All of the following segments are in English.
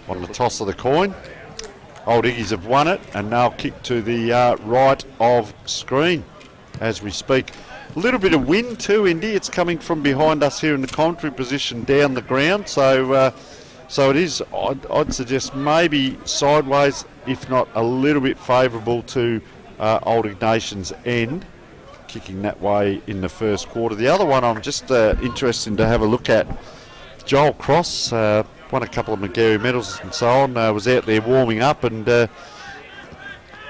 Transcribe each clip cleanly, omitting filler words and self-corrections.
on the toss of the coin. Old Iggies have won it, and they'll kick to the right of screen as we speak. A little bit of wind too, Indy. It's coming from behind us here in the commentary position down the ground, so it is, I'd suggest, maybe sideways, if not a little bit favourable to Old Ignatians' end, kicking that way in the first quarter. The other one I'm just interested to have a look at, Joel Cross, won a couple of McGarry medals and so on, was out there warming up, and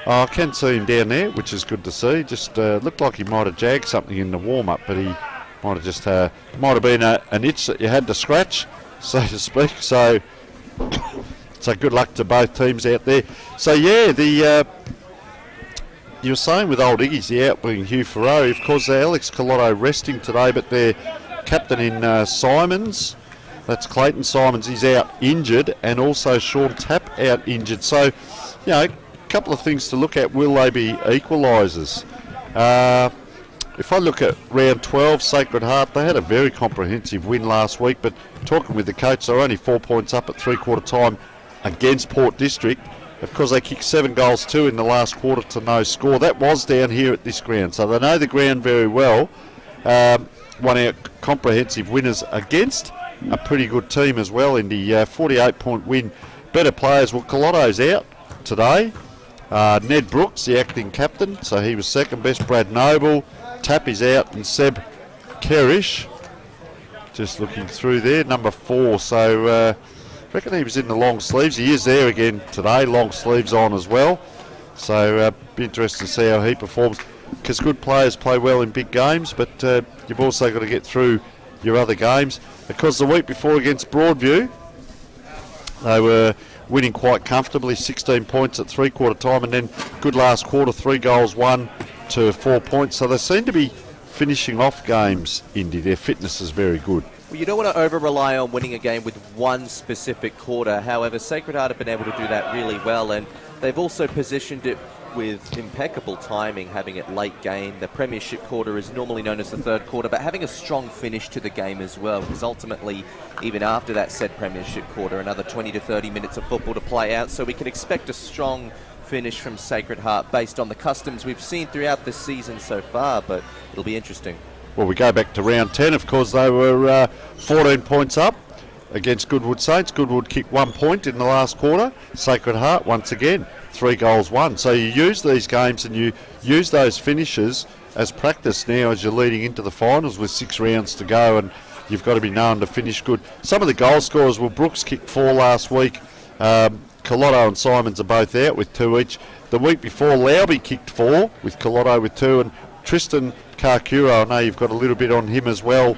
I can see him down there, which is good to see. Just looked like he might have jagged something in the warm-up, but he might have just might have been an itch that you had to scratch, so to speak. So good luck to both teams out there. So yeah, you were saying with Old Iggy's, the outgoing Hugh Farrow, of course, Alex Collotto resting today, but their captain in Simons, that's Clayton Simons, he's out injured, and also Sean Tapp out injured. So, you know, a couple of things to look at. Will they be equalisers? If I look at round 12, Sacred Heart, they had a very comprehensive win last week, but talking with the coach, they're only 4 points up at three-quarter time against Port District. Of course, they kicked 7 goals too in the last quarter to no score. That was down here at this ground, so they know the ground very well. One out comprehensive winners against a pretty good team as well in the 48-point win. Better players, well, Collotto's out today. Ned Brooks, the acting captain, so he was second best. Brad Noble, Tapp is out, and Seb Kerrish, just looking through there, number 4. So I reckon he was in the long sleeves. He is there again today, long sleeves on as well. So be interested to see how he performs, because good players play well in big games, but you've also got to get through your other games. Because the week before against Broadview, they were winning quite comfortably, 16 points at three-quarter time, and then good last quarter, 3 goals, 1 to 4 points. So they seem to be finishing off games, Indy. Their fitness is very good. Well, you don't want to over-rely on winning a game with one specific quarter. However, Sacred Heart have been able to do that really well, and they've also positioned it with impeccable timing, having it late game. The premiership quarter is normally known as the third quarter, but having a strong finish to the game as well, because ultimately, even after that said premiership quarter, another 20 to 30 minutes of football to play out, so we can expect a strong finish from Sacred Heart based on the customs we've seen throughout this season so far, but it'll be interesting. Well, we go back to round 10, of course. They were 14 points up against Goodwood Saints. Goodwood kicked 1 point in the last quarter. Sacred Heart, once again, 3 goals, 1. So you use these games and you use those finishes as practice now as you're leading into the finals with 6 rounds to go, and you've got to be known to finish good. Some of the goal scorers, well, Brooks kicked 4 last week. Collotto and Simons are both out with 2 each. The week before, Lowby kicked 4 with Collotto with 2, and Tristan Karkuro, I know you've got a little bit on him as well,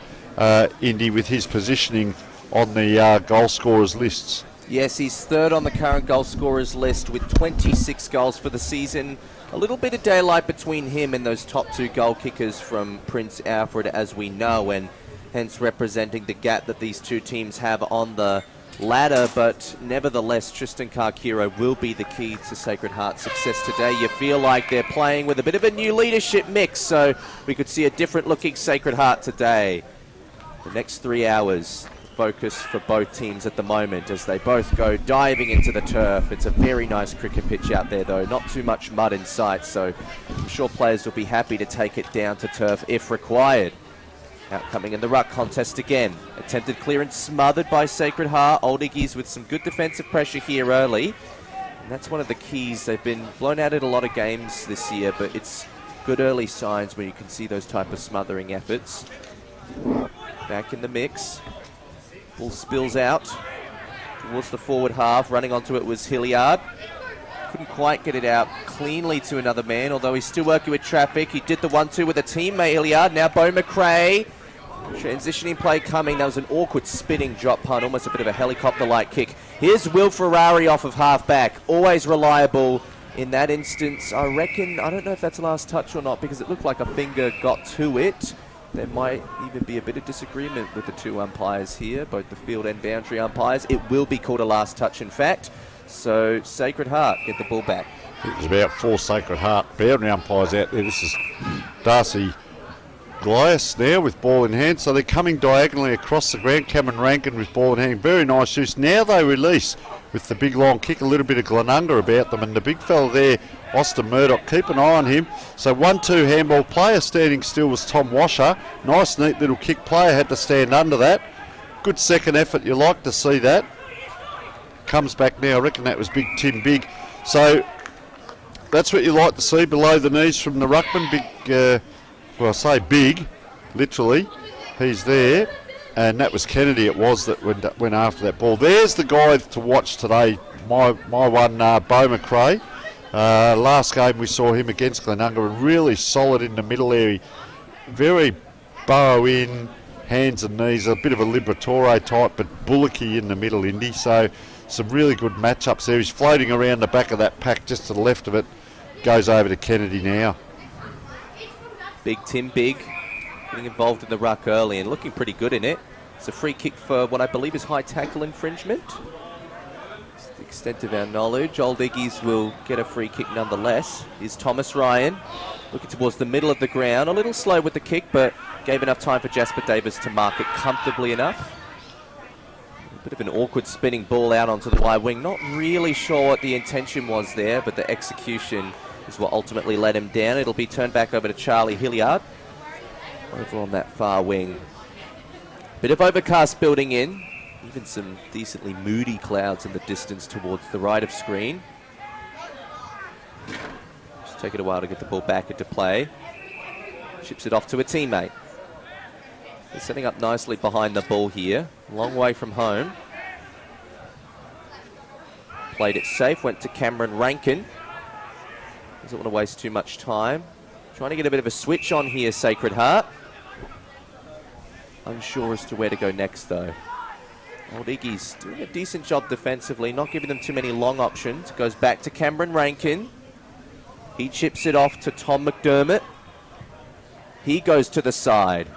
Indy, with his positioning on the goal scorers lists. Yes, he's third on the current goal scorers list with 26 goals for the season. A little bit of daylight between him and those top 2 goal kickers from Prince Alfred, as we know, and hence representing the gap that these two teams have on the ladder. But nevertheless, Tristan Karkiro will be the key to Sacred Heart's success today. You feel like they're playing with a bit of a new leadership mix, so we could see a different looking Sacred Heart today. The next 3 hours focus for both teams at the moment as they both go diving into the turf. It's a very nice cricket pitch out there though, not too much mud in sight, so I'm sure players will be happy to take it down to turf if required. Outcoming in the ruck contest again. Attempted clearance smothered by Sacred Heart. Old Iggies with some good defensive pressure here early, and that's one of the keys. They've been blown out at a lot of games this year, but it's good early signs when you can see those type of smothering efforts. Back in the mix. Ball spills out towards the forward half. Running onto it was Hilliard. Couldn't quite get it out cleanly to another man, although he's still working with traffic. He did the 1-2 with a teammate, Hilliard. Now Bo McRae. Transitioning play coming. That was an awkward spinning drop punt, almost a bit of a helicopter-like kick. Here's Will Ferrari off of half-back. Always reliable in that instance. I reckon, I don't know if that's last touch or not, because it looked like a finger got to it. There might even be a bit of disagreement with the 2 umpires here, both the field and boundary umpires. It will be called a last touch, in fact. So Sacred Heart get the ball back. There's about 4 Sacred Heart boundary umpires out there. This is Darcy Glyas now with ball in hand, so they're coming diagonally across the ground. Cameron Rankin with ball in hand, very nice use. Now they release with the big long kick, a little bit of Glenunga about them, and the big fella there, Austin Murdoch, keep an eye on him. So 1-2 handball. Player standing still was Tom Washer. Nice neat little kick, player had to stand under that. Good second effort, you like to see that. Comes back now, I reckon that was Big Tim Big. So that's what you like to see below the knees from the ruckman. Big, well I say big, literally, he's there. And that was Kennedy, it was, that went after that ball. There's the guy to watch today, my one, Beau McRae. Last game we saw him against Glenunga, really solid in the middle area. Very burrow in, hands and knees, a bit of a Liberatore type, but bullocky in the middle, Indy. So some really good matchups there. He's floating around the back of that pack just to the left of it. Goes over to Kennedy now. Big Tim Big getting involved in the ruck early and looking pretty good in it. It's a free kick for what I believe is high tackle infringement. It's the extent of our knowledge. Old Iggy's will get a free kick nonetheless. Here's Thomas Ryan looking towards the middle of the ground. A little slow with the kick, but gave enough time for Jasper Davis to mark it comfortably enough. A bit of an awkward spinning ball out onto the wide wing. Not really sure what the intention was there, but the execution is what ultimately let him down. It'll be turned back over to Charlie Hilliard over on that far wing. Bit of overcast building in. Even some decently moody clouds in the distance towards the right of screen. Just take it a while to get the ball back into play. Chips it off to a teammate. They're setting up nicely behind the ball here. Long way from home. Played it safe, went to Cameron Rankin. Doesn't want to waste too much time. Trying to get a bit of a switch on here, Sacred Heart. Unsure as to where to go next, though. Old Iggy's doing a decent job defensively, not giving them too many long options. Goes back to Cameron Rankin. He chips it off to Tom McDermott. He goes to the side.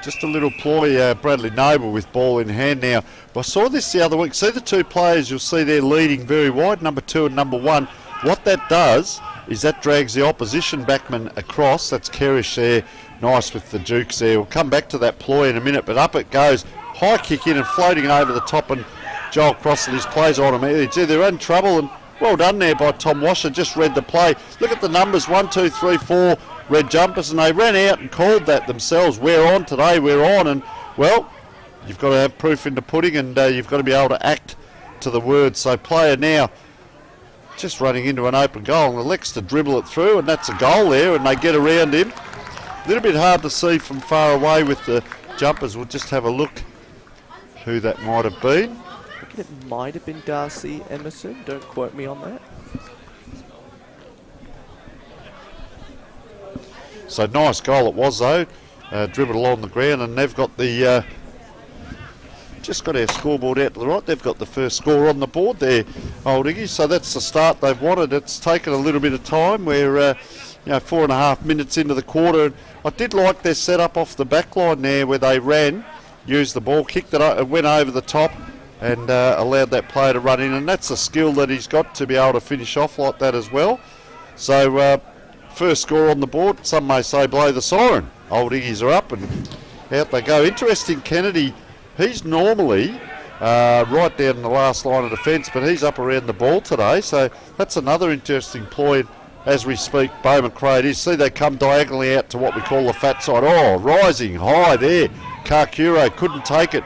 Just a little ploy, Bradley Noble with ball in hand now. I saw this the other week. See the two players you'll see there leading very wide, number 2 and number 1. What that does is that drags the opposition backman across. That's Kerrish there. Nice with the Dukes there. We'll come back to that ploy in a minute, but up it goes. High kick in and floating over the top, and Joel Crossley just plays on immediately. Gee, they're in trouble, and well done there by Tom Washer. Just read the play. Look at the numbers, 1, 2, 3, 4 red jumpers, and they ran out and called that themselves. We're on today, we're on, and well, you've got to have proof in the pudding, and you've got to be able to act to the words. So player now just running into an open goal, and elects to dribble it through, and that's a goal there, and they get around him. A little bit hard to see from far away with the jumpers. We'll just have a look who that might have been. I reckon it might have been Darcy Emerson. Don't quote me on that. So nice goal it was, though. Dribbled along the ground, and they've got the just got our scoreboard out to the right. They've got the first score on the board there, Old Iggy. So that's the start they've wanted. It's taken a little bit of time. We're 4.5 minutes into the quarter. I did like their setup off the back line there, where they ran, used the ball, kicked it, went over the top, and allowed that player to run in. And that's a skill that he's got, to be able to finish off like that as well. So first score on the board. Some may say blow the siren. Old Iggies are up and out they go. Interesting, Kennedy. He's normally right down in the last line of defence, but he's up around the ball today. So that's another interesting ploy. As we speak, Beau McRae is. See, they come diagonally out to what we call the fat side. Oh, rising high there. Karkuro couldn't take it.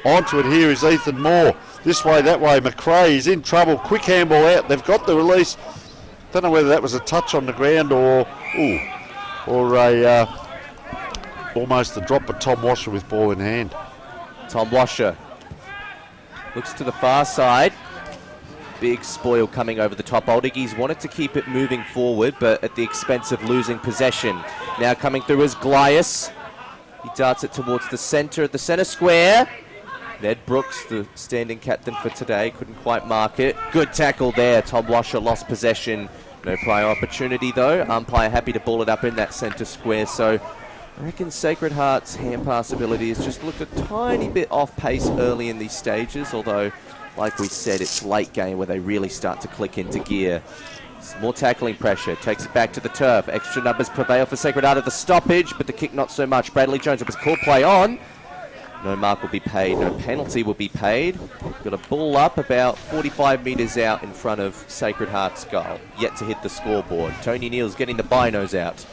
Onto it here is Ethan Moore. This way, that way. McRae is in trouble. Quick handball out. They've got the release. Don't know whether that was a touch on the ground or a almost a drop of Tom Washer with ball in hand. Tom Washer looks to the far side. Big spoil coming over the top. Old Iggy's wanted to keep it moving forward, but at the expense of losing possession. Now coming through is Glyas. He darts it towards the centre, at the centre square. Ned Brooks, the standing captain for today, couldn't quite mark it. Good tackle there. Tom Washer lost possession. No prior opportunity though. Umpire happy to ball it up in that centre square. So I reckon Sacred Heart's hand pass ability has just looked a tiny bit off pace early in these stages, although like we said, it's late game where they really start to click into gear. More tackling pressure, takes it back to the turf. Extra numbers prevail for Sacred Heart at the stoppage, but the kick not so much. Bradley Jones, it was called play on. No mark will be paid, no penalty will be paid. Got a ball up about 45 metres out in front of Sacred Heart's goal. Yet to hit the scoreboard. Tony Neal's getting the binos out.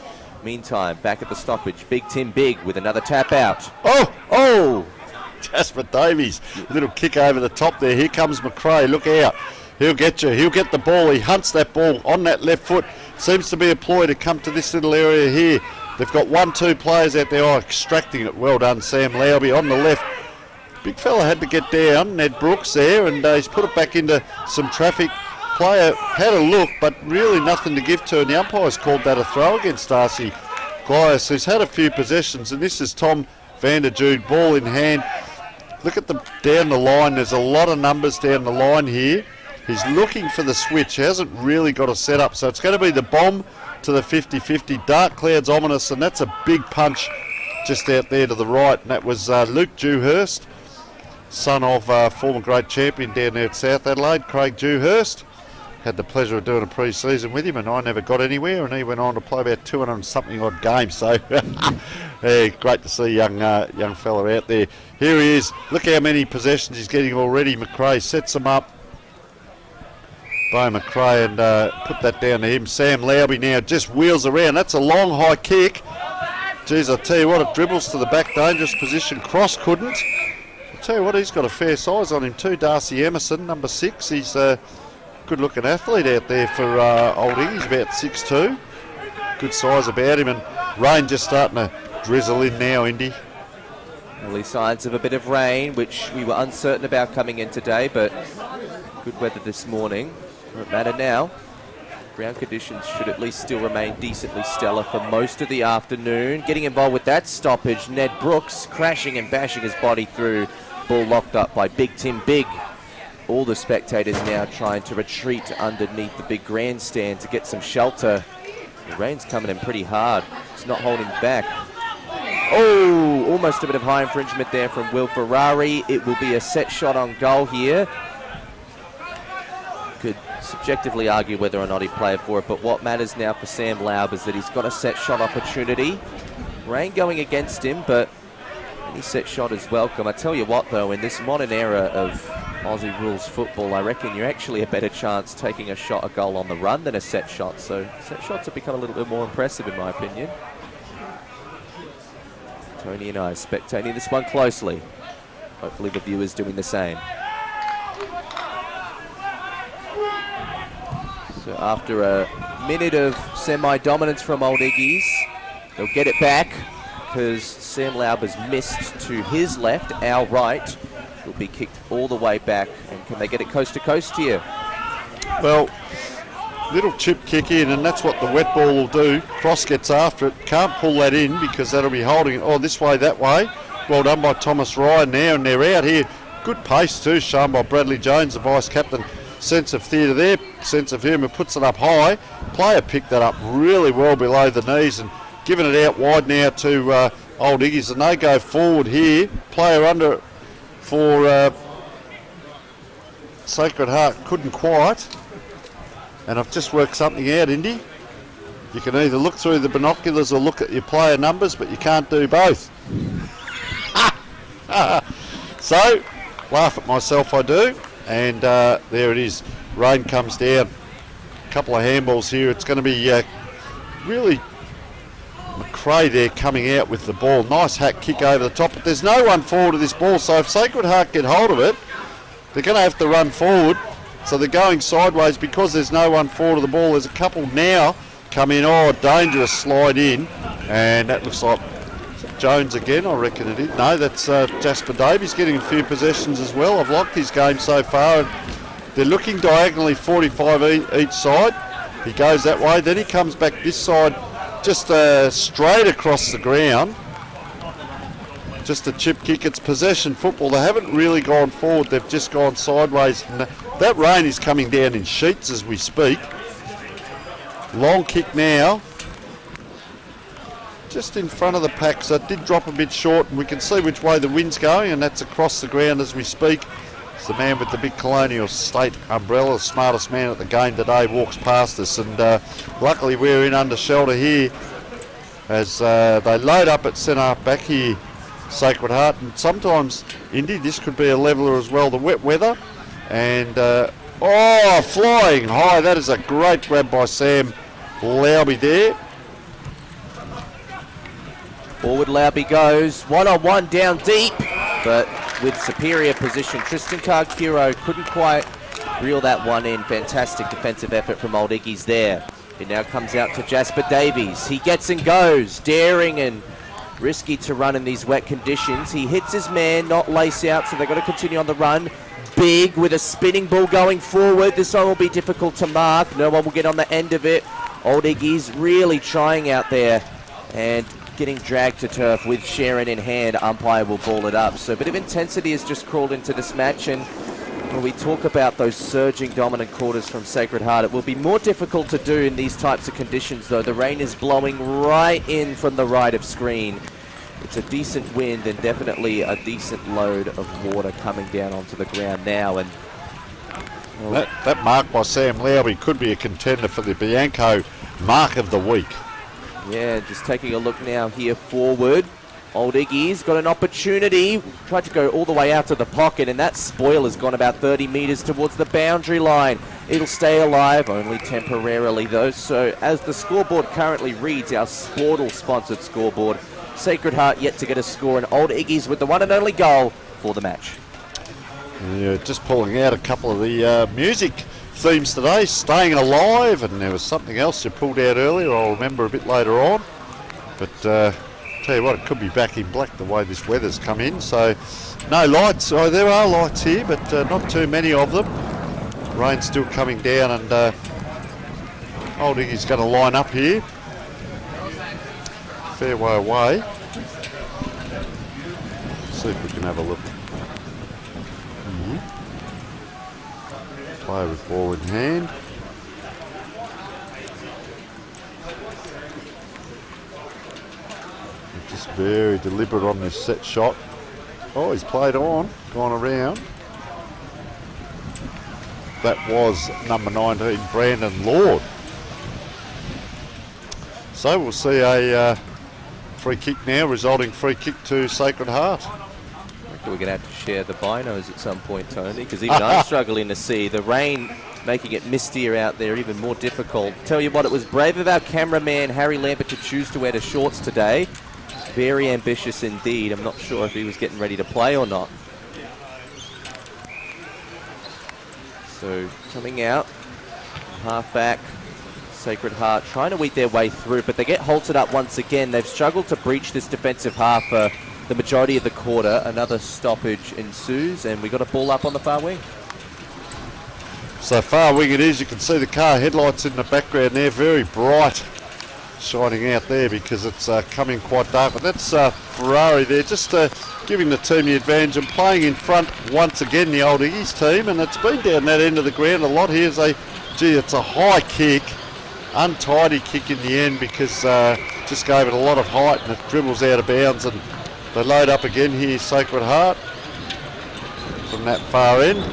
Meantime, back at the stoppage, Big Tim Big with another tap out. Oh! Jasper Davies, little kick over the top there. Here comes McRae, look out. He'll get you, he'll get the ball. He hunts that ball on that left foot. Seems to be a ploy to come to this little area here. They've got 1-2 players out there extracting it. Well done, Sam Lowby on the left. Big fella had to get down, Ned Brooks there, and he's put it back into some traffic. Player had a look, but really nothing to give to, and the umpire's called that a throw against Darcy Glyas, who's had a few possessions, and this is Tom Vanderjude, ball in hand. Look at them down the line. There's a lot of numbers down the line here. He's looking for the switch. He hasn't really got a setup, so it's going to be the bomb to the 50-50. Dark clouds ominous, and that's a big punch just out there to the right, and that was Luke Dewhurst, son of former great champion down there at South Adelaide, Craig Dewhurst. Had the pleasure of doing a pre-season with him, and I never got anywhere, and he went on to play about 200 and something odd games, so yeah, great to see young fella out there. Here he is. Look how many possessions he's getting already. McRae sets them up. By McRae, and put that down to him. Sam Lowby now just wheels around. That's a long high kick. Geez, I tell you what, it dribbles to the back, dangerous position. Cross couldn't. I tell you what, he's got a fair size on him too. Darcy Emerson, number 6. He's a good looking athlete out there for Old Iggy. He's about 6'2". Good size about him, and rain just starting to drizzle in now, Indy. Early signs of a bit of rain, which we were uncertain about coming in today, but good weather this morning. Doesn't matter now. Ground conditions should at least still remain decently stellar for most of the afternoon. Getting involved with that stoppage, Ned Brooks crashing and bashing his body through. Ball locked up by Big Tim Big. All the spectators now trying to retreat underneath the big grandstand to get some shelter. The rain's coming in pretty hard. It's not holding back. Oh, almost a bit of high infringement there from Will Ferrari. It will be a set shot on goal here. Could subjectively argue whether or not he'd play it for it, but what matters now for Sam Laub is that he's got a set shot opportunity. Rain going against him, but any set shot is welcome. I tell you what though, in this modern era of Aussie rules football, I reckon you're actually a better chance taking a shot, a goal on the run than a set shot, so set shots have become a little bit more impressive in my opinion. Tony and I spectating this one closely. Hopefully the viewers doing the same. So after a minute of semi-dominance from Old Iggy's, they'll get it back because Sam Laub has missed to his left, our right. It'll be kicked all the way back, and can they get it coast to coast here? Well, little chip kick in, and that's what the wet ball will do. Cross gets after it, can't pull that in because that'll be holding it. Oh, this way, that way. Well done by Thomas Ryan now, and they're out here. Good pace too, shown by Bradley Jones, the vice-captain. Sense of theatre there, sense of humour, puts it up high. Player picked that up really well below the knees and giving it out wide now to Old Iggy's, and they go forward here. Player under for Sacred Heart couldn't quite. And I've just worked something out, Indy. You can either look through the binoculars or look at your player numbers, but you can't do both. So, laugh at myself I do. And there it is. Rain comes down. A couple of handballs here. It's going to be really McRae there coming out with the ball. Nice hack kick over the top. But there's no one forward of this ball. So if Sacred Heart get hold of it, they're going to have to run forward. So they're going sideways because there's no one forward of the ball. There's a couple now come in. Oh, dangerous slide in. And that looks like Jones again, I reckon it is. No, that's Jasper Davies getting a few possessions as well. I've liked his game so far. They're looking diagonally 45 each side. He goes that way, then he comes back this side, just straight across the ground. Just a chip kick. It's possession football. They haven't really gone forward. They've just gone sideways. And that rain is coming down in sheets as we speak. Long kick now. Just in front of the pack, so it did drop a bit short, and we can see which way the wind's going, and that's across the ground as we speak. It's the man with the big Colonial State umbrella, the smartest man at the game today, walks past us, and luckily we're in under shelter here as they load up at centre half back here, Sacred Heart. And sometimes, Indy, this could be a leveller as well, the wet weather. And flying high, that is a great grab by Sam Lauby there. Forward Lauby goes, 1-on-1 down deep, but with superior position. Tristan Carcuro couldn't quite reel that one in. Fantastic defensive effort from Old Iggy's there. It now comes out to Jasper Davies. He gets and goes, daring and risky to run in these wet conditions. He hits his man, not lace out, so they've got to continue on the run. Big with a spinning ball going forward. This one will be difficult to mark. No one will get on the end of it. Old Iggy's really trying out there and getting dragged to turf with Sharon in hand. Umpire will ball it up. So a bit of intensity has just crawled into this match, and when we talk about those surging dominant quarters from Sacred Heart, it will be more difficult to do in these types of conditions, though. The rain is blowing right in from the right of screen. It's a decent wind and definitely a decent load of water coming down onto the ground now. And that mark by Sam Lauby could be a contender for the Bianco Mark of the Week. Yeah, just taking a look now here forward. Old Iggy's got an opportunity. Tried to go all the way out to the pocket, and that spoil has gone about 30 metres towards the boundary line. It'll stay alive, only temporarily though. So as the scoreboard currently reads, our Sportal-sponsored scoreboard, Sacred Heart yet to get a score, and Old Iggy's with the one and only goal for the match. Yeah, just pulling out a couple of the music themes today, Staying Alive, and there was something else you pulled out earlier, I'll remember a bit later on. But tell you what, it could be back in black the way this weather's come in. So no lights. Oh, there are lights here, but not too many of them. Rain's still coming down, and Old Iggy's going to line up here. Fair way away. See if we can have a look. Player with ball in hand. Just very deliberate on this set shot. Oh, he's played on, gone around. That was number 19, Brandon Lord. So we'll see a free kick now, resulting free kick to Sacred Heart. We're going to have to share the binos at some point, Tony, because even I'm struggling to see. The rain making it mistier out there, even more difficult. Tell you what, it was brave of our cameraman, Harry Lambert, to choose to wear the shorts today. Very ambitious indeed. I'm not sure if he was getting ready to play or not. So coming out, half-back, Sacred Heart trying to weed their way through, but they get halted up once again. They've struggled to breach this defensive half for the majority of the quarter. Another stoppage ensues, and we got a ball up on the far wing. So far wing it is. You can see the car headlights in the background there, very bright, shining out there because it's coming quite dark. But that's Ferrari there, just giving the team the advantage and playing in front once again, the Old Iggy's team. And it's been down that end of the ground a lot here. It's a high kick, untidy kick in the end because just gave it a lot of height and it dribbles out of bounds. And they load up again here, Sacred Heart, from that far end.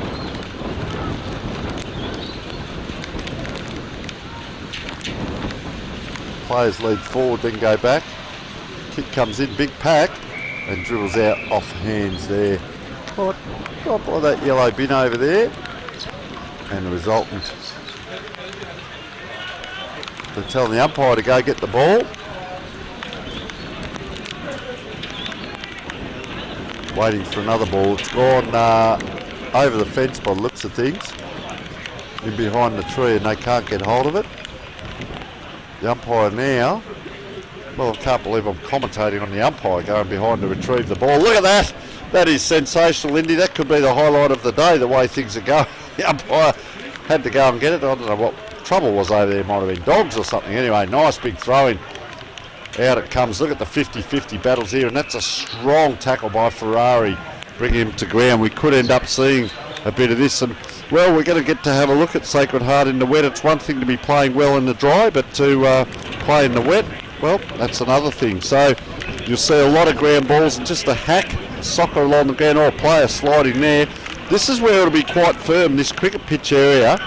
Players lead forward, then go back. Kick comes in, big pack, and dribbles out off hands there. Right by that yellow bin over there. And the resultant, they're telling the umpire to go get the ball. Waiting for another ball. It's gone over the fence by the looks of things, in behind the tree, and they can't get hold of it. The umpire now, well, I can't believe I'm commentating on the umpire going behind to retrieve the ball. Look at that. That is sensational, Indy. That could be the highlight of the day, the way things are going. The umpire had to go and get it. I don't know what trouble was over there. Might have been dogs or something. Anyway, nice big throw-in. Out it comes. Look at the 50-50 battles here, and that's a strong tackle by Ferrari, bringing him to ground. We could end up seeing a bit of this, and well, we're going to get to have a look at Sacred Heart in the wet. It's one thing to be playing well in the dry, but to play in the wet, well, that's another thing. So you'll see a lot of ground balls and just a hack soccer along the ground, or a player sliding there. This is where it'll be quite firm, this cricket pitch area.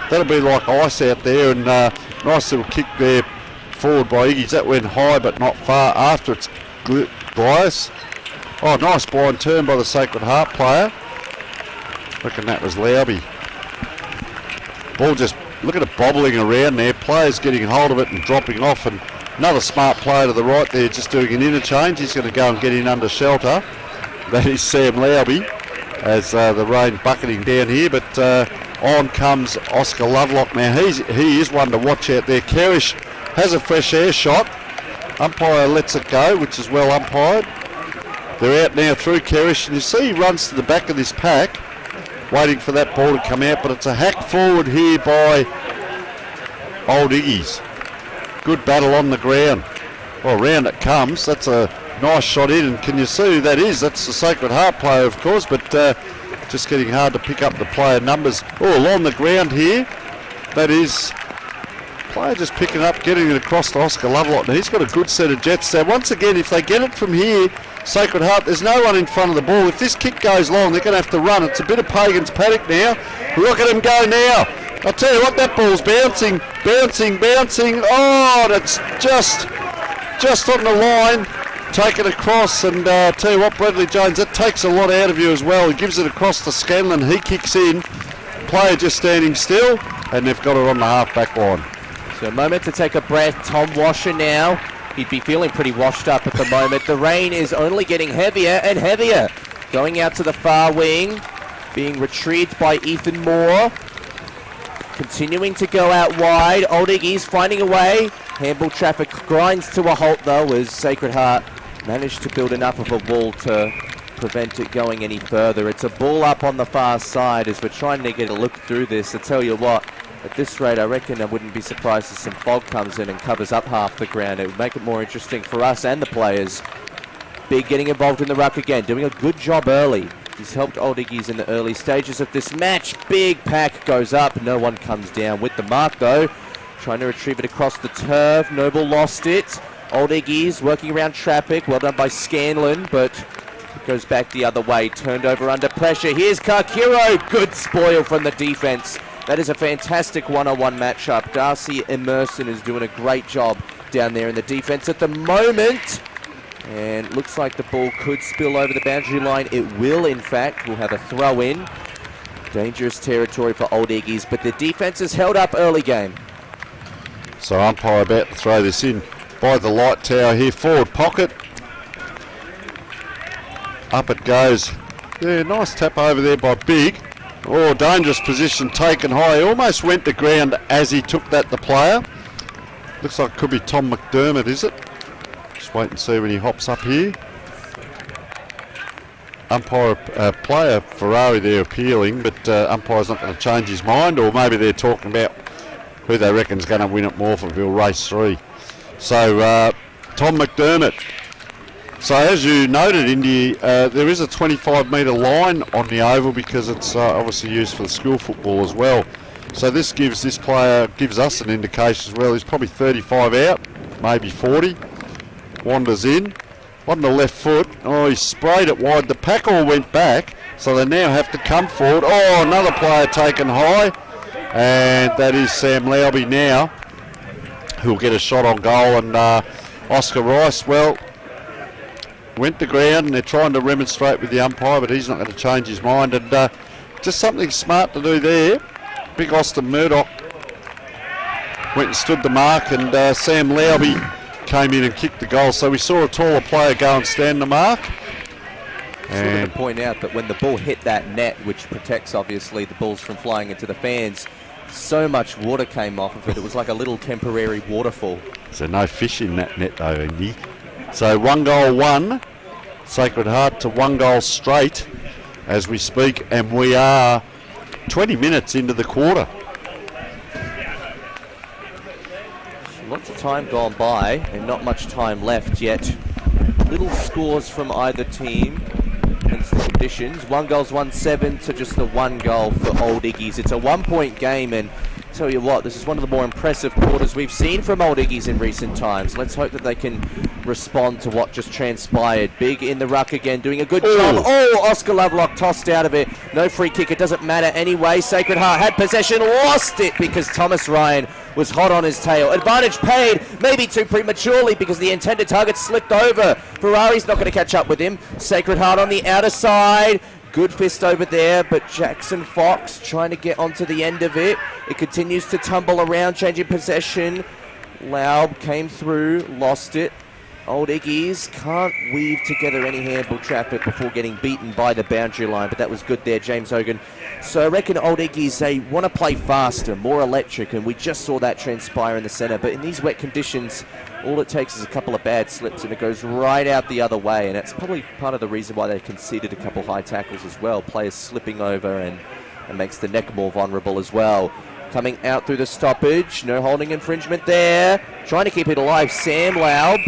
That'll be like ice out there, and nice little kick there forward by Iggy's. That went high but not far after its glass. Oh, nice blind turn by the Sacred Heart player. Reckon that was Lauby. Ball just, look at it bobbling around there. Players getting hold of it and dropping off, and another smart player to the right there just doing an interchange. He's going to go and get in under shelter. That is Sam Lauby as the rain bucketing down here, but on comes Oscar Lovelock now. He is one to watch out there. Kerrish has a fresh air shot. Umpire lets it go, which is well umpired. They're out now through Kerrish, and you see he runs to the back of this pack, waiting for that ball to come out, but it's a hack forward here by Old Iggy's. Good battle on the ground. Well, round it comes. That's a nice shot in, and can you see who that is? That's the Sacred Heart player, of course, but just getting hard to pick up the player numbers. Oh, along the ground here, that is player just picking up, getting it across to Oscar Lovelock. Now he's got a good set of jets there. Once again, if they get it from here, Sacred Heart, there's no one in front of the ball. If this kick goes long, they're going to have to run. It's a bit of Pagan's paddock now. Look at him go now. I'll tell you what, that ball's bouncing. Oh, that's just on the line. Take it across, and tell you what, Bradley Jones, that takes a lot out of you as well. He gives it across to Scanlon. He kicks in. Player just standing still, and they've got it on the half-back line. So a moment to take a breath. Tom Washer now. He'd be feeling pretty washed up at the moment. The rain is only getting heavier and heavier. Going out to the far wing. Being retrieved by Ethan Moore. Continuing to go out wide. Old Iggy's finding a way. Handball traffic grinds to a halt though, as Sacred Heart managed to build enough of a wall to prevent it going any further. It's a ball up on the far side as we're trying to get a look through this. I tell you what, at this rate, I reckon I wouldn't be surprised if some fog comes in and covers up half the ground. It would make it more interesting for us and the players. Big getting involved in the ruck again, doing a good job early. He's helped Old Iggy's in the early stages of this match. Big pack goes up. No one comes down with the mark though. Trying to retrieve it across the turf. Noble lost it. Old Iggy's working around traffic. Well done by Scanlon, but it goes back the other way. Turned over under pressure. Here's Kakiro. Good spoil from the defense. That is a fantastic one-on-one matchup. Darcy Emerson is doing a great job down there in the defense at the moment. And looks like the ball could spill over the boundary line. It will, in fact. We'll have a throw in. Dangerous territory for Old Iggy's, but the defense is held up early game. So umpire about to throw this in by the light tower here. Forward pocket. Up it goes. Yeah, nice tap over there by Big. Oh, dangerous position taken high. He almost went to ground as he took that, the player. Looks like it could be Tom McDermott, is it? Just wait and see when he hops up here. Umpire, player Ferrari there appealing, but umpire's not going to change his mind, or maybe they're talking about who they reckon's going to win at Morphettville race 3. So Tom McDermott. So as you noted, Indy, there is a 25-metre line on the oval because it's obviously used for the school football as well. So this player gives us an indication as well. He's probably 35 out, maybe 40. Wanders in on the left foot. Oh, he sprayed it wide. The pack all went back, so they now have to come forward. Oh, another player taken high, and that is Sam Lauby now, who'll get a shot on goal. And Oscar Rice, well, went to ground, and they're trying to remonstrate with the umpire, but he's not going to change his mind. And just something smart to do there. Big Austin Murdoch went and stood the mark, and Sam Lauby came in and kicked the goal. So we saw a taller player go and stand the mark. And to point out that when the ball hit that net, which protects obviously the balls from flying into the fans, so much water came off of it. It was like a little temporary waterfall. So no fish in that net though, Indy. So 1-1, Sacred Heart to 1 goal straight as we speak, and we are 20 minutes into the quarter. Lots of time gone by and not much time left yet. Little scores from either team, hence the conditions. 1 goals, 1-7 to just the 1 goal for Old Iggy's. It's a 1-point game, and tell you what, this is one of the more impressive quarters we've seen from Old Iggy's in recent times. Let's hope that they can respond to what just transpired. Big in the ruck again, doing a good job. Oh, Oscar Lovelock tossed out of it. No free kick, it doesn't matter anyway. Sacred Heart had possession, lost it because Thomas Ryan was hot on his tail. Advantage paid, maybe too prematurely because the intended target slipped over. Ferrari's not going to catch up with him. Sacred Heart on the outer side. Good fist over there, but Jackson Fox trying to get onto the end of it. It continues to tumble around, changing possession. Laub came through, lost it. Old Iggy's can't weave together any handball traffic before getting beaten by the boundary line, but that was good there, James Hogan. So I reckon Old Iggy's, they want to play faster, more electric, and we just saw that transpire in the centre. But in these wet conditions, all it takes is a couple of bad slips and it goes right out the other way, and that's probably part of the reason why they conceded a couple high tackles as well. Players slipping over and makes the neck more vulnerable as well. Coming out through the stoppage, no holding infringement there. Trying to keep it alive, Sam Laub.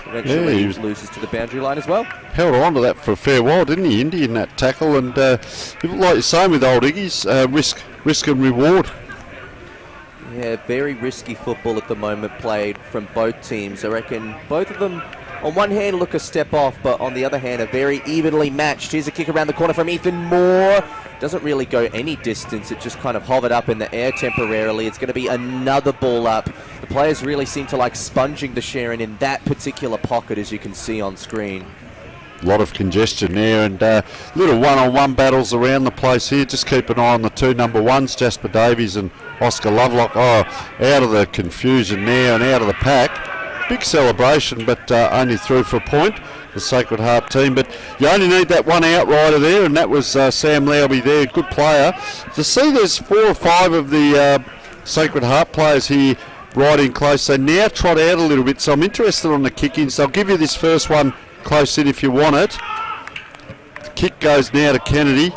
Eventually he loses to the boundary line as well. Held on to that for a fair while, didn't he, Indy, in that tackle? And like you're saying with Old Iggy's, risk and reward. Yeah, very risky football at the moment played from both teams. I reckon both of them, on one hand, look a step off, but on the other hand, are very evenly matched. Here's a kick around the corner from Ethan Moore. Doesn't really go any distance. It just kind of hovered up in the air temporarily. It's going to be another ball up. The players really seem to like sponging the Sharon in that particular pocket, as you can see on screen. A lot of congestion there, and little one-on-one battles around the place here. Just keep an eye on the two number ones, Jasper Davies and Oscar Lovelock. Oh, out of the confusion there and out of the pack. Big celebration, but only through for a point, the Sacred Heart team. But you only need that one outrider there, and that was Sam Lauby there, good player. To see there's 4 or 5 of the Sacred Heart players here right in close. They now trot out a little bit, so I'm interested on the kick-ins. I'll give you this first one close in if you want it. The kick goes now to Kennedy.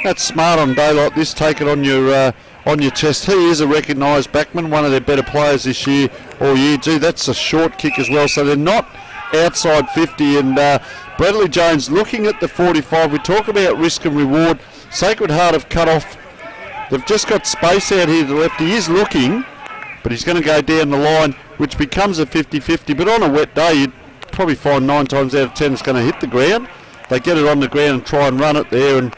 That's smart on a day like this. Take it on your chest. He is a recognised backman, one of their better players this year, all year. Gee, that's a short kick as well, so they're not outside 50. And Bradley Jones looking at the 45. We talk about risk and reward. Sacred Heart have cut off. They've just got space out here to the left. He is looking, but he's going to go down the line, which becomes a 50-50. But on a wet day, you'd probably find 9 times out of 10 it's going to hit the ground. They get it on the ground and try and run it there, and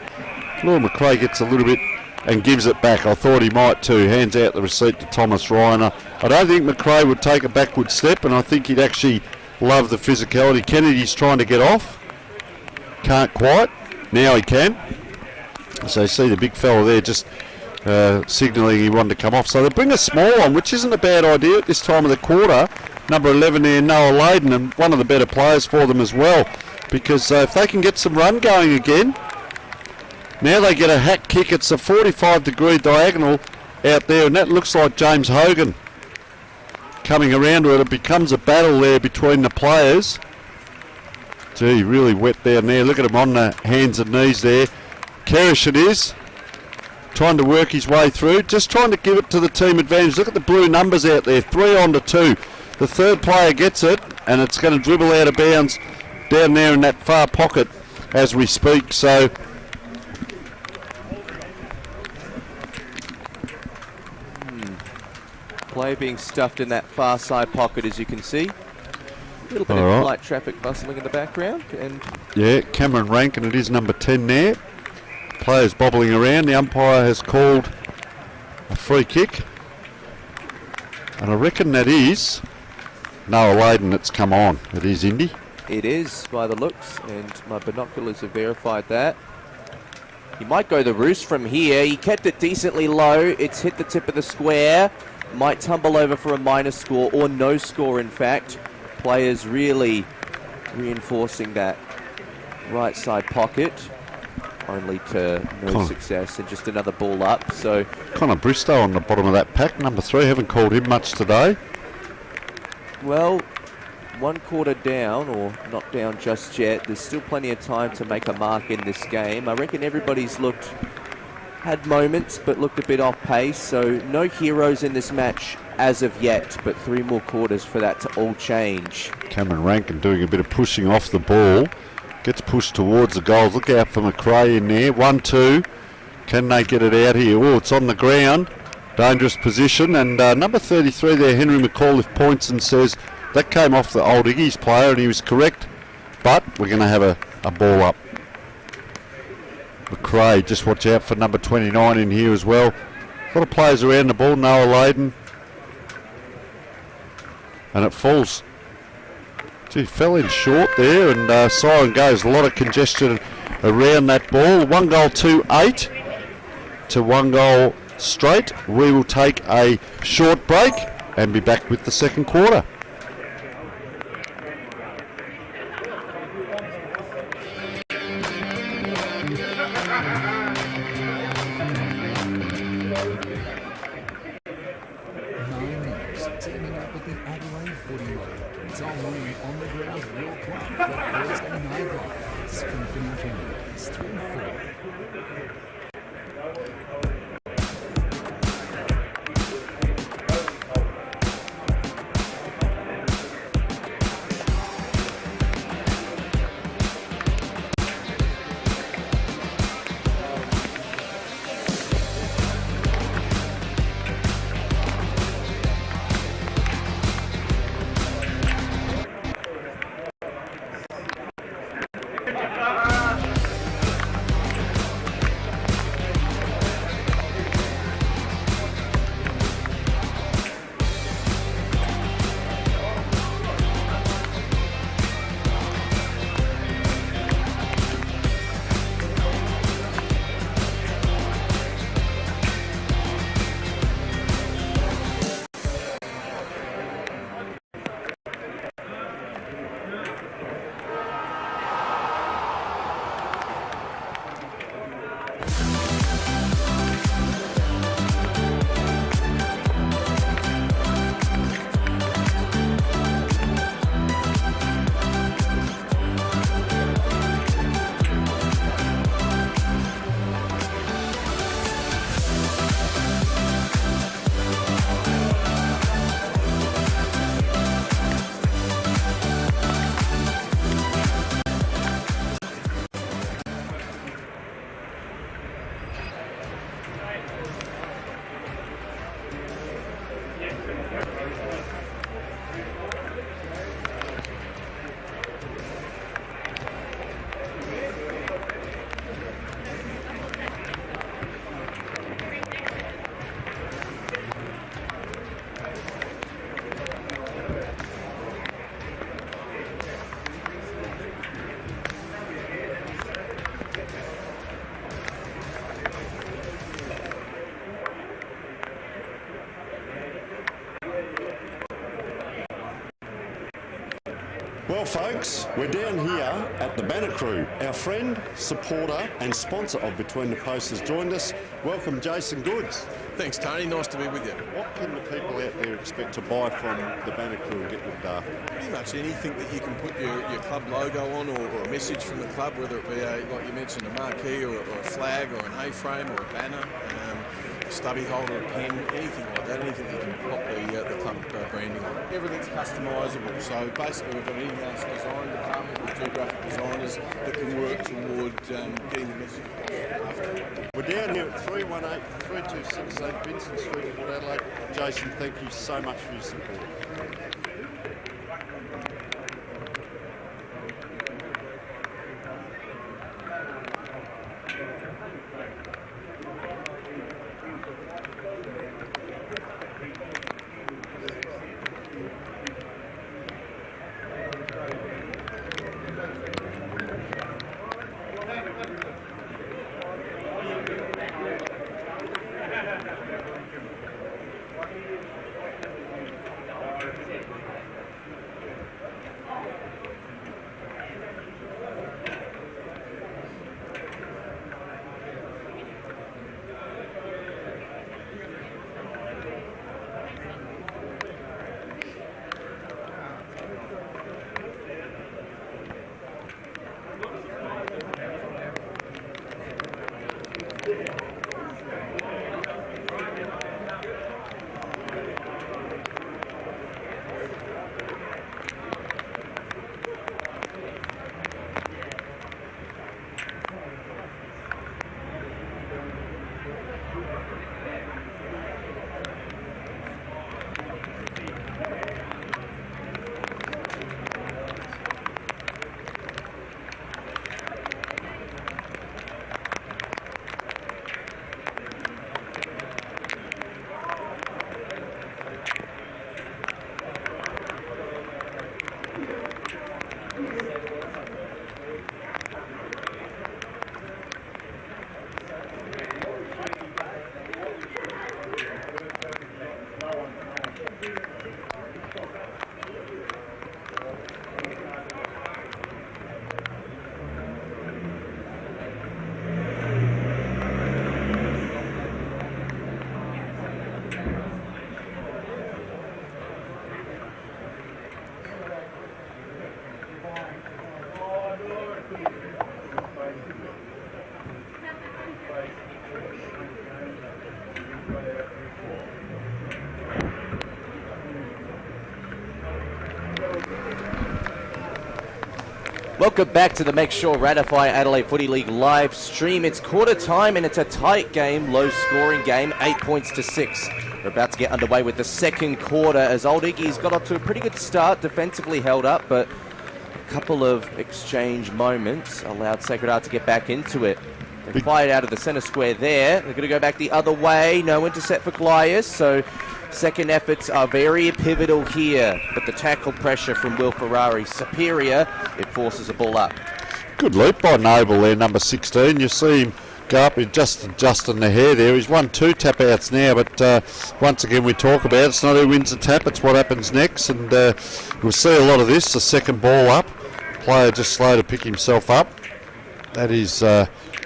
Lord McRae gets a little bit and gives it back. I thought he might too. Hands out the receipt to Thomas Ryan. I don't think McRae would take a backward step, and I think he'd actually love the physicality. Kennedy's trying to get off. Can't quite. Now he can. So you see the big fella there just signalling he wanted to come off. So they bring a small on, which isn't a bad idea at this time of the quarter. Number 11 there, Noah Layden, and one of the better players for them as well, because if they can get some run going again, now they get a hack kick. It's a 45-degree diagonal out there, and that looks like James Hogan coming around to it. It becomes a battle there between the players. Gee, really wet down there. Look at him on the hands and knees there. Kerrish it is, trying to work his way through, just trying to give it to the team advantage. Look at the blue numbers out there, 3 on to 2. The third player gets it, and it's going to dribble out of bounds down there in that far pocket as we speak. So Play being stuffed in that far side pocket, as you can see. A little bit of light traffic bustling in the background. And yeah, Cameron Rankin, it is number 10 there. Players bobbling around. The umpire has called a free kick, and I reckon that is Noah Layden that's come on. It is, Indy. It is, by the looks, and my binoculars have verified that. He might go the roost from here. He kept it decently low. It's hit the tip of the square. Might tumble over for a minor score, or no score, in fact. Players really reinforcing that right side pocket, only to no success, and just another ball up. So Connor Bristow on the bottom of that pack, number 3. Haven't called him much today. Well, 1 quarter down, or not down just yet. There's still plenty of time to make a mark in this game. I reckon everybody's had moments, but looked a bit off pace. So no heroes in this match as of yet, but 3 more quarters for that to all change. Cameron Rankin doing a bit of pushing off the ball. Gets pushed towards the goals. Look out for McRae in there. 1-2. Can they get it out here? Oh, it's on the ground. Dangerous position, and number 33 there, Henry McAuliffe, points and says that came off the Old Iggy's player, and he was correct, but we're going to have a ball up. McRae, just watch out for number 29 in here as well. A lot of players around the ball. Noah Layden, and it falls. Gee, fell in short there, and siren goes. A lot of congestion around that ball. 1 goal 2-8 to 1 goal straight. We will take a short break and be back with the second quarter. Teaming up with the Adelaide Footy League. Tom Lee on the ground real quick for Thursday night live. Strengthening communities through footy. Well, folks, we're down here at the Banner Crew. Our friend, supporter and sponsor of Between the Posts has joined us. Welcome, Jason Goods. Thanks, Tony. Nice to be with you. What can the people out there expect to buy from the Banner Crew and get looked after? Pretty much anything that you can put your club logo on, or a message from the club, whether it be, like you mentioned, a marquee or a flag or an A-frame or a banner, a stubby holder, a pen, anything like that, anything that you can pop the club branding on. Everything's customisable, so basically we've got an in-house design department with 2 graphic designers that can work toward getting the message across. We're down here at 318 326 St Vincent Street, Port Adelaide. Jason, thank you so much for your support. Welcome back to the Make Sure Ratify Adelaide Footy League live stream. It's quarter time and it's a tight game, low scoring game, 8 points to 6. We're about to get underway with the second quarter as Old Iggy's got off to a pretty good start, defensively held up, but a couple of exchange moments allowed Sacred Heart to get back into it. They fired out of the centre square there. They're going to go back the other way. No intercept for Glias, so second efforts are very pivotal here, but the tackle pressure from Will Ferrari superior. It forces a ball up. Good leap by Noble there, number 16. You see him go up and just adjusting the hair there. He's won 2 tap outs now, but once again we talk about it's not who wins the tap, it's what happens next, and we'll see a lot of this. The second ball up, player just slow to pick himself up. That is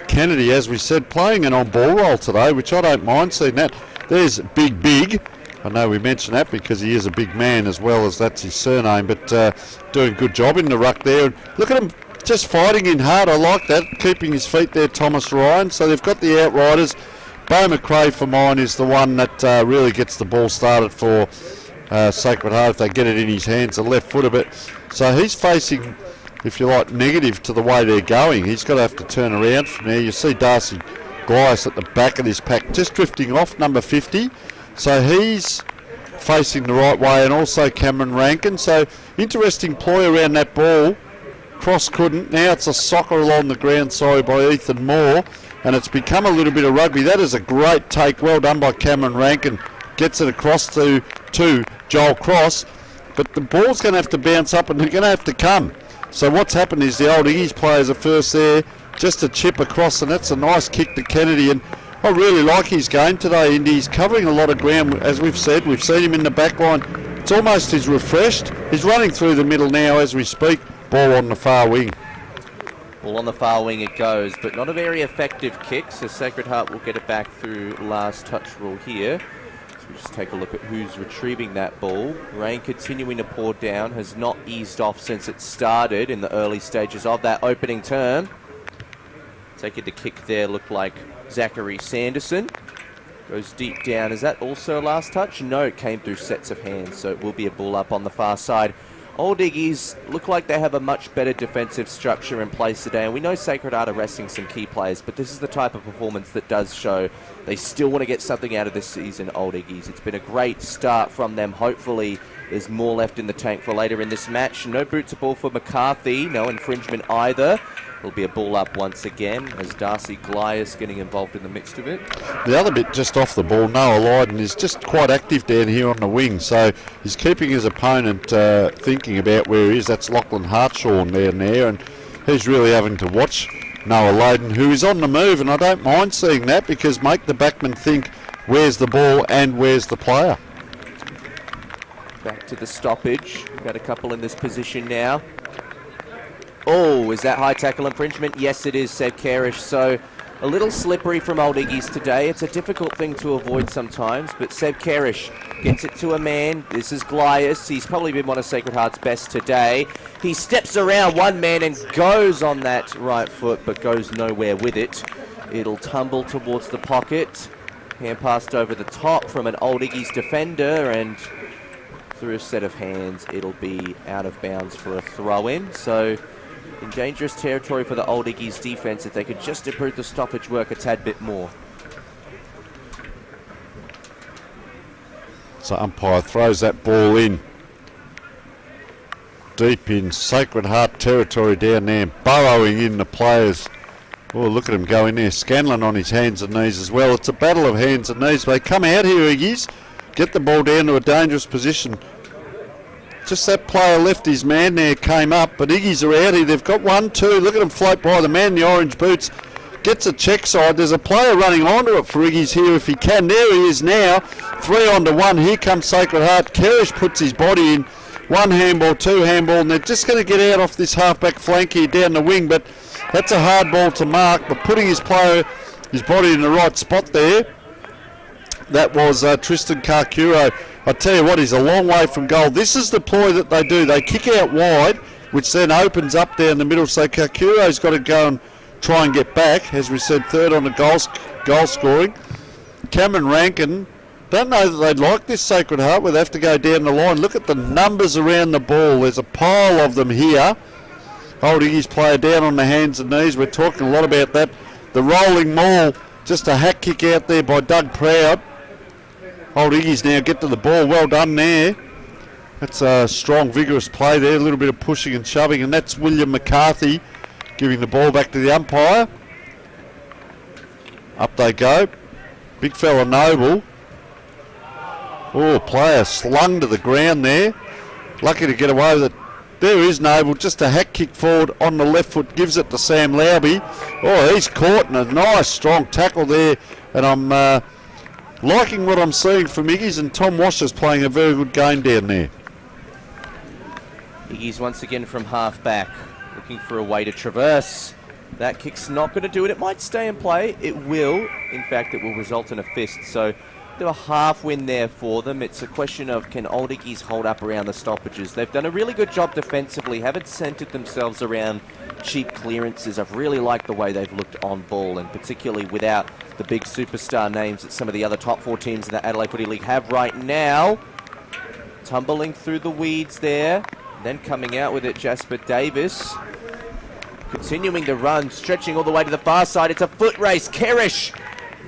Kennedy, as we said, playing an on-ball roll today, which I don't mind seeing that. There's Big. I know we mentioned that because he is a big man as well as that's his surname, but doing a good job in the ruck there. And look at him just fighting in hard. I like that, keeping his feet there, Thomas Ryan. So they've got the outriders. Bo McRae for mine is the one that really gets the ball started for Sacred Heart if they get it in his hands, the left foot a bit. So he's facing, if you like, negative to the way they're going. He's got to have to turn around from there. You see Darcy Glias at the back of this pack just drifting off, number 50. So he's facing the right way, and also Cameron Rankin. So interesting ploy around that ball. Cross couldn't. Now it's a soccer along the ground, by Ethan Moore, and it's become a little bit of rugby. That is a great take. Well done by Cameron Rankin. Gets it across to Joel Cross, but the ball's going to have to bounce up and they're going to have to come. So what's happened is the Old Iggy's players are first there, just a chip across, and that's a nice kick to Kennedy. And I really like his game today, Indy. He's covering a lot of ground, as we've said. We've seen him in the back line. It's almost he's refreshed. He's running through the middle now as we speak. Ball on the far wing. Ball on the far wing it goes, but not a very effective kick, so Sacred Heart will get it back through last touch rule here. So we'll just take a look at who's retrieving that ball. Rain continuing to pour down, has not eased off since it started in the early stages of that opening term. Taking the kick there looked like Zachary Sanderson. Goes deep down. Is that also a last touch? No, it came through sets of hands, so it will be a ball up on the far side. Old Iggy's look like they have a much better defensive structure in place today, and we know Sacred Heart are resting some key players, but this is the type of performance that does show they still want to get something out of this season, Old Iggy's. It's been a great start from them. Hopefully there's more left in the tank for later in this match. No boot to ball for McCarthy, no infringement either. It'll be a ball up once again as Darcy Glias getting involved in the mix of it. The other bit just off the ball, Noah Lydon is just quite active down here on the wing, so he's keeping his opponent thinking about where he is. That's Lachlan Hartshaw down there, and he's really having to watch Noah Lydon, who is on the move, and I don't mind seeing that because make the backman think where's the ball and where's the player. Back to the stoppage. We've got a couple in this position now. Oh, is that high tackle infringement? Yes, it is, said Karish. So a little slippery from Old Iggy's today. It's a difficult thing to avoid sometimes, but Seb Karish gets it to a man. This is Glias. He's probably been one of Sacred Heart's best today. He steps around one man and goes on that right foot, but goes nowhere with it. It'll tumble towards the pocket. Hand passed over the top from an Old Iggy's defender, and through a set of hands, it'll be out of bounds for a throw-in. So in dangerous territory for the Old Iggy's defence if they could just improve the stoppage work a tad bit more. So umpire throws that ball in. Deep in Sacred Heart territory down there, burrowing in the players. Oh, look at him go in there. Scanlon on his hands and knees as well. It's a battle of hands and knees. They come out here, Iggy's. Get the ball down to a dangerous position. Just that player left his man there, came up, but Iggy's are out here. They've got 1, 2. Look at him float by. The man in the orange boots gets a check side. There's a player running onto it for Iggy's here if he can. There he is now. 3 onto 1. Here comes Sacred Heart. Karish puts his body in. 1 handball, 2 handball, and they're just going to get out off this halfback flank here down the wing, but that's a hard ball to mark, but putting his body in the right spot there, that was Tristan Karkuro. I tell you what, he's a long way from goal. This is the ploy that they do. They kick out wide, which then opens up down the middle. So Karkuro's got to go and try and get back. As we said, 3rd on the goal scoring. Cameron Rankin, don't know that they'd like this Sacred Heart where they have to go down the line. Look at the numbers around the ball. There's a pile of them here. Holding his player down on the hands and knees. We're talking a lot about that. The rolling maul, just a hack kick out there by Doug Proud. Old Iggy's now get to the ball. Well done there. That's a strong, vigorous play there. A little bit of pushing and shoving, and that's William McCarthy giving the ball back to the umpire. Up they go. Big fella Noble. Oh, player slung to the ground there. Lucky to get away with it. There is Noble, just a hack kick forward on the left foot, gives it to Sam Lowby. Oh, he's caught in a nice strong tackle there, and I'm liking what I'm seeing from Iggy's, and Tom Washer's playing a very good game down there. Iggy's once again from half back, looking for a way to traverse. That kick's not going to do it. It might stay in play. It will. In fact, it will result in a fist. So they're a half win there for them. It's a question of, can Old Iggy's hold up around the stoppages? They've done a really good job defensively, haven't centred themselves around cheap clearances. I've really liked the way they've looked on ball, and particularly without the big superstar names that some of the other top 4 teams in the Adelaide Footy League have right now. Tumbling through the weeds there, then coming out with it, Jasper Davis. Continuing the run, stretching all the way to the far side. It's a foot race. Kerish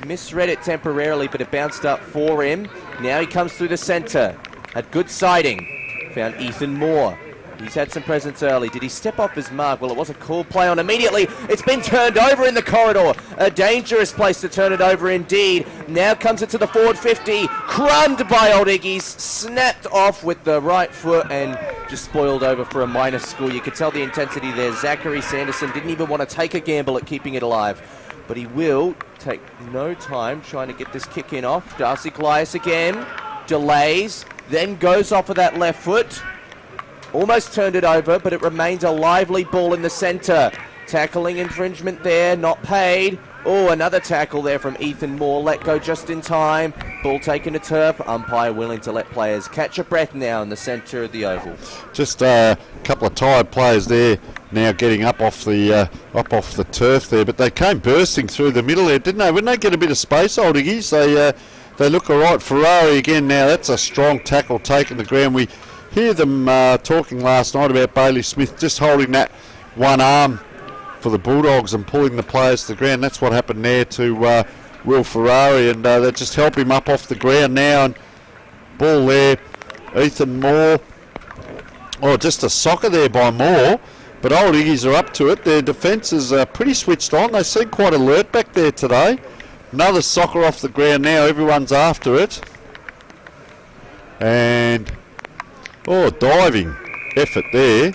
misread it temporarily, but it bounced up for him. Now he comes through the centre. Had good sighting. Found Ethan Moore. He's had some presence early. Did he step off his mark? Well, it was a cool play on immediately. It's been turned over in the corridor. A dangerous place to turn it over indeed. Now comes it to the forward 50. Crumbed by Old Iggy's. Snapped off with the right foot and just spoiled over for a minor score. You could tell the intensity there. Zachary Sanderson didn't even want to take a gamble at keeping it alive. But he will take no time trying to get this kick in off. Darcy Goliath again. Delays. Then goes off of that left foot. Almost turned it over, but it remains a lively ball in the centre. Tackling infringement there, not paid. Oh, another tackle there from Ethan Moore. Let go just in time. Ball taken to turf. Umpire willing to let players catch a breath now in the centre of the oval. Just a couple of tired players there now getting up off the turf there, but they came bursting through the middle there, didn't they? When they get a bit of space, Old Iggy's, they look all right. Ferrari again now. That's a strong tackle taking the ground. We hear them talking last night about Bailey Smith just holding that one arm for the Bulldogs and pulling the players to the ground. That's what happened there to Will Ferrari, and they just help him up off the ground now. And ball there, Ethan Moore. Oh, just a soccer there by Moore, but Old Iggy's are up to it. Their defence is pretty switched on. They seem quite alert back there today. Another soccer off the ground now. Everyone's after it. And oh, diving effort there.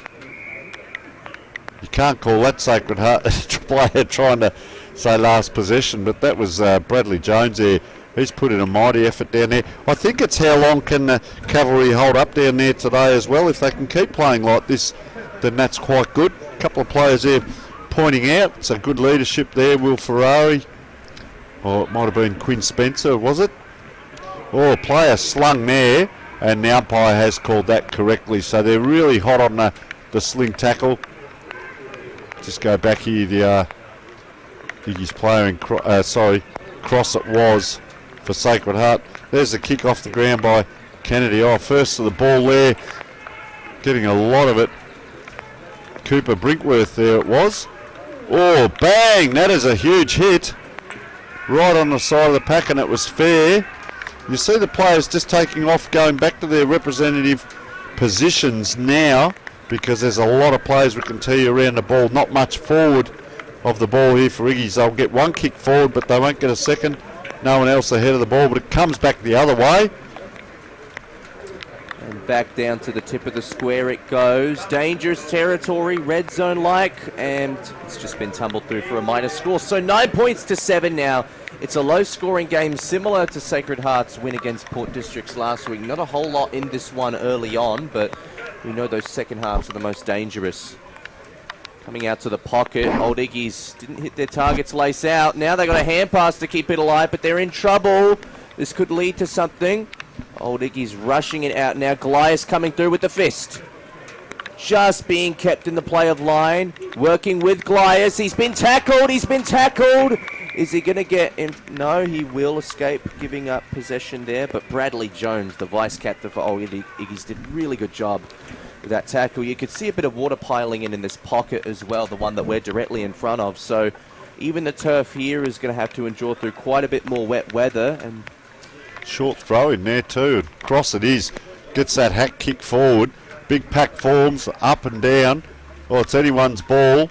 You can't call that Sacred Heart player trying to say last possession, but that was Bradley Jones there. He's put in a mighty effort down there. I think it's how long can the Cavalry hold up down there today as well. If they can keep playing like this, then that's quite good. A couple of players there pointing out. It's a good leadership there. Will Ferrari. Or it might have been Quinn Spencer, was it? Oh, player slung there. And the umpire has called that correctly. So they're really hot on the sling tackle. Just go back here. Iggy's player in cross it was for Sacred Heart. There's the kick off the ground by Kennedy. Oh, first to the ball there. Getting a lot of it. Cooper Brinkworth there it was. Oh, bang! That is a huge hit. Right on the side of the pack, and it was fair. You see the players just taking off, going back to their representative positions now, because there's a lot of players we can tell you around the ball. Not much forward of the ball here for Iggy's. They'll get one kick forward, but they won't get a second. No one else ahead of the ball, but it comes back the other way. And back down to the tip of the square it goes. Dangerous territory, red zone-like, and it's just been tumbled through for a minor score. So 9 points to 7 now. It's a low-scoring game, similar to Sacred Heart's win against Port Districts last week. Not a whole lot in this one early on, but we know those second halves are the most dangerous. Coming out to the pocket, Old Iggy's didn't hit their targets lace out. Now they got a hand pass to keep it alive, but they're in trouble. This could lead to something. Old Iggy's rushing it out now. Goliath coming through with the fist. Just being kept in the play of line. Working with Goliath. He's been tackled. He's been tackled. Is he going to get in? No, he will escape giving up possession there. But Bradley Jones, the vice captain for Old Iggy's, did a really good job with that tackle. You could see a bit of water piling in this pocket as well, the one that we're directly in front of. So even the turf here is going to have to endure through quite a bit more wet weather. And short throw in there too. Cross it is. Gets that hack kick forward. Big pack forms up and down. Oh, it's anyone's ball.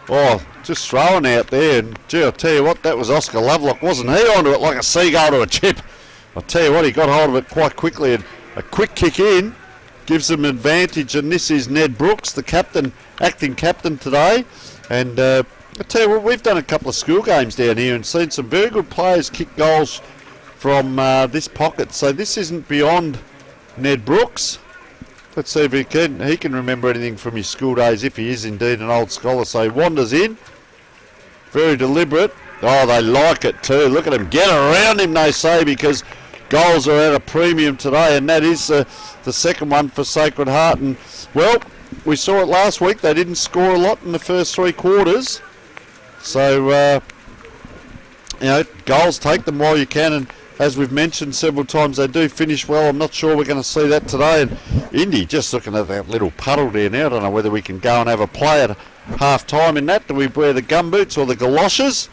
Oh, just throwing out there. And gee, I'll tell you what, that was Oscar Lovelock, wasn't he? Onto it like a seagull to a chip. I'll tell you what, he got hold of it quite quickly. And a quick kick in gives them advantage. And this is Ned Brooks, the captain, acting captain today. And I'll tell you what, we've done a couple of school games down here and seen some very good players kick goals from this pocket. So this isn't beyond Ned Brooks. Let's see if he can remember anything from his school days, if he is indeed an old scholar. So he wanders in, very deliberate. Oh, they like it too. Look at him, get around him, they say, because goals are at a premium today, and that is the second one for Sacred Heart. And well, we saw it last week. They didn't score a lot in the first 3 quarters. So goals, take them while you can. And as we've mentioned several times, they do finish well. I'm not sure we're going to see that today. And Indy, just looking at that little puddle there now. I don't know whether we can go and have a play at half time in that. Do we wear the gumboots or the galoshes?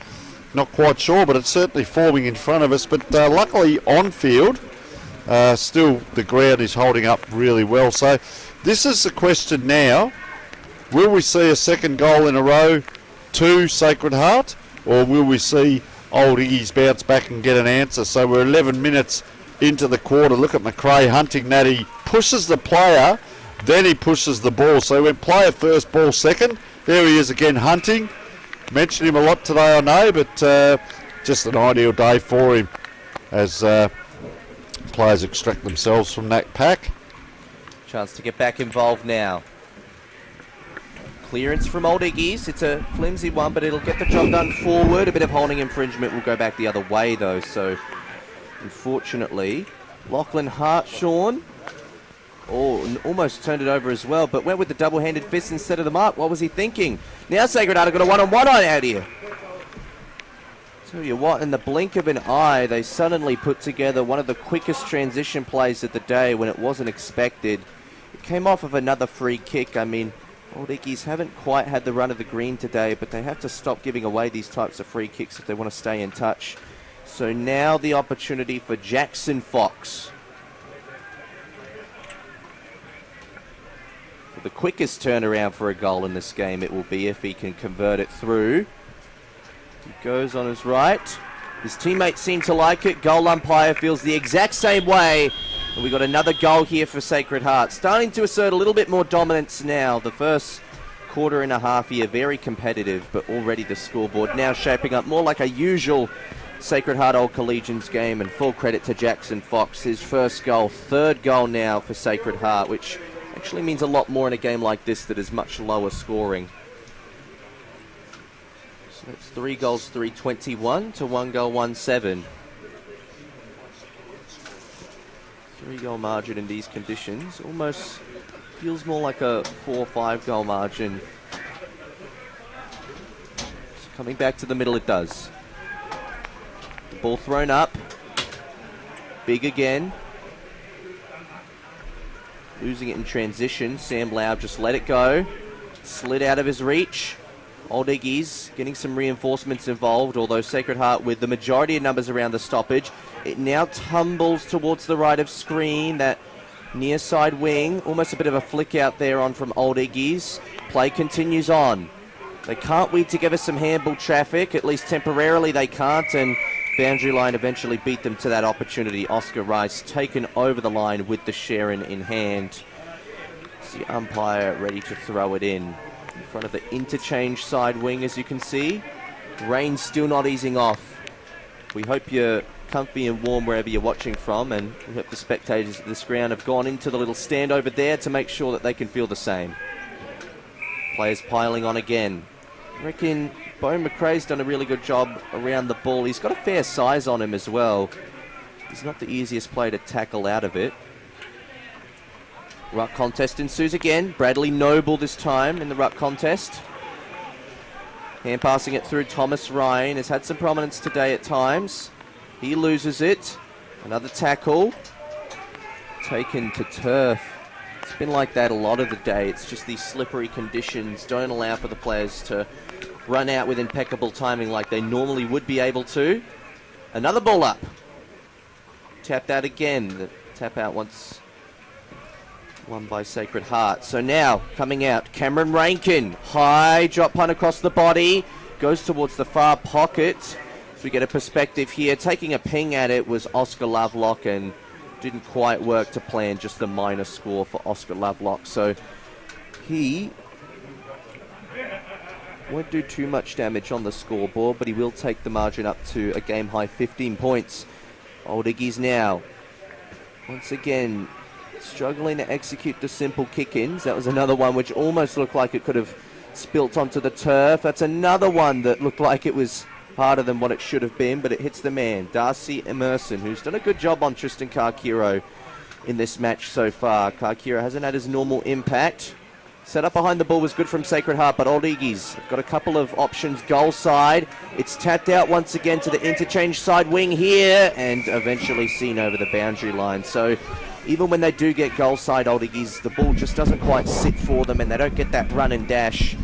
Not quite sure, but it's certainly forming in front of us. But luckily on field, still the ground is holding up really well. So this is the question now. Will we see a second goal in a row to Sacred Heart? Or will we see Old Iggy's bounce back and get an answer? So we're 11 minutes into the quarter. Look at McRae hunting that. He pushes the player, then he pushes the ball. So he went player first, ball second. There he is again hunting. Mentioned him a lot today, I know, but just an ideal day for him as players extract themselves from that pack. chance to get back involved now. Clearance from Old Iggy's. It's a flimsy one, but it'll get the job done forward. A bit of holding infringement will go back the other way, though. So, unfortunately, Lachlan Hartshorn almost turned it over as well, but went with the double-handed fist instead of the mark. What was he thinking? Now Sacred Heart got a one-on-one on out here. Tell you what, in the blink of an eye, they suddenly put together one of the quickest transition plays of the day when it wasn't expected. It came off of another free kick. I mean, Old Iggy's haven't quite had the run of the green today, but they have to stop giving away these types of free kicks if they want to stay in touch. So now the opportunity for Jackson Fox. For the quickest turnaround for a goal in this game it will be if he can convert it through. He goes on his right. His teammates seem to like it. Goal umpire feels the exact same way. And we got another goal here for Sacred Heart. Starting to assert a little bit more dominance now. The first quarter and a half here, very competitive, but already the scoreboard now shaping up more like a usual Sacred Heart Old Collegians game, and full credit to Jackson Fox. His first goal, third goal now for Sacred Heart, which actually means a lot more in a game like this that is much lower scoring. So that's 3 goals, 321 to 1 goal, 1-7. 3-goal margin in these conditions almost feels more like a 4 or 5 goal margin. So coming back to the middle, it does. The ball thrown up. Big again. Losing it in transition. Sam Lau just let it go. Slid out of his reach. Old Iggy's getting some reinforcements involved, although Sacred Heart with the majority of numbers around the stoppage. It now tumbles towards the right of screen, that near side wing. Almost a bit of a flick out there on from Old Iggy's. Play continues on. They can't weed together some handball traffic, at least temporarily they can't, and boundary line eventually beat them to that opportunity. Oscar Rice taken over the line with the Sharon in hand. It's the umpire ready to throw it in front of the interchange side wing, as you can see. Rain still not easing off. We hope you're comfy and warm wherever you're watching from, and we hope the spectators at this ground have gone into the little stand over there to make sure that they can feel the same. Players piling on again. I reckon Bo McRae's done a really good job around the ball. He's got a fair size on him as well. He's not the easiest player to tackle out of it. Ruck contest ensues again. Bradley Noble this time in the ruck contest. Hand passing it through. Thomas Ryan has had some prominence today at times. He loses it. Another tackle. Taken to turf. It's been like that a lot of the day. It's just these slippery conditions don't allow for the players to run out with impeccable timing like they normally would be able to. Another ball up. Tapped out again. The tap out once won by Sacred Heart. So now, coming out, Cameron Rankin. High drop punt across the body. Goes towards the far pocket. So we get a perspective here. Taking a ping at it was Oscar Lovelock and didn't quite work to plan, just the minor score for Oscar Lovelock. So he won't do too much damage on the scoreboard, but he will take the margin up to a game-high 15 points. Old Iggy's now, once again, struggling to execute the simple kick-ins. That was another one which almost looked like it could have spilt onto the turf. That's another one that looked like it was harder than what it should have been, but it hits the man, Darcy Emerson, who's done a good job on Tristan Karkiro in this match so far. Karkiro hasn't had his normal impact. Set up behind the ball was good from Sacred Heart, but Old Iggy's got a couple of options. Goal side, it's tapped out once again to the interchange side wing here, and eventually seen over the boundary line. So even when they do get goal side Old Iggy's, the ball just doesn't quite sit for them, and they don't get that run and dash.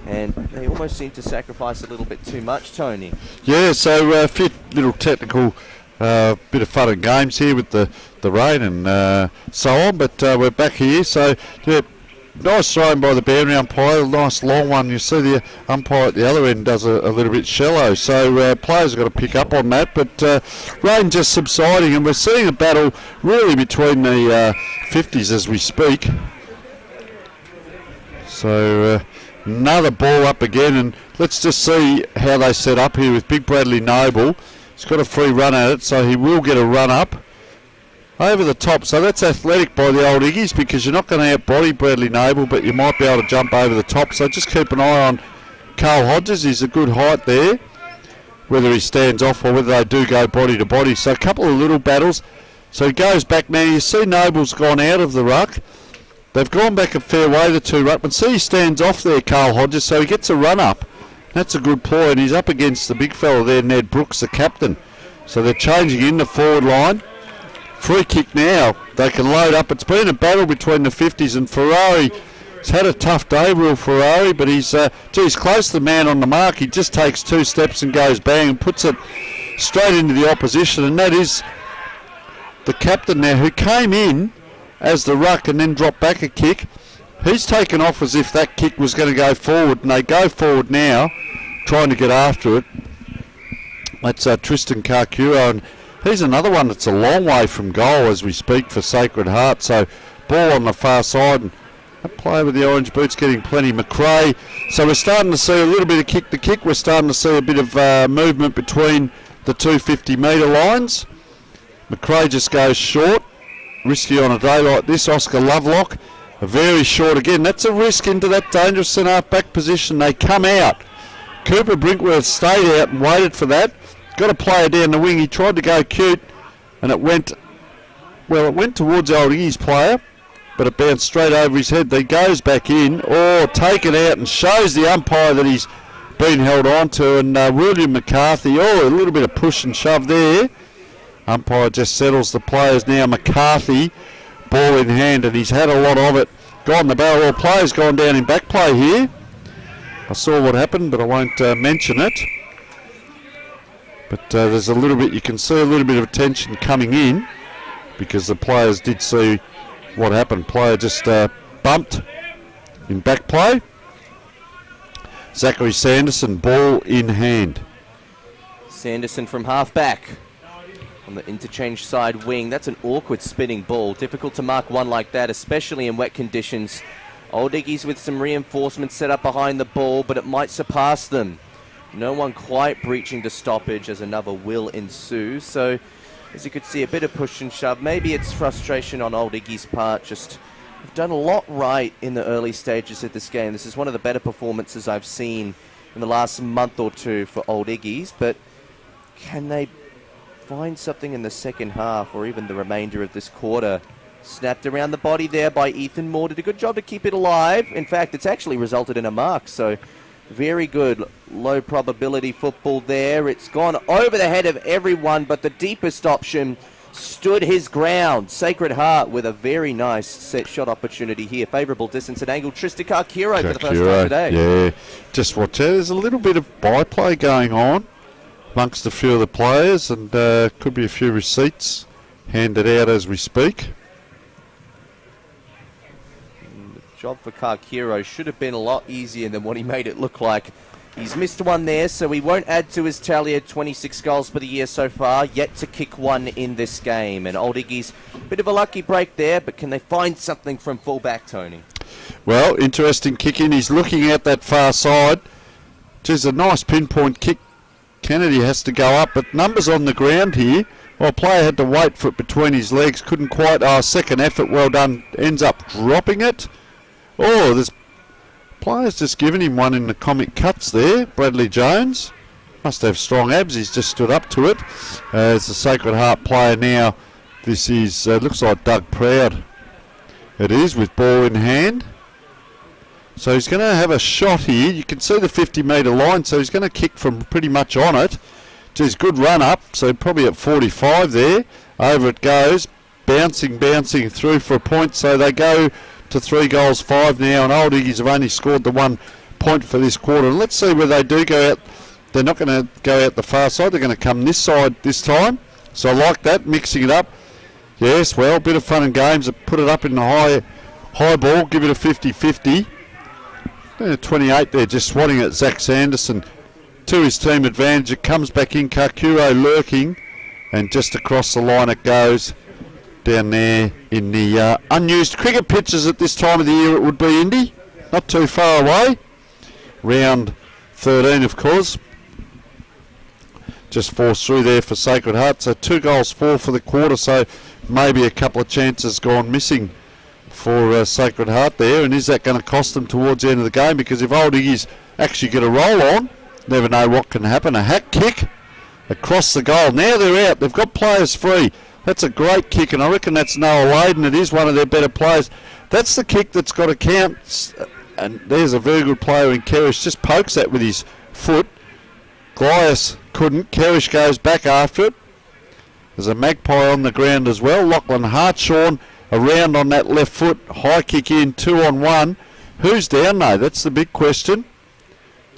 And they almost seem to sacrifice a little bit too much, Tony. Yeah, so a few little technical bit of fun and games here with the rain and so on, but we're back here. So, yeah, nice thrown by the boundary umpire, a nice long one. You see the umpire at the other end does a little bit shallow, so players have got to pick up on that. But rain just subsiding, and we're seeing a battle really between the 50s as we speak. So another ball up again, and let's just see how they set up here with Big Bradley Noble. He's got a free run at it, so he will get a run up over the top. So that's athletic by the Old Iggies, because you're not going to outbody Bradley Noble, but you might be able to jump over the top. So just keep an eye on Carl Hodges. He's a good height there, whether he stands off or whether they do go body to body. So a couple of little battles. So he goes back now. You see Noble's gone out of the ruck. They've gone back a fair way, the two ruckmen. See, he stands off there, Carl Hodges, so he gets a run up. That's a good ploy, and he's up against the big fella there, Ned Brooks, the captain. So they're changing in the forward line. Free kick now. They can load up. It's been a battle between the 50s, and Ferrari has had a tough day, Will Ferrari, but he's close to the man on the mark. He just takes 2 steps and goes bang and puts it straight into the opposition, and that is the captain there, who came in as the ruck and then dropped back a kick. He's taken off as if that kick was going to go forward, and they go forward now, trying to get after it. That's Tristan Karkuro, and he's another one that's a long way from goal as we speak for Sacred Heart. So ball on the far side, and that player with the orange boots getting plenty, McRae. So we're starting to see a little bit of kick to kick. We're starting to see a bit of movement between the 250-metre lines. McRae just goes short. Risky on a day like this. Oscar Lovelock, very short again. That's a risk into that dangerous centre back position. They come out. Cooper Brinkworth stayed out and waited for that. Got a player down the wing. He tried to go cute, and it went towards the Old Iggy's player, but it bounced straight over his head. He goes back in, taken out, and shows the umpire that he's been held on to. And William McCarthy, a little bit of push and shove there. Umpire just settles the players now. McCarthy, ball in hand, and he's had a lot of it. Gone the barrel. Players gone down in back play here. I saw what happened, but I won't mention it. But there's a little bit, you can see a little bit of attention coming in, because the players did see what happened. Player just bumped in back play. Zachary Sanderson, ball in hand. Sanderson from half back on the interchange side wing. That's an awkward spinning ball. Difficult to mark one like that, especially in wet conditions. Old Iggy's with some reinforcements set up behind the ball, but it might surpass them. No one quite breaching the stoppage as another will ensue. So, as you could see, a bit of push and shove. Maybe it's frustration on Old Iggy's part. Just have done a lot right in the early stages of this game. This is one of the better performances I've seen in the last month or two for Old Iggy's. But can they find something in the second half or even the remainder of this quarter? Snapped around the body there by Ethan Moore. Did a good job to keep it alive. In fact, it's actually resulted in a mark. So, very good low probability football there. It's gone over the head of everyone, but the deepest option stood his ground. Sacred Heart with a very nice set shot opportunity here. Favourable distance and angle. Tristan Kakiro for the first time today. Yeah, just watch out. There's a little bit of byplay going on amongst a few of the players, and could be a few receipts handed out as we speak. The job for Kakiro should have been a lot easier than what he made it look like. He's missed one there, so he won't add to his tally of 26 goals for the year so far, yet to kick one in this game. And Old Iggy's a bit of a lucky break there, but can they find something from fullback, Tony? Well, interesting kick in. He's looking at that far side. Just a nice pinpoint kick. Kennedy has to go up, but numbers on the ground here. Well, player had to wait for it between his legs. Couldn't quite. Second effort, well done. Ends up dropping it. Oh, there's players just giving him one in the comic cuts there. Bradley Jones must have strong abs. He's just stood up to it. As the Sacred Heart player now. This is looks like Doug Proud. It is, with ball in hand. So he's going to have a shot here. You can see the 50-metre line, so he's going to kick from pretty much on it. Just good run up, so probably at 45 there. Over it goes, bouncing through for a point. So they go to 3-5 now, and Old Iggies have only scored the 1 point for this quarter. And let's see where they do go out. They're not going to go out the far side. They're going to come this side this time. So I like that, mixing it up. Yes, well, a bit of fun and games. Put it up in the high ball, give it a 50-50. 28 there, just swatting at Zach Sanderson. To his team advantage, it comes back in. Kakuro lurking, and just across the line it goes. Down there in the unused cricket pitches at this time of the year, it would be, Indy. Not too far away. Round 13, of course. Just forced through there for Sacred Heart. So 2-4 for the quarter, so maybe a couple of chances gone missing for Sacred Heart there. And is that going to cost them towards the end of the game? Because if Old Iggies actually get a roll on, never know what can happen. A hack kick across the goal. Now they're out. They've got players free. That's a great kick, and I reckon that's Noah Layden. It is one of their better players. That's the kick that's got to count. And there's a very good player in Kerrish. Just pokes that with his foot. Glias couldn't. Kerrish goes back after it. There's a magpie on the ground as well. Lachlan Hartshorn around on that left foot. High kick in, 2-on-1. Who's down though? That's the big question.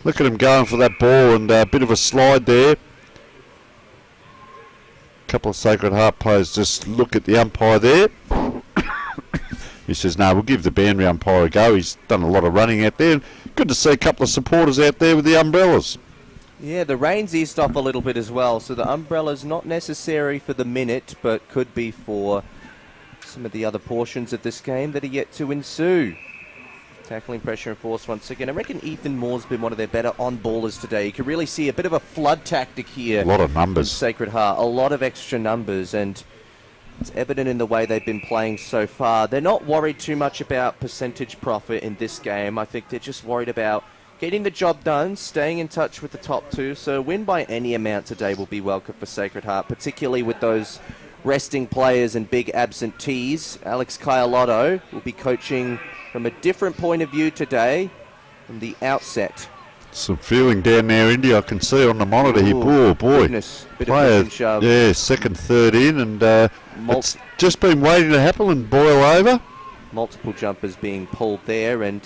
Look at him going for that ball, and a bit of a slide there. A couple of Sacred Heart players just look at the umpire there. He says, no, we'll give the boundary umpire a go. He's done a lot of running out there. Good to see a couple of supporters out there with the umbrellas. Yeah, the rain's eased off a little bit as well, so the umbrella's not necessary for the minute, but could be for some of the other portions of this game that are yet to ensue. Tackling pressure and force once again. I reckon Ethan Moore's been one of their better on-ballers today. You can really see a bit of a flood tactic here. A lot of numbers. Sacred Heart. A lot of extra numbers, and it's evident in the way they've been playing so far. They're not worried too much about percentage profit in this game. I think they're just worried about getting the job done, staying in touch with the top two. So a win by any amount today will be welcome for Sacred Heart, particularly with those resting players and big absentees. Alex Kaialotto will be coaching from a different point of view today from the outset. Some feeling down there, Indy. I can see on the monitor here. Oh, boy. Goodness. Bit of shove. Yeah, second, third in, and it's just been waiting to happen and boil over. Multiple jumpers being pulled there, and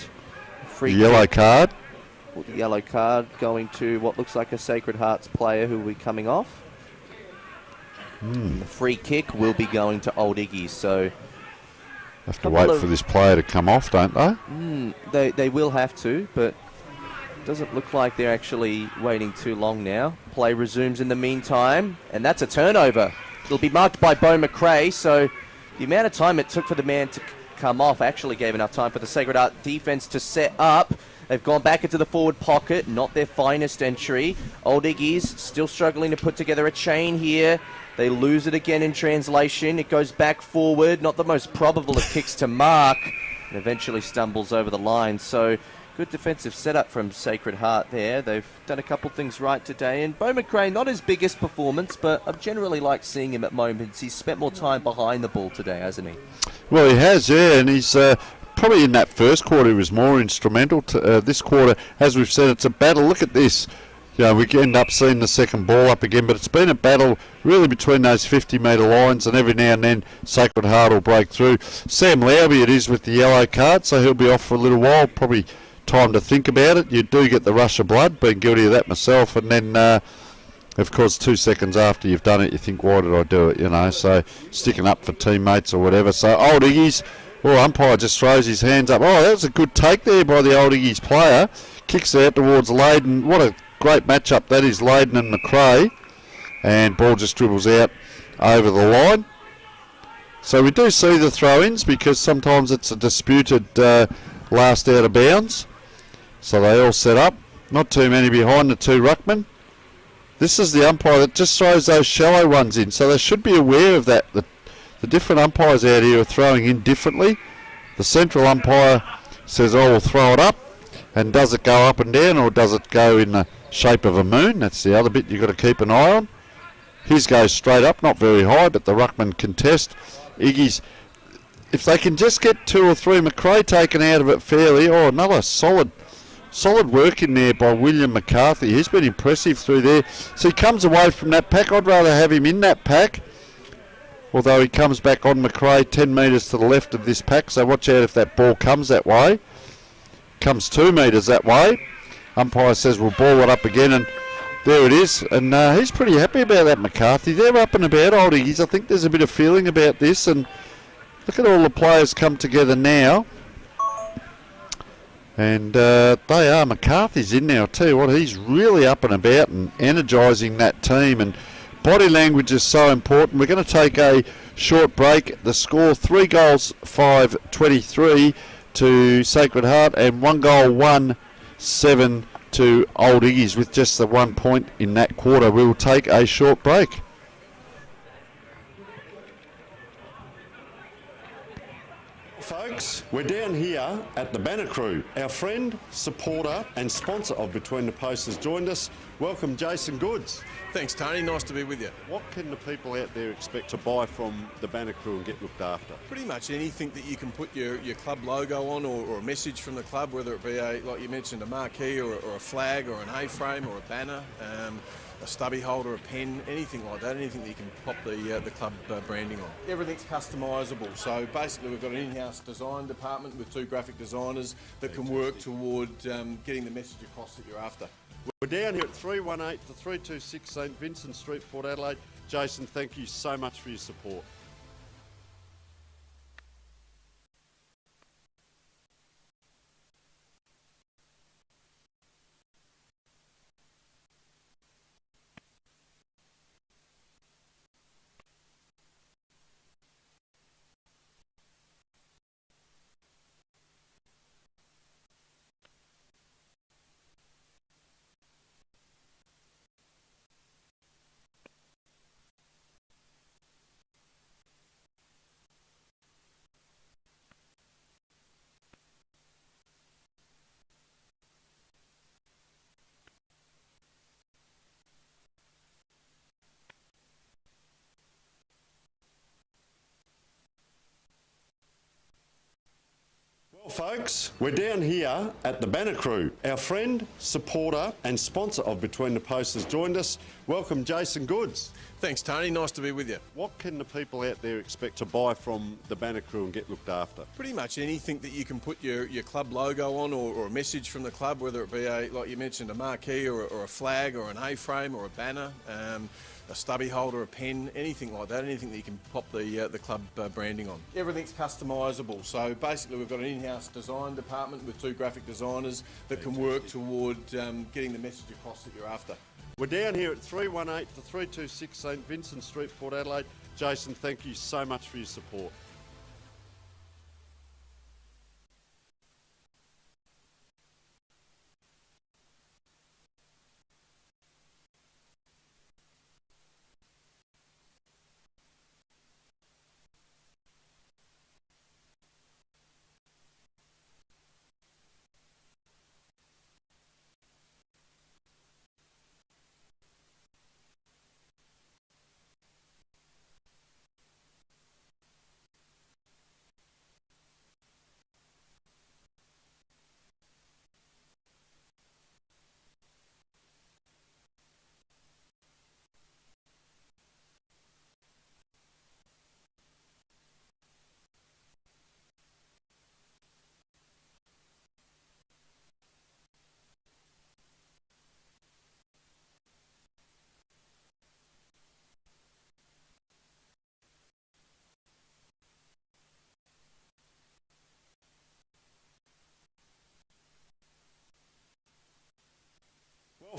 free yellow card. The yellow card going to what looks like a Sacred Hearts player who will be coming off. The free kick will be going to Old Iggy, so have to wait for this player to come off, don't they? They will have to, but it doesn't look like they're actually waiting too long now. Play resumes in the meantime, and that's a turnover. It'll be marked by Beau McRae, so the amount of time it took for the man to come off actually gave enough time for the Sacred Heart defense to set up. They've gone back into the forward pocket, not their finest entry. Old Iggies still struggling to put together a chain here. They lose it again in translation. It goes back forward, not the most probable of kicks to mark, and eventually stumbles over the line. So good defensive setup from Sacred Heart there. They've done a couple things right today. And Beau McRae, not his biggest performance, but I've generally liked seeing him at moments. He's spent more time behind the ball today, hasn't he? Well, he has, yeah, and he's probably in that first quarter he was more instrumental. This quarter, as we've said, it's a battle. Look at this. we end up seeing the second ball up again, but it's been a battle really between those 50-metre lines, and every now and then Sacred Heart will break through. Sam Lowby it is with the yellow card, so he'll be off for a little while, probably time to think about it. You do get the rush of blood, been guilty of that myself, and then of course 2 seconds after you've done it you think, why did I do it, so sticking up for teammates or whatever. So Old Iggy's, umpire just throws his hands up. That was a good take there by the Old Iggy's player. Kicks out towards Layden. What a great matchup that is, Layden and McRae, and ball just dribbles out over the line. So we do see the throw-ins because sometimes it's a disputed last out of bounds. So they all set up, not too many behind the two ruckmen. This is the umpire that just throws those shallow ones in, so they should be aware of that. The different umpires out here are throwing in differently. The central umpire says, we'll throw it up, and does it go up and down or does it go in the shape of a moon? That's the other bit you've got to keep an eye on. His goes straight up, not very high, but the ruckman contest. Iggy's, if they can just get 2 or 3, McRae taken out of it fairly. Another solid work in there by William McCarthy. He's been impressive through there. So he comes away from that pack. I'd rather have him in that pack, although he comes back on McRae 10 metres to the left of this pack, so watch out if that ball comes that way. Comes 2 metres that way. Umpire says we'll ball it up again, and there it is. And he's pretty happy about that, McCarthy. They're up and about, Old Iggies. I think there's a bit of feeling about this, and look at all the players come together now. And they are. McCarthy's in there. I'll tell you what, he's really up and about and energising that team, and body language is so important. We're going to take a short break. The score 3 goals 5-23 to Sacred Heart, and 1 goal 1-7 to Old Iggies with just the 1 point in that quarter. We will take a short break. Folks, we're down here at the Banner Crew. Our friend, supporter and sponsor of Between the Posts has joined us. Welcome, Jason Goods. Thanks, Tony. Nice to be with you. What can the people out there expect to buy from the Banner Crew and get looked after? Pretty much anything that you can put your club logo on, or a message from the club, whether it be, like you mentioned, a marquee or a flag or an A-frame or a banner, a stubby holder, a pen, anything like that, anything that you can pop the club branding on. Everything's customisable, so basically we've got an in-house design department with 2 graphic designers that can work toward getting the message across that you're after. We're down here at 318 to 326 St Vincent Street, Port Adelaide. Jason, thank you so much for your support. Well, folks, we're down here at the Banner Crew. Our friend, supporter and sponsor of Between the Posts has joined us. Welcome, Jason Goods. Thanks, Tony. Nice to be with you. What can the people out there expect to buy from the Banner Crew and get looked after? Pretty much anything that you can put your club logo on, or a message from the club, whether it be, like you mentioned, a marquee or a flag or an A-frame or a banner, a stubby holder, a pen, anything like that, anything that you can pop the club branding on. Everything's customisable, so basically we've got an in-house design department with 2 graphic designers that can work toward getting the message across that you're after. We're down here at 318 to 326 St Vincent Street, Port Adelaide. Jason, thank you so much for your support.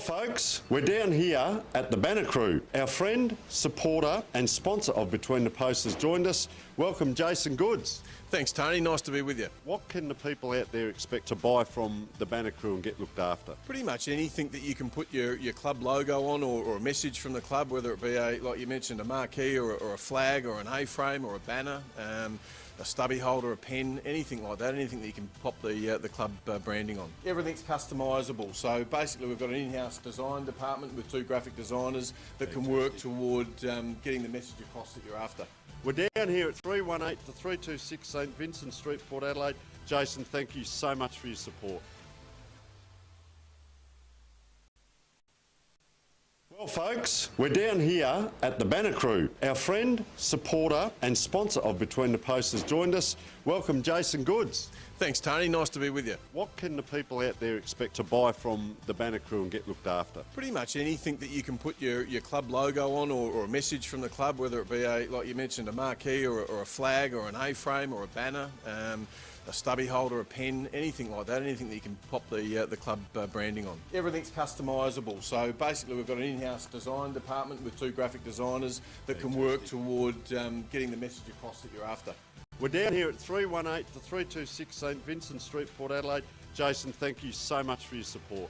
Well, folks, we're down here at the Banner Crew. Our friend, supporter and sponsor of Between the Posts has joined us. Welcome, Jason Goods. Thanks, Tony. Nice to be with you. What can the people out there expect to buy from the Banner Crew and get looked after? Pretty much anything that you can put your club logo on or a message from the club, whether it be, like you mentioned, a marquee or a flag or an A-frame or a banner, a stubby holder, a pen, anything like that, anything that you can pop the club branding on. Everything's customisable. So basically we've got an in-house design department with 2 graphic designers that can work toward getting the message across that you're after. We're down here at 318 to 326 St Vincent Street, Port Adelaide. Jason, thank you so much for your support. Well, folks, we're down here at the Banner Crew. Our friend, supporter and sponsor of Between the Posts has joined us. Welcome, Jason Goods. Thanks, Tony. Nice to be with you. What can the people out there expect to buy from the Banner Crew and get looked after? Pretty much anything that you can put your club logo on or a message from the club, whether it be, like you mentioned, a marquee or a flag or an A-frame or a banner, a stubby holder, a pen, anything like that, anything that you can pop the club branding on. Everything's customisable. So basically we've got an in-house design department with 2 graphic designers that can work toward getting the message across that you're after. We're down here at 318 to 326 St Vincent Street, Port Adelaide. Jason, thank you so much for your support.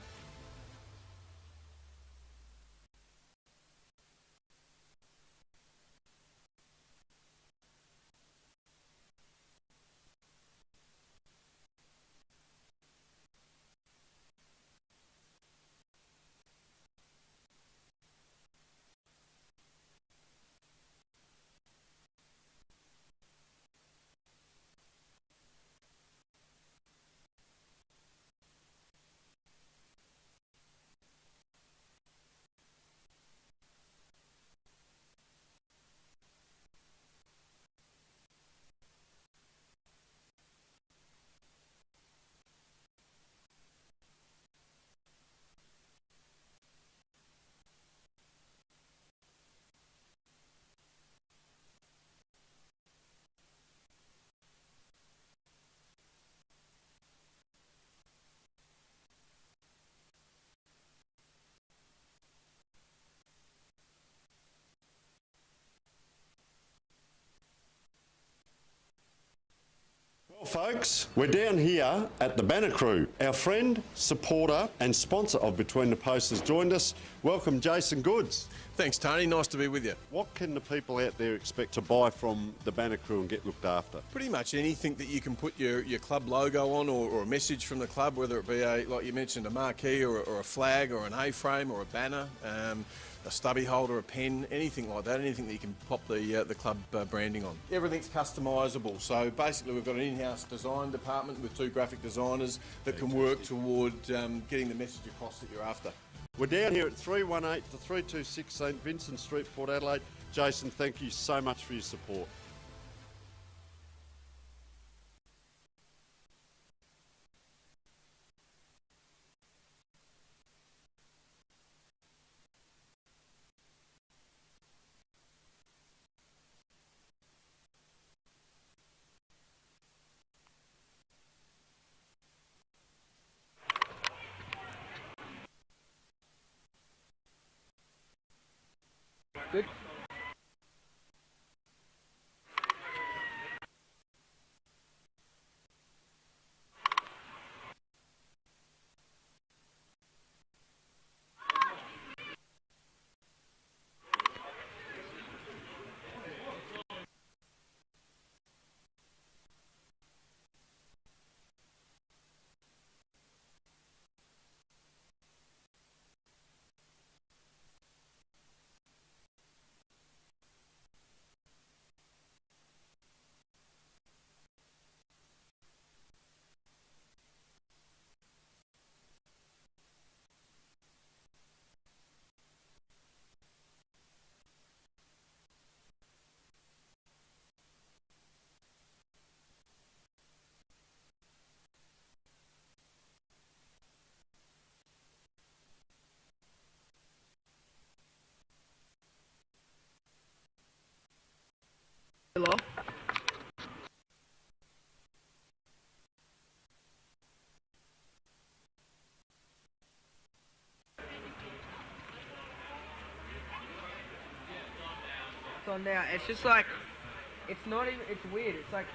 Well, folks, we're down here at the Banner Crew. Our friend, supporter and sponsor of Between the Posts has joined us. Welcome, Jason Goods. Thanks, Tony. Nice to be with you. What can the people out there expect to buy from the Banner Crew and get looked after? Pretty much anything that you can put your club logo on or a message from the club, whether it be, like you mentioned, a marquee or a flag or an A-frame or a banner, a stubby holder, a pen, anything like that, anything that you can pop the club branding on. Everything's customisable. So basically we've got an in-house design department with 2 graphic designers that can work toward getting the message across that you're after. We're down here at 318 to 326 St Vincent Street, Port Adelaide. Jason, thank you so much for your support. Good. Hello? on now. It's just like, it's not even, it's weird. It's like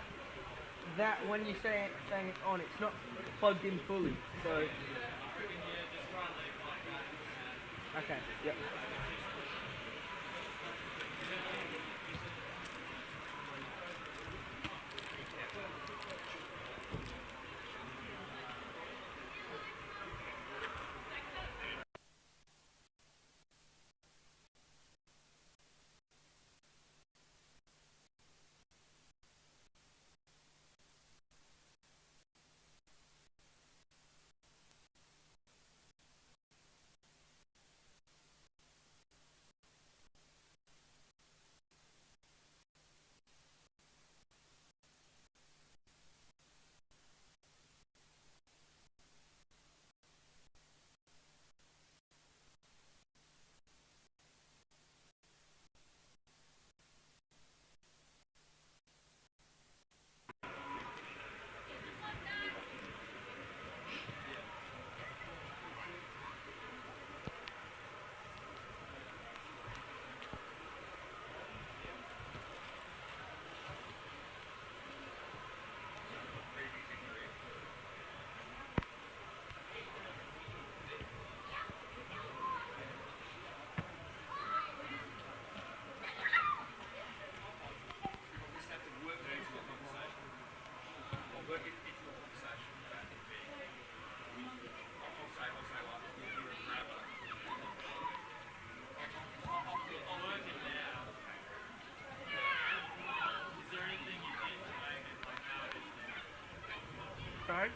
that when you saying it's on, it's not plugged in fully. So, okay, yep. Sorry?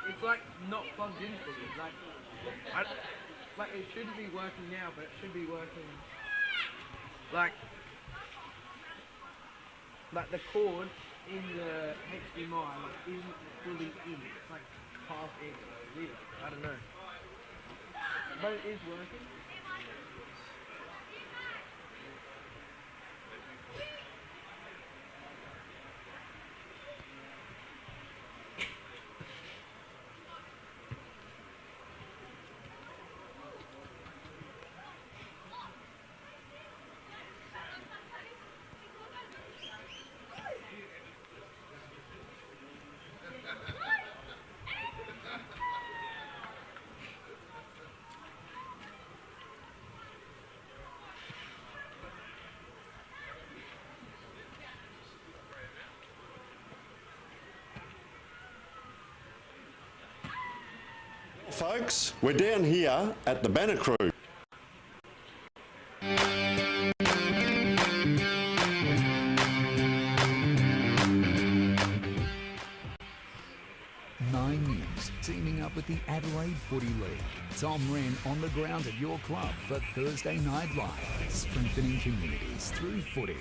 It's like not plugged in fully. Like it shouldn't be working now, but it should be working. Like the cord in the HDMI isn't fully in. It's like half in. Weird. I don't know. But it is working. Folks, we're down here at the Banner Crew. Nine News teaming up with the Adelaide Footy League. Tom Wren on the ground at your club for Thursday Night Live, strengthening communities through footy.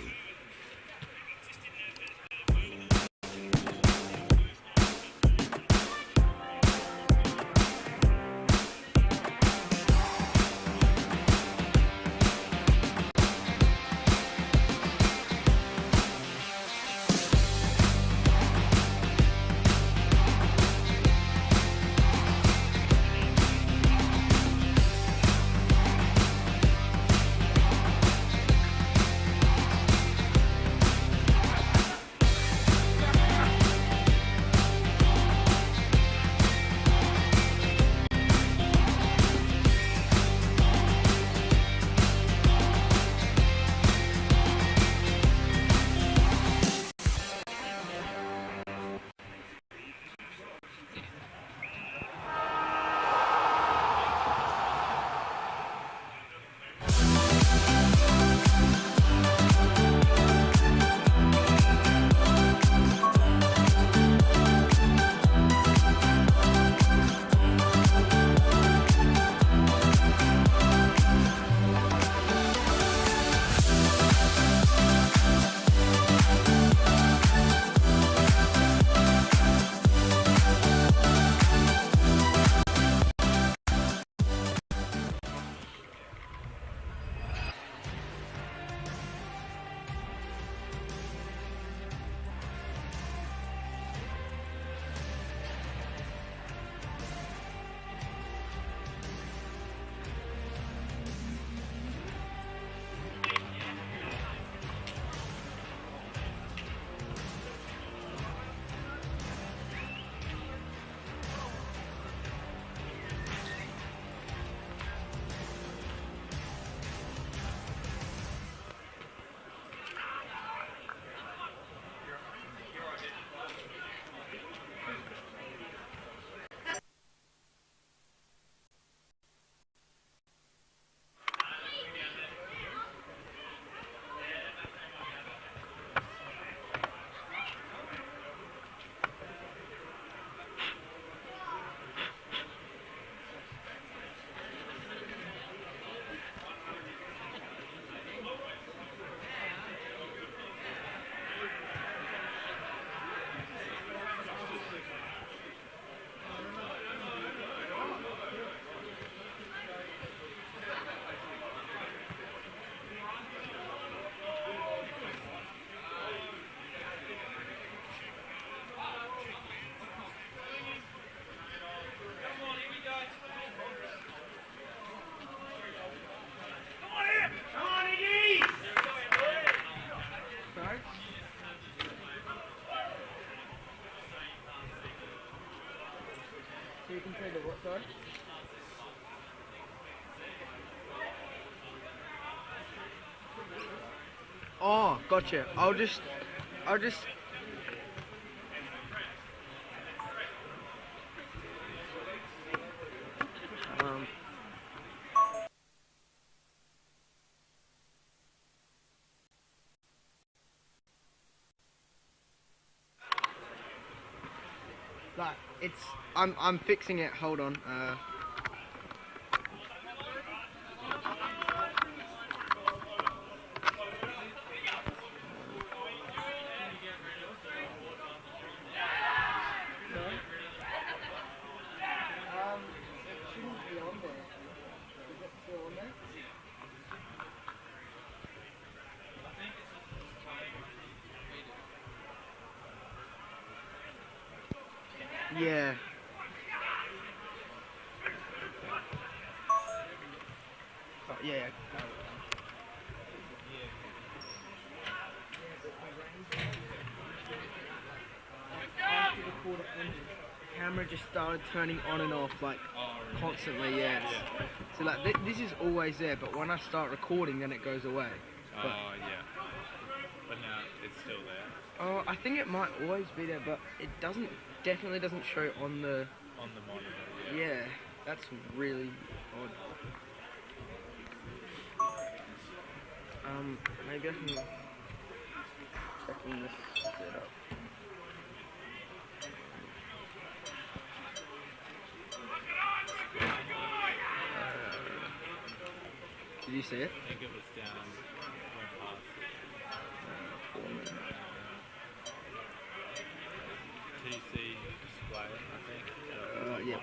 So you can say the what, sorry? Oh, gotcha. I'll just um like it's I'm fixing it. Hold on. It shouldn't be on there. Is it still on there? Yeah. Oh, yeah. After the quarter ended, the camera just started turning on and off like constantly. Yeah. So like this is always there, but when I start recording, then it goes away. But, yeah. But now it's still there. oh, I think it might always be there, but it definitely doesn't show on the. On the monitor. Yeah, that's really odd. Maybe I can check in this setup. Did you see it? I think it was down went past TC display, I think. Yeah.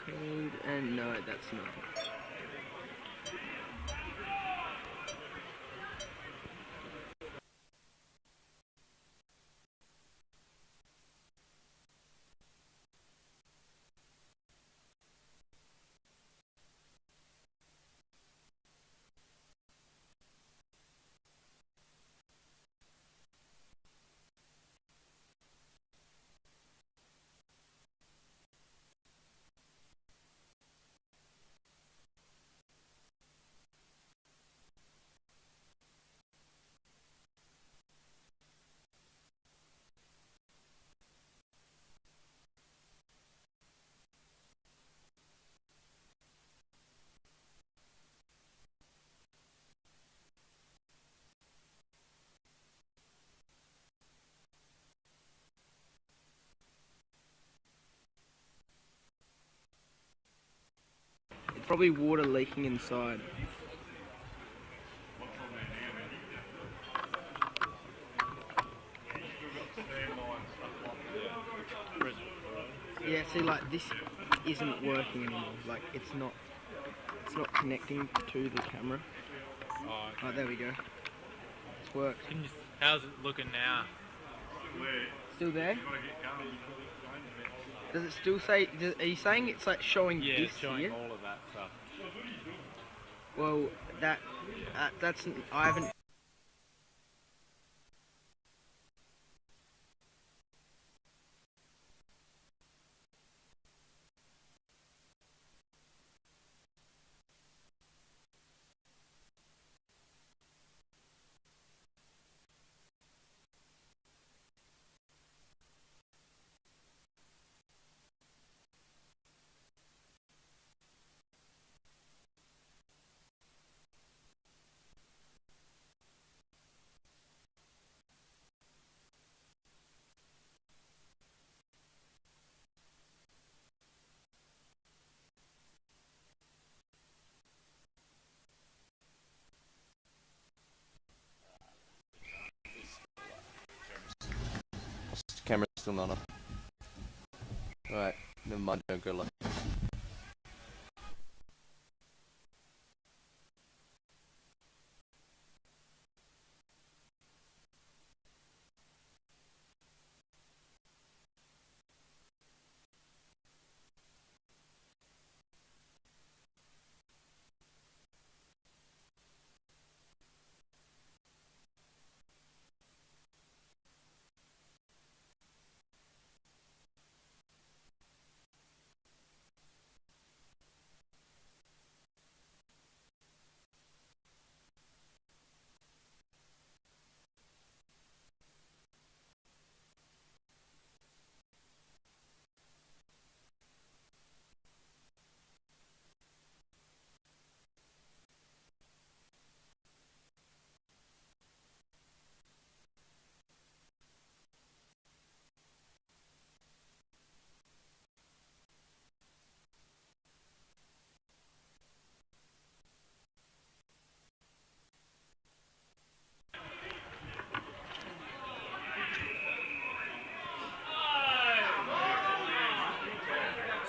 Code and no, that's not it. It's probably water leaking inside. Yeah, see, like this isn't working anymore. Like it's not connecting to the camera. Oh, Oh, there we go. It's worked. can you, how's it looking now? Still there? Does it still say? Are you saying it's like showing Yeah, this it's showing here? all of that stuff. Well, that's I haven't. Camera's still not on. Alright, never mind, don't go live.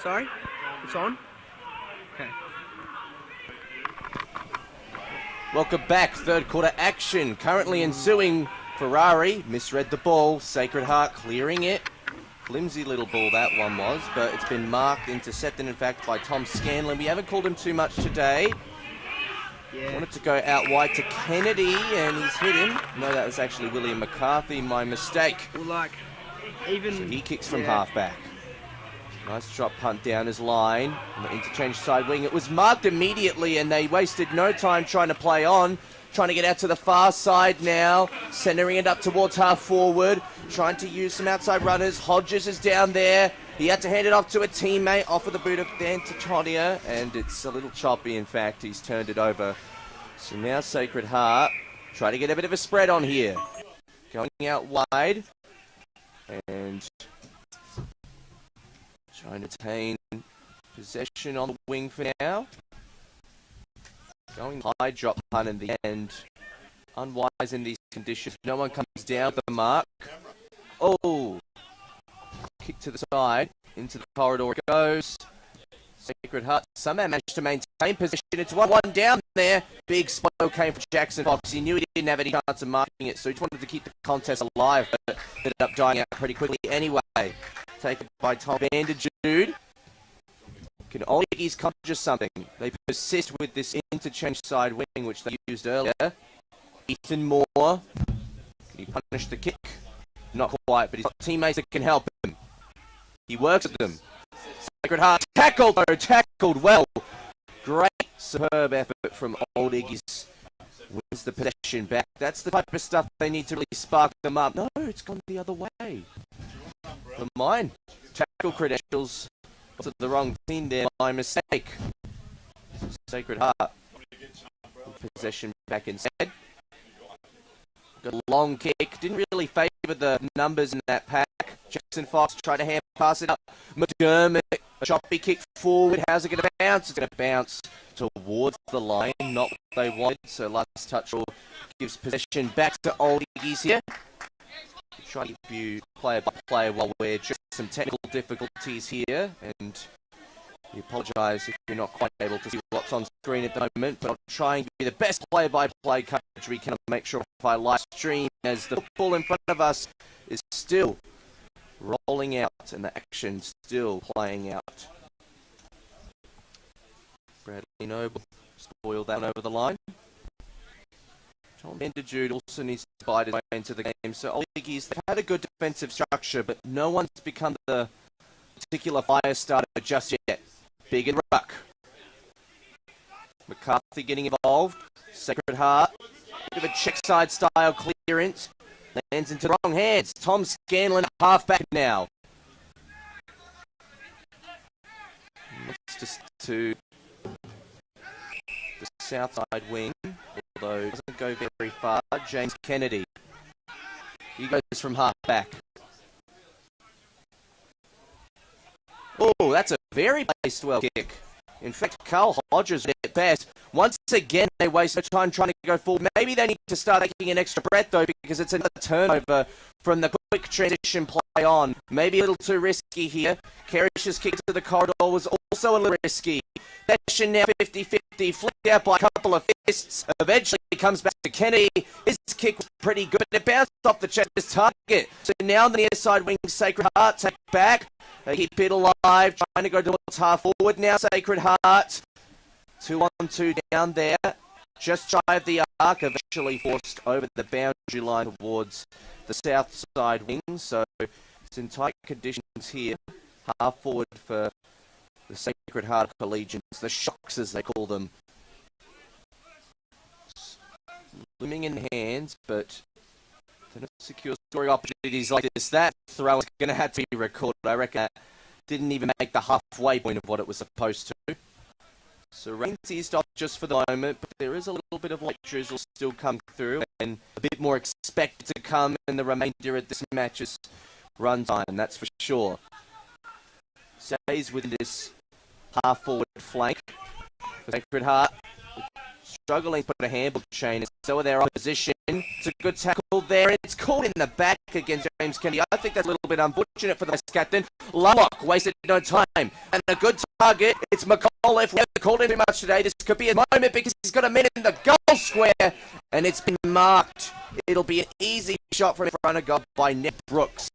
Sorry? It's on? Okay. Welcome back. Third quarter action currently ensuing. Ferrari misread the ball. Sacred Heart clearing it. Flimsy little ball that one was, but it's been marked, intercepted in fact by Tom Scanlon. We haven't called him too much today. Yeah. Wanted to go out wide to Kennedy, and he's hit him. No, that was actually William McCarthy. My mistake. Well, like, even... So he kicks from halfback. Nice drop punt down his line. On the interchange side wing. It was marked immediately, and they wasted no time trying to play on. Trying to get out to the far side now. Centering it up towards half forward. Trying to use some outside runners. Hodges is down there. He had to hand it off to a teammate. Off of the boot of D'Antonio. And it's a little choppy, in fact. He's turned it over. So now Sacred Heart. Try to get a bit of a spread on here. Going out wide. And trying to retain possession on the wing for now. Going high, drop punt in the end. Unwise in these conditions. No one comes down the mark. Oh! Kick to the side. Into the corridor it goes. Sacred Heart somehow managed to maintain possession. It's 1-1 down there. Big spoil came from Jackson Fox. He knew he didn't have any chance of marking it, so he just wanted to keep the contest alive, but ended up dying out pretty quickly anyway. Taken by Tom Vanderjude. Can Oligis conjure something? They persist with this interchange side wing, which they used earlier. Ethan Moore. Can he punish the kick? Not quite, but he's got teammates that can help him. He works with them. Sacred Heart tackled, though. Tackled well. Great, superb effort from Old Iggy's. Wins the possession back. That's the type of stuff they need to really spark them up. No, it's gone the other way. For mine. Tackle credentials. To the wrong team there, my mistake. Sacred Heart. Possession back instead. Got a long kick. Didn't really favour the numbers in that pack. Jackson Fox tried to hand pass it up. McDermott, a choppy kick forward. How's it going to bounce? It's going to bounce towards the line. Not what they wanted. So last touch gives possession back to Old Iggy's here. Try to give you player by player while we're just some technical difficulties here, and we apologise if you're not quite able to see what's on screen at the moment, but I'll try and give you the best player by play coverage we can. Make sure if I live stream as the football in front of us is still rolling out and the action still playing out. Bradley Noble spoiled that one over the line. Tom Vanderjude also needs to bite his way into the game. So Old Iggy's, they've had a good defensive structure, but no one's become the particular fire starter just yet. Big and ruck. McCarthy getting involved. Sacred Heart. Bit of a check side style clearance. Lands into the wrong hands. Tom Scanlon, halfback now. Looks just to the south side wing. Although doesn't go very far. James Kennedy. He goes from half back. Oh, that's a very placed well kick. In fact, Carl Hodges at best. Once again, they waste no time trying to go forward. Maybe they need to start taking an extra breath, though, because it's another turnover from the quick transition play on. Maybe a little too risky here. Kerish's kick to the corridor was also a little risky. Possession now 50-50, flicked out by a couple of fists. Eventually comes back to Kennedy. His kick was pretty good, but it bounced off the chest target. So now on the near side wing, Sacred Heart take back. They keep it alive, trying to go towards half forward now, Sacred Heart. 2-on-2 down there. Just shy of the arc, eventually forced over the boundary line towards the south side wing. So it's in tight conditions here. Half forward for the Sacred Heart Collegians, the Shocks as they call them. Looming in hands, but to not secure scoring opportunities like this, that throw is going to have to be recorded. I reckon that didn't even make the halfway point of what it was supposed to. So rain's eased off just for the moment, but there is a little bit of light drizzle still come through, and a bit more expected to come in the remainder of this match's run time, that's for sure. Stays within this half-forward flank for Sacred Heart. struggling to put a handball chain, and so are their opposition. It's a good tackle there, and it's called in the back against James Kennedy. I think that's a little bit unfortunate for the captain. Lovelock wasted no time, and a good target. It's McAuliffe. We haven't called him too much today. This could be a moment because he's got a minute in the goal square, and it's been marked. It'll be an easy shot from in front of goal by Ned Brooks.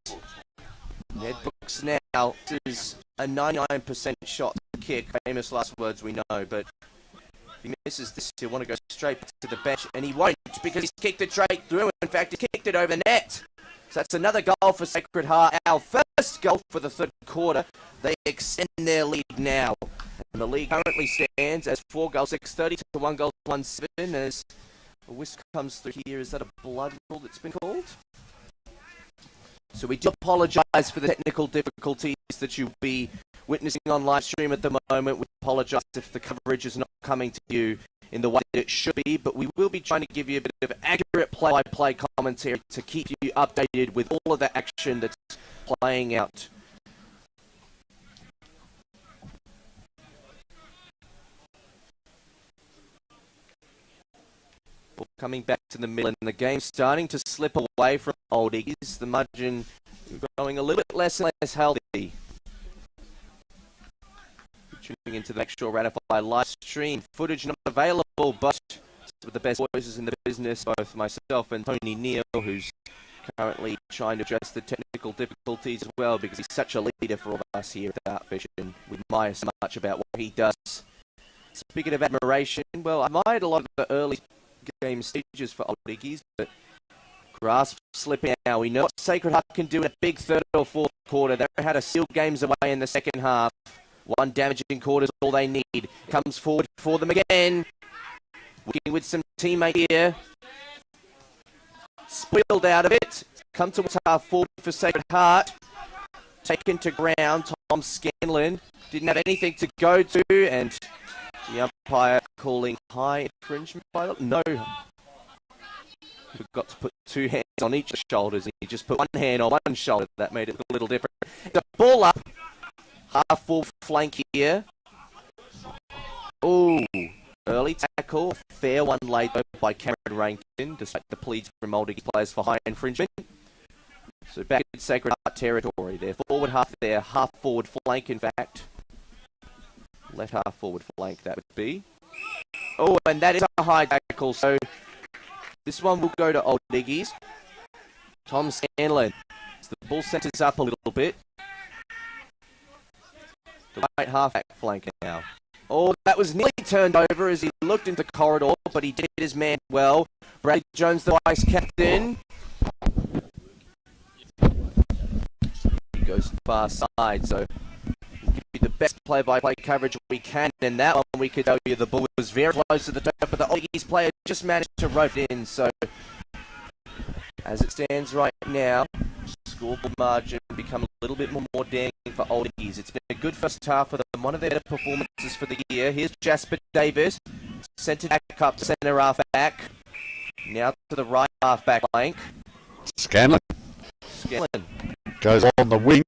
Ned Brooks now is a 99% shot kick. Famous last words we know, but if he misses this, he'll want to go straight to the bench, and he won't because he's kicked it straight through. In fact, he kicked it over net. So that's another goal for Sacred Heart. Our first goal for the third quarter. They extend their lead now. And the league currently stands as 4 goals, 6-30 to 1 goal, 1-7. As a whisk comes through here, is that a blood rule that's been called? So we do apologise for the technical difficulties that you'll be witnessing on live stream at the moment. We apologise if the coverage is not coming to you in the way that it should be, but we will be trying to give you a bit of accurate play-by-play commentary to keep you updated with all of the action that's playing out. Coming back to the middle, and the game starting to slip away from Old Iggies. The margin growing a little bit less and less healthy. Tuning into the Make Sure Ratify live stream. Footage not available, but with the best voices in the business, both myself and Tony Neal, who's currently trying to address the technical difficulties as well, because he's such a leader for all of us here at the Art Vision. We admire so much about what he does. Speaking of admiration, well, I admired a lot of the early game stages for Old Iggies, but grasp slipping now. We know what Sacred Heart can do in a big third or fourth quarter. They had to seal games away in the second half. One damaging quarter is all they need. Comes forward for them again. Working with some teammate here. Spoiled out of it. Come towards half forward for Sacred Heart. Taken to ground. Tom Scanlon didn't have anything to go to, and the umpire calling high infringement by the... No. We've got to put 2 hands on each of the shoulders, and he just put 1 hand on one shoulder. That made it a little different. The ball up. Half full flank here. Ooh. Early tackle. Fair one laid by Cameron Rankin, despite the pleas from Old Iggy players for high infringement. So back in Sacred Heart territory. Their forward half there. Half forward flank, in fact. Left half forward flank, that would be. Oh, and that is a high tackle. So this one will go to Old Iggies. Tom Scanlon. So the ball centres up a little bit. The right half back flank now. Oh, that was nearly turned over as he looked into corridor, but he did his man well. Bradley Jones, the vice captain. He goes to the far side, so we'll give you the best play-by-play coverage we can. And that one we could tell you the ball was very close to the top, but the Old Iggies player just managed to rope it in. So as it stands right now, scoreboard margin become a little bit more damning for Old Iggies. It's been a good first half for them, one of their better performances for the year. Here's Jasper Davis, centre back up to centre half back. Now to the right half back flank. Scanlon goes on the wing.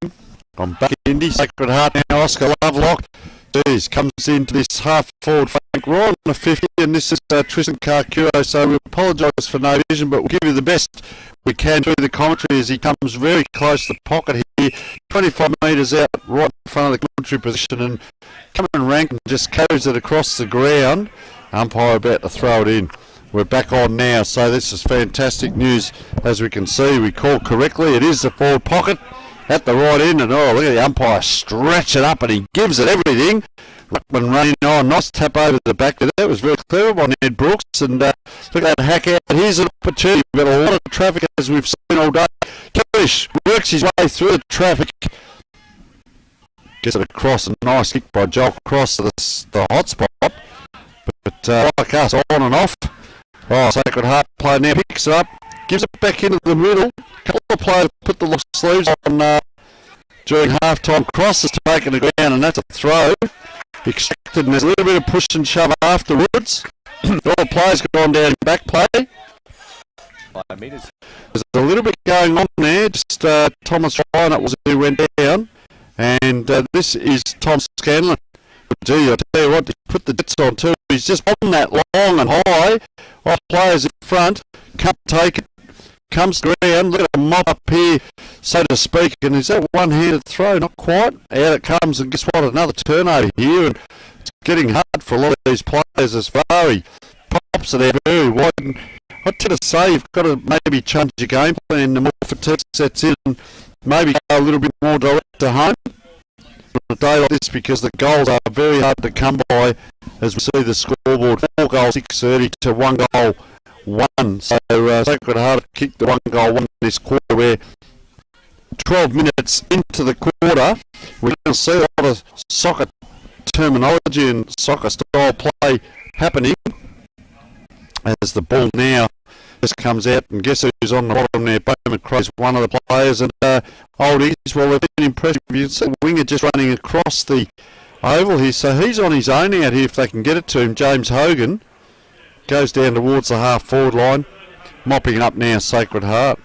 On back Indy, Sacred Heart now. Oscar Lovelock. Jeez, comes into this half forward flank. We're on the 50, and this is Tristan Carcuro, so we apologise for no vision, but we'll give you the best we can through the commentary as he comes very close to the pocket here. 25 metres out right in front of the commentary position, and Cameron Rankin just carries it across the ground. Umpire about to throw it in. We're back on now, so this is fantastic news. As we can see, we call correctly. It is the forward pocket at the right end, and oh, look at the umpire stretch it up, and he gives it everything. Ruckman running on, nice tap over the back there. That was very clever by Ned Brooks, and look at that hack out. Here's an opportunity, but a lot of traffic as we've seen all day. Kellish works his way through the traffic. Gets it across, a nice kick by Joel Cross to the hot spot. But like us, on and off. Oh, Sacred Heart player now picks it up, gives it back into the middle. A couple of players put the sleeves on during half-time. Cross has taken the ground, and that's a throw. Extracted, and there's a little bit of push and shove afterwards. All the players got on down back play. 5 metres. There's a little bit going on there. Just Thomas Ryan, it was who went down. And this is Tom Scanlon. Gee, I tell you what, he put the Jets on too. He's just on that long and high. Off players in front. Can't take it. Comes to ground. Look at a mop up here, so to speak. And is that one-handed throw? Not quite. Out it comes, and guess what? Another turnover here. And it's getting hard for a lot of these players as far. He pops it out very wide. And I tend to say you've got to maybe change your game plan. The more fatigue sets in, and maybe go a little bit more direct to home on a day like this, because the goals are very hard to come by. As we see the scoreboard, 4 goals 6:30 to 1 goal 1. So Sacred Heart kicked the 1 goal 1 this quarter, where 12 minutes into the quarter we're going to see a lot of soccer terminology and soccer style play happening, as the ball now just comes out, and guess who's on the bottom there? Bowman Crow's one of the players, and Old Iggy's, well, they've been impressive. You can see the winger just running across the oval here, so he's on his own out here if they can get it to him. James Hogan goes down towards the half-forward line, mopping up now Sacred Heart.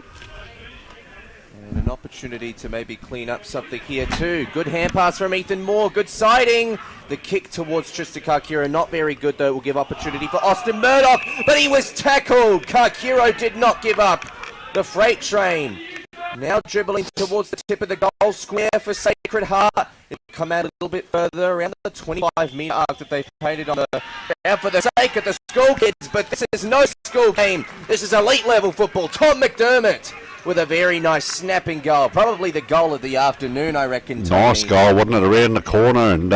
And an opportunity to maybe clean up something here too. Good hand pass from Ethan Moore, good siding. The kick towards Tristan Karkiro, not very good though. It will give opportunity for Austin Murdoch, but he was tackled. Karkiro did not give up. The freight train now dribbling towards the tip of the goal square for Sacred Heart. It come out a little bit further around the 25-metre arc that they've painted on the ground for the sake of the school kids, but this is no school game. This is elite level football. Tom McDermott with a very nice snapping goal. Probably the goal of the afternoon, I reckon, Tommy. Nice goal, wasn't it? Around the corner, and,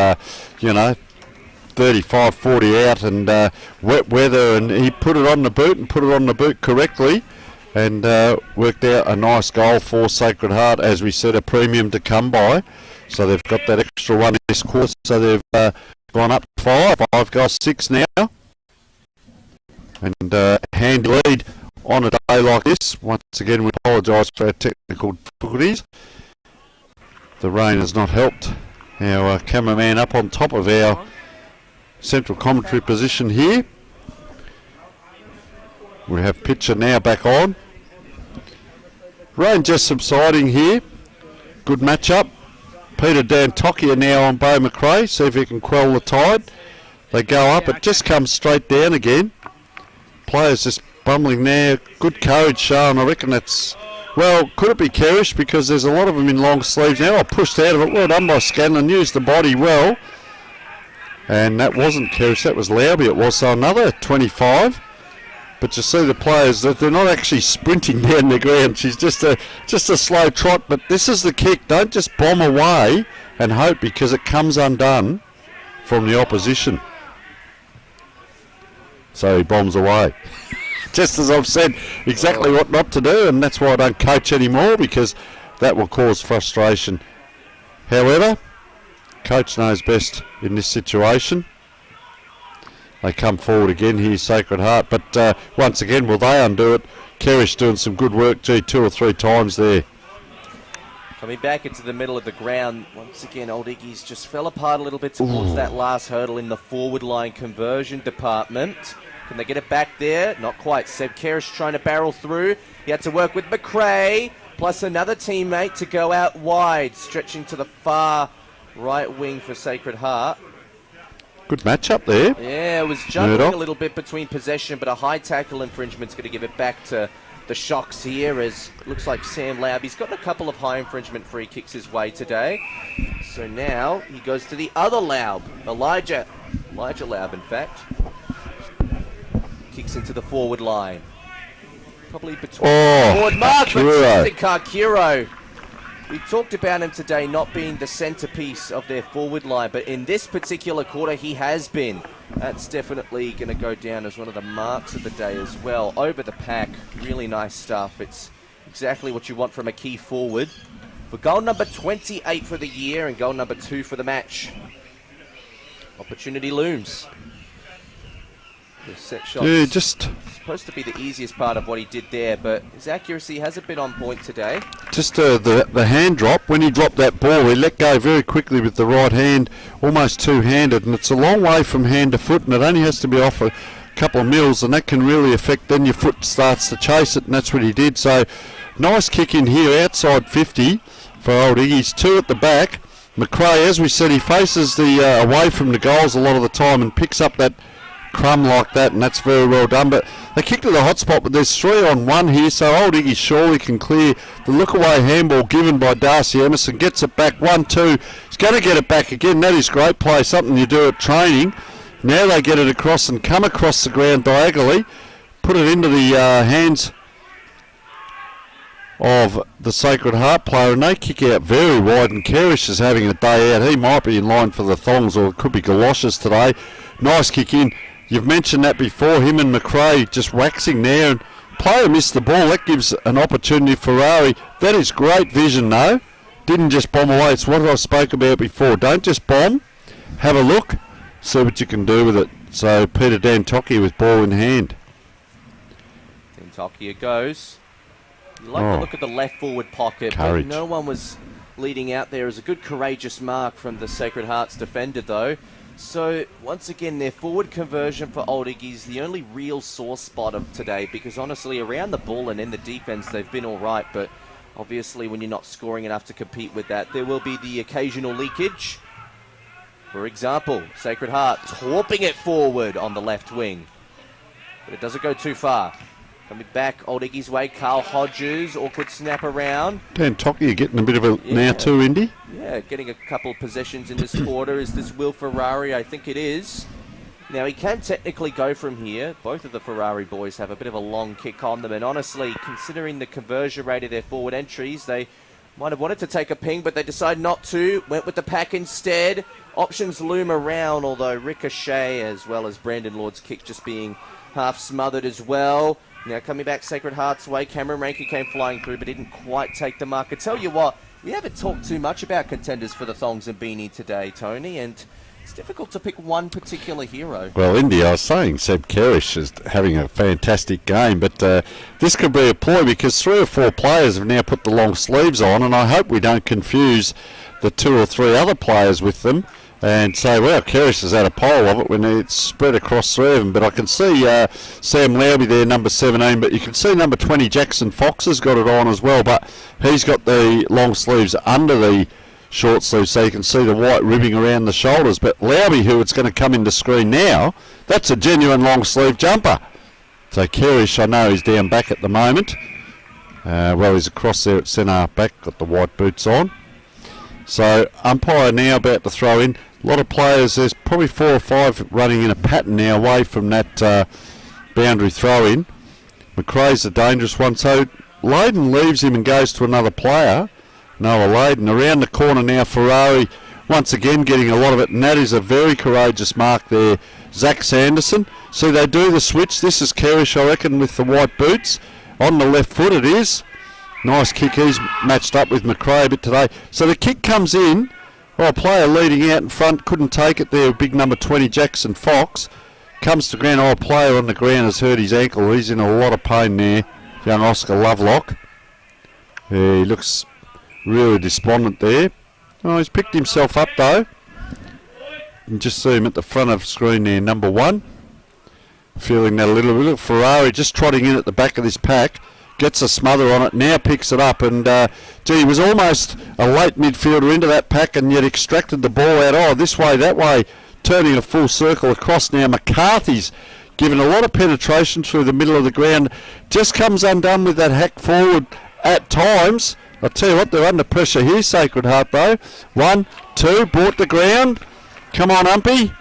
35-40 out, and wet weather, and he put it on the boot, and put it on the boot correctly, and worked out a nice goal for Sacred Heart. As we said, a premium to come by. So they've got that extra one this quarter, so they've gone up 5 goals 6 now. And handy lead on a day like this. Once again, we apologise for our technical difficulties. The rain has not helped our cameraman up on top of our central commentary position here. We have pitcher now back on. Rain just subsiding here. Good match-up. Peter Dantokia now on Beau McRae. See if he can quell the tide. They go up. It just comes straight down again. Players just bumbling there. Good courage shown. I reckon that's... Well, could it be Kerrish? Because there's a lot of them in long sleeves now. I pushed out of it. Well done by Scanlon. Used the body well. And that wasn't Kerrish. That was Lauby. It was. So another 25. But you see the players, that they're not actually sprinting down the ground. She's just a slow trot. But this is the kick. Don't just bomb away and hope, because it comes undone from the opposition. So he bombs away. Just as I've said exactly what not to do, and that's why I don't coach anymore, because that will cause frustration. However, coach knows best in this situation. They come forward again here, Sacred Heart, but once again, will they undo it? Kerrish doing some good work, 2 or 3 times there. Coming back into the middle of the ground, once again, Old Iggy's just fell apart a little bit towards that last hurdle in the forward line conversion department. Can they get it back there? Not quite. Seb Kerrish trying to barrel through. He had to work with McRae, plus another teammate to go out wide, stretching to the far right wing for Sacred Heart. Good match up there. Yeah, it was juggling a little bit between possession, but a high tackle infringement's going to give it back to the Shocks here, as it looks like Sam Lauby's gotten a couple of high infringement free kicks his way today. So now he goes to the other Laub, Elijah Laub, in fact. Kicks into the forward line. Probably between forward mark, but Tristan Karkiro. We talked about him today not being the centrepiece of their forward line, but in this particular quarter he has been. That's definitely going to go down as one of the marks of the day as well. Over the pack, really nice stuff. It's exactly what you want from a key forward. For goal number 28 for the year and goal number 2 for the match. Opportunity looms. The set shot. Yeah, just supposed to be the easiest part of what he did there, but his accuracy hasn't been on point today. Just the hand drop. When he dropped that ball, he let go very quickly with the right hand, almost two-handed, and it's a long way from hand to foot, and it only has to be off a couple of mils, and that can really affect, then your foot starts to chase it, and that's what he did. So nice kick in here, outside 50 for Old Iggy's. 2 at the back. McRae, as we said, he faces the away from the goals a lot of the time and picks up that crumb like that, and that's very well done. But they kicked to the hot spot, but there's 3-on-1 here, so Old Iggy surely can clear the look-away handball given by Darcy Emerson. Gets it back, 1-2. He's going to get it back again. That is great play, something you do at training. Now they get it across and come across the ground diagonally, put it into the hands of the Sacred Heart player, and they kick out very wide, and Kerish is having a day out. He might be in line for the thongs, or it could be galoshes today. Nice kick in. You've mentioned that before, him and McRae just waxing there, and player missed the ball. That gives an opportunity for Ferrari. That is great vision though. Didn't just bomb away. It's what I spoke about before. Don't just bomb. Have a look. See what you can do with it. So Peter Dantokia with ball in hand. Dantokia goes. You like to look at the left forward pocket, Courage. but no one was leading out there. It was a good courageous mark from the Sacred Hearts defender though. So once again, their forward conversion for Old Iggy's the only real sore spot of today, because honestly around the ball and in the defense they've been all right, but obviously when you're not scoring enough to compete with that, there will be the occasional leakage. For example, Sacred Heart torping it forward on the left wing, but it doesn't go too far. Coming back Old Iggy's way, Carl Hodges, awkward snap around. Dantokia getting a bit of a now too, Indy. Yeah, getting a couple of possessions in this quarter. Is this Will Ferrari? I think it is. Now, he can technically go from here. Both of the Ferrari boys have a bit of a long kick on them, and honestly, considering the conversion rate of their forward entries, they might have wanted to take a ping, but they decided not to. Went with the pack instead. Options loom around, although Ricochet as well as Brandon Lord's kick just being half smothered as well. Now coming back Sacred Heart's way, Cameron Rankin came flying through but didn't quite take the mark. I tell you what, we haven't talked too much about contenders for the thongs and beanie today, Tony, and it's difficult to pick one particular hero. Well, Indy, I was saying Seb Kerish is having a fantastic game, but this could be a ploy because 3 or 4 players have now put the long sleeves on, and I hope we don't confuse the 2 or 3 other players with them and say, well, Kerish has had a pole of it when it's spread across 3 of them. But I can see Sam Lowby there, number 17, but you can see number 20, Jackson Fox, has got it on as well, but he's got the long sleeves under the short sleeves, so you can see the white ribbing around the shoulders. But Lowby, who it's going to come into screen now, that's a genuine long sleeve jumper. So Kerish, I know he's down back at the moment. Well, he's across there at centre back, got the white boots on. So umpire now about to throw in. A lot of players, there's probably 4 or 5 running in a pattern now away from that boundary throw in. McRae's a dangerous one, so Layden leaves him and goes to another player. Noah Layden around the corner now. Ferrari once again getting a lot of it, and that is a very courageous mark there. Zach Sanderson. See, they do the switch. This is Kerish, I reckon, with the white boots. On the left foot it is. Nice kick. He's matched up with McRae a bit today. So the kick comes in. Well, a player leading out in front couldn't take it there. Big number 20, Jackson Fox. Comes to ground. A player on the ground has hurt his ankle. He's in a lot of pain there. Young Oscar Lovelock. Yeah, he looks really despondent there. Oh, he's picked himself up though. You can just see him at the front of the screen there, number 1. Feeling that a little bit. Ferrari just trotting in at the back of this pack. Gets a smother on it, now picks it up, and he was almost a late midfielder into that pack and yet extracted the ball out. Oh, this way, that way, turning a full circle across now. McCarthy's given a lot of penetration through the middle of the ground. Just comes undone with that hack forward at times. I'll tell you what, they're under pressure here, Sacred Heart, though. 1, 2, bought the ground. Come on, umpy.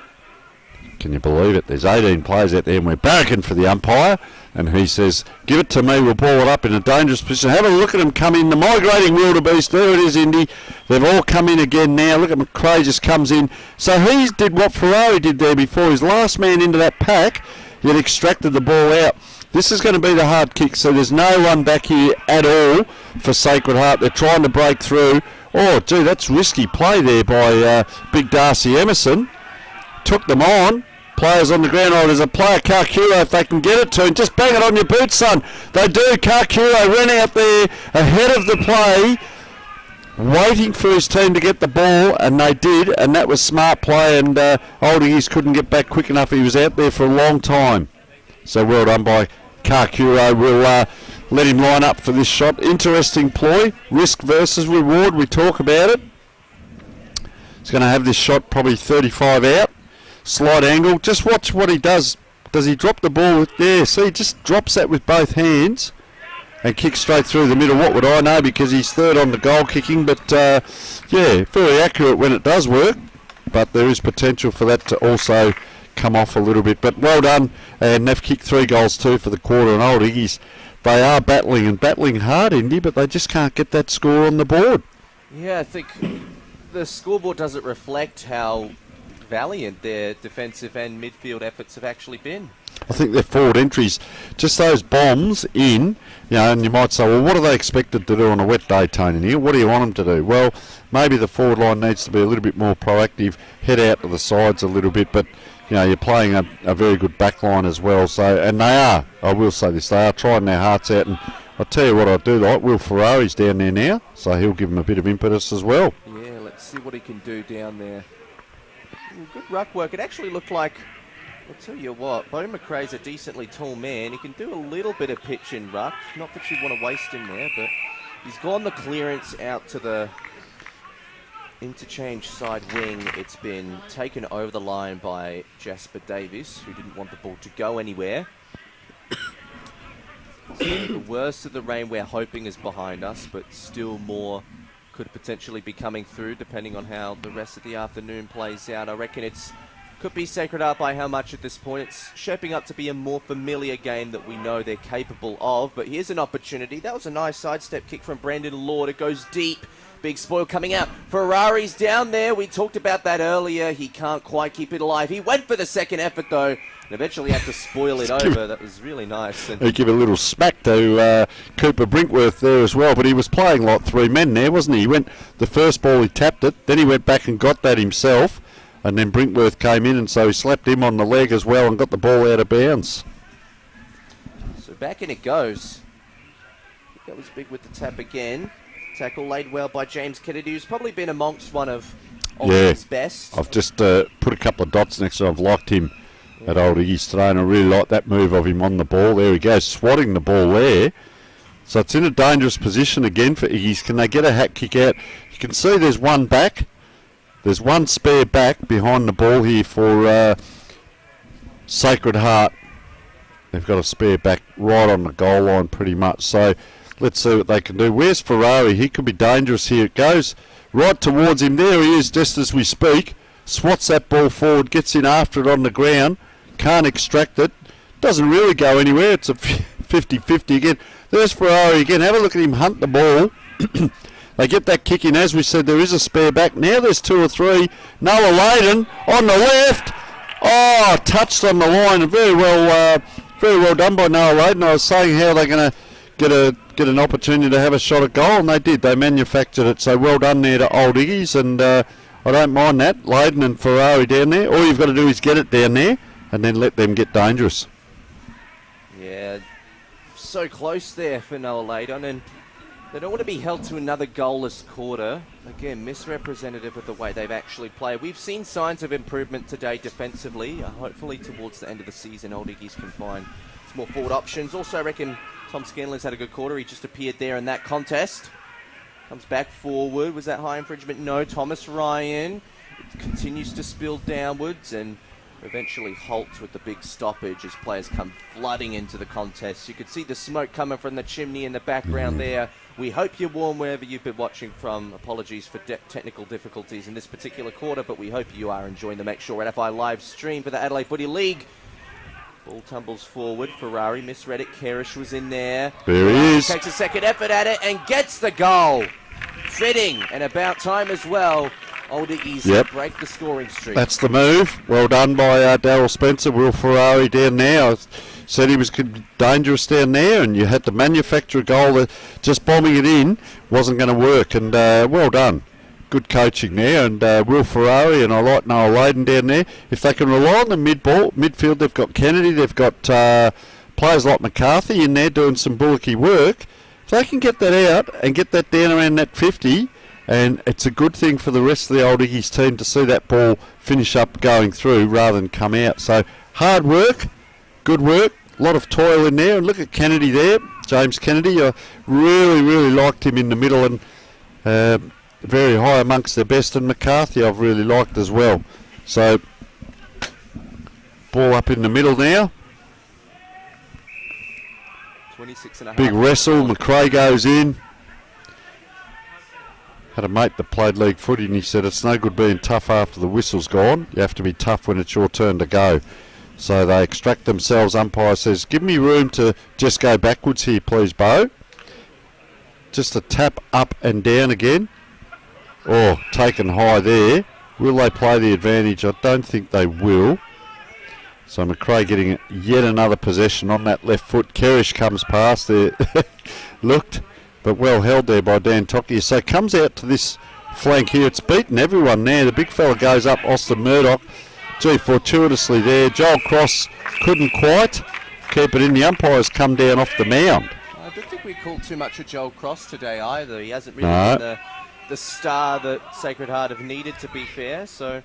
Can you believe it? There's 18 players out there and we're barracking for the umpire. And he says, give it to me, we'll ball it up in a dangerous position. Have a look at them come in. The migrating wildebeest, there it is, Indy. They've all come in again now. Look at McRae just comes in. So he did what Ferrari did there before. His last man into that pack, yet extracted the ball out. This is going to be the hard kick, so there's no one back here at all for Sacred Heart. They're trying to break through. Oh, gee, that's risky play there by Big Darcy Emerson. Took them on. Players on the ground. Oh, there's a player, Karkuro, if they can get it to him. Just bang it on your boots, son. They do. Karkuro ran out there ahead of the play, waiting for his team to get the ball, and they did, and that was smart play, and Old Iggy's couldn't get back quick enough. He was out there for a long time. So well done by Karkuro. We'll let him line up for this shot. Interesting ploy. Risk versus reward. We talk about it. He's going to have this shot probably 35 out. Slight angle. Just watch what he does. Does he drop the ball? Yeah, see, he just drops that with both hands and kicks straight through the middle. What would I know, because he's third on the goal kicking, but yeah, very accurate when it does work, but there is potential for that to also come off a little bit. But well done, and they've kicked 3 goals too for the quarter, and Old Iggy's, they are battling hard, Indy, but they just can't get that score on the board. Yeah, I think the scoreboard doesn't reflect how valiant their defensive and midfield efforts have actually been. I think their forward entries, just those bombs in, and you might say, well, what are they expected to do on a wet day, Tony Neal? What do you want them to do? Well, maybe the forward line needs to be a little bit more proactive, head out to the sides a little bit, but you're playing a very good back line as well. So, and they are, I will say this, they are trying their hearts out, and I'll tell you what I do like, Will Ferrari's down there now, so he'll give them a bit of impetus as well. Yeah, let's see what he can do down there. Good ruck work. It actually looked like, I'll tell you what, Bo McRae's a decently tall man. He can do a little bit of pitch in ruck. Not that you want to waste him there, but he's gone the clearance out to the interchange side wing. It's been taken over the line by Jasper Davis, who didn't want the ball to go anywhere. The worst of the rain we're hoping is behind us, but still more could potentially be coming through depending on how the rest of the afternoon plays out. I reckon could be sacred art by how much at this point. It's shaping up to be a more familiar game that we know they're capable of, but here's an opportunity. That was a nice sidestep kick from Brandon Lord. It goes deep. Big spoil coming out. Ferrari's down there. We talked about that earlier. He can't quite keep it alive. He went for the second effort, though, and eventually had to spoil it over. That was really nice. And he gave a little smack to Cooper Brinkworth there as well, but he was playing like 3 men there, wasn't he? He went, the first ball he tapped it, then he went back and got that himself, and then Brinkworth came in, and so he slapped him on the leg as well and got the ball out of bounds. So back in it goes. That was big with the tap again. Tackle laid well by James Kennedy, who's probably been amongst one of his best. I've just put a couple of dots next to him. I've liked him at Old Iggy's today, and I really like that move of him on the ball. There he goes, swatting the ball there. So it's in a dangerous position again for Iggy's. Can they get a hat kick out? You can see there's one back. There's one spare back behind the ball here for Sacred Heart. They've got a spare back right on the goal line pretty much. So let's see what they can do. Where's Ferrari? He could be dangerous here. It goes right towards him. There he is just as we speak. Swats that ball forward, gets in after it on the ground. Can't extract it. Doesn't really go anywhere. It's a 50-50 again. There's Ferrari again. Have a look at him hunt the ball. They get that kick in. As we said, there is a spare back. Now there's 2 or 3. Noah Layden on the left. Oh, touched on the line. Very well done by Noah Layden. I was saying how they're going to get an opportunity to have a shot at goal, and they did. They manufactured it. So well done there to Old Iggy's, and I don't mind that. Layden and Ferrari down there. All you've got to do is get it down there and then let them get dangerous. Yeah, so close there for Noah Layden, and they don't want to be held to another goalless quarter. Again, misrepresentative of the way they've actually played. We've seen signs of improvement today defensively. Hopefully towards the end of the season, Old Iggy's can find some more forward options. Also, I reckon Tom Scanlon's had a good quarter. He just appeared there in that contest. Comes back forward. Was that high infringement? No. Thomas Ryan continues to spill downwards and eventually halts with the big stoppage as players come flooding into the contest. You could see the smoke coming from the chimney in the background there. We hope you're warm wherever you've been watching from. Apologies for technical difficulties in this particular quarter, but we hope you are enjoying the Make Sure NFI live stream for the Adelaide Footy League. Ball tumbles forward. Ferrari misread it. Kerish was in there. There he is. Takes a second effort at it and gets the goal. Fitting and about time as well. Old Iggy's break the scoring streak. That's the move. Well done by Darryl Spencer. Will Ferrari down there. Said he was dangerous down there, and you had to manufacture a goal that just bombing it in wasn't going to work. And well done. Good coaching there. And Will Ferrari, and I like Noah Layden down there. If they can rely on the midfield, they've got Kennedy, they've got players like McCarthy in there doing some bullocky work. If they can get that out and get that down around that 50, and it's a good thing for the rest of the Old Iggy's team to see that ball finish up going through rather than come out. So hard work, good work, a lot of toil in there. And look at Kennedy there, James Kennedy. I really liked him in the middle, and very high amongst the best. And McCarthy I've really liked as well. So ball up in the middle now. 36.5. Big wrestle. McRae goes in. Had a mate that played league footy and he said it's no good being tough after the whistle's gone. You have to be tough when it's your turn to go. So they extract themselves. Umpire says, give me room to just go backwards here, please, Bo. Just a tap up and down again. Oh, taken high there. Will they play the advantage? I don't think they will. So McRae getting yet another possession on that left foot. Kerrish comes past there. Looked, but well held there by Dan Tokia. So comes out to this flank here. It's beaten everyone there. The big fella goes up, Austin Murdoch. Gee, fortuitously there. Joel Cross couldn't quite keep it in. The umpires come down off the mound. I don't think we called too much of Joel Cross today either. He hasn't really been the star that Sacred Heart have needed, to be fair. So